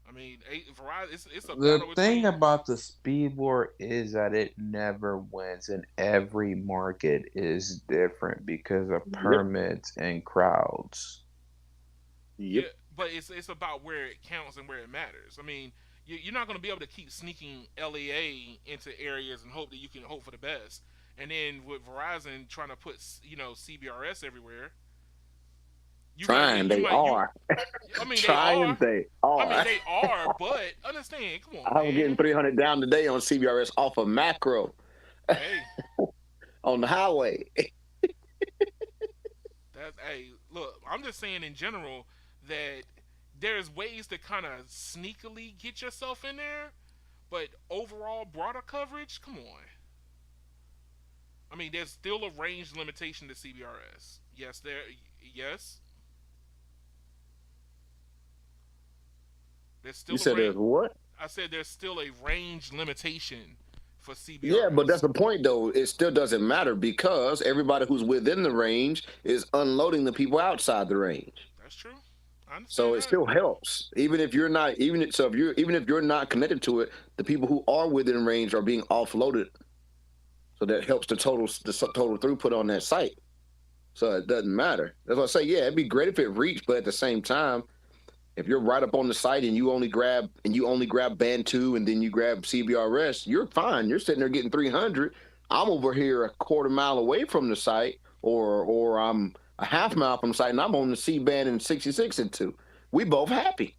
I mean, Verizon, it's a The battle thing between. about the speed war is that it never wins, and every market is different because of Yep. permits and crowds. Yep. Yeah, but it's about where it counts and where it matters. I mean, you're not going to be able to keep sneaking LEA into areas and hope that you can hope for the best. And then with Verizon trying to put CBRS everywhere, you might be Trying, you they might you. are. I mean, they Trying, are. they I mean, are. they are. But understand, come on, I was getting man. 300 down today on CBRS off of macro Hey, on the highway. hey, look. I'm just saying in general that there's ways to kind of sneakily get yourself in there, but overall broader coverage, come on. I mean, there's still a range limitation to CBRS. Yes, there's You still a said there's range. what? I said there's still a range limitation for Yeah, but that's CBRS. the point, though. It still doesn't matter because everybody who's within the range is unloading the people outside the range. That's true. I So understand it that. still helps, even if you're not, even if you're not connected to it, the people who are within range are being offloaded. So that helps the total throughput on that site. So it doesn't matter. That's what I say. Yeah, it'd be great if it reached, but at the same time, if you're right up on the site and you only grab band two and then you grab CBRS, you're fine. You're sitting there getting 300. I'm over here a quarter mile away from the site, or I'm a half mile from the site, and I'm on the C band and 66 and two. We both happy,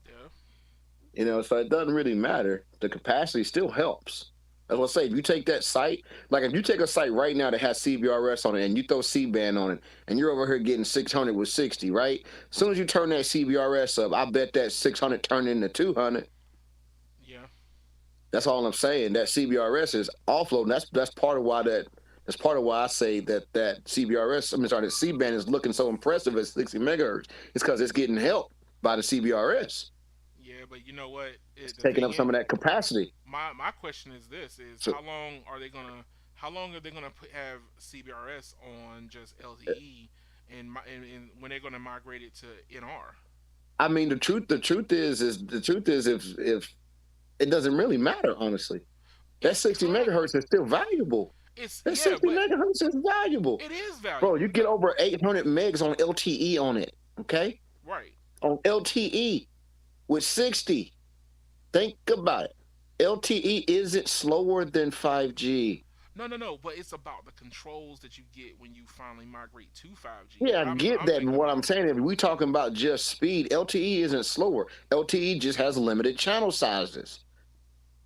Yeah. So it doesn't really matter. The capacity still helps. As I say, if you take that site, like if you take a site right now that has CBRS on it and you throw C band on it, and you're over here getting 600 with 60, right? As soon as you turn that CBRS up, I bet that 600 turned into 200. Yeah. That's all I'm saying. That CBRS is offloading. That's part of why I say that CBRS. That C band is looking so impressive at 60 megahertz. It's because it's getting helped by the CBRS. Yeah, but you know what? It's The taking thing up is, some of that capacity. my question is this: is So how long are they gonna have CBRS on just LTE, and when they're gonna migrate it to NR? I mean, the truth is, if it doesn't really matter, honestly. That It's 60 kind. megahertz is still valuable. It's That yeah, 60 but megahertz is valuable. it is Bro, valuable. you get over 800 megs on LTE on it, okay? Right. On LTE with 60. Think about it. LTE isn't slower than 5G. No, no, no. But it's about the controls that you get when you finally migrate to 5G. Yeah, I I'm get I'm that. And thinking what I'm about. saying is, we talking about just speed. LTE isn't slower. LTE just has limited channel sizes.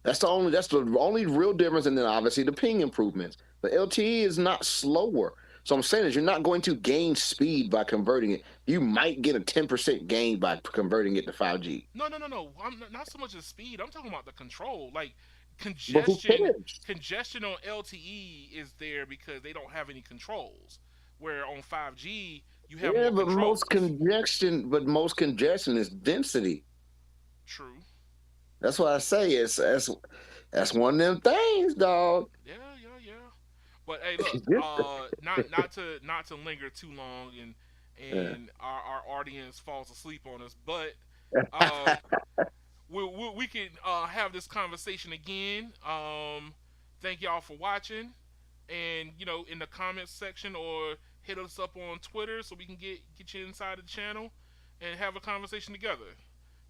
That's the only real difference, and then obviously the ping improvements. The LTE is not slower. So I'm saying is you're not going to gain speed by converting it. You might get a 10% gain by converting it to 5G. No, no, no, no. I'm not so much the speed. I'm talking about the control. Like But who congestion. cares? Congestion on LTE is there because they don't have any controls. Where on 5G you have Yeah, more but most controls. congestion, but most congestion is density. True. That's why I say that's one of them things, dog. Yeah, yeah, yeah. But hey, look, not to linger too long and Yeah. our audience falls asleep on us, but uh, we can have this conversation again. Thank y'all for watching, and in the comments section or hit us up on Twitter so we can get you inside the channel and have a conversation together.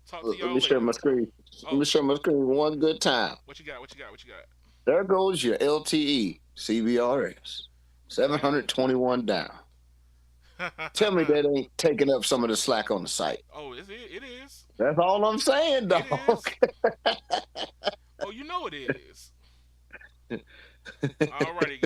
Talk to Look, let me y'all share later. my screen. Let Oh, me share my screen one good time. what you got? What you got? What you There goes your LTE CBRS. got? 721 down. Tell me Dang. that ain't taking up some of the slack on the site. Oh, it is. That's all I'm saying, It dog. is. Oh, you know it is. All right.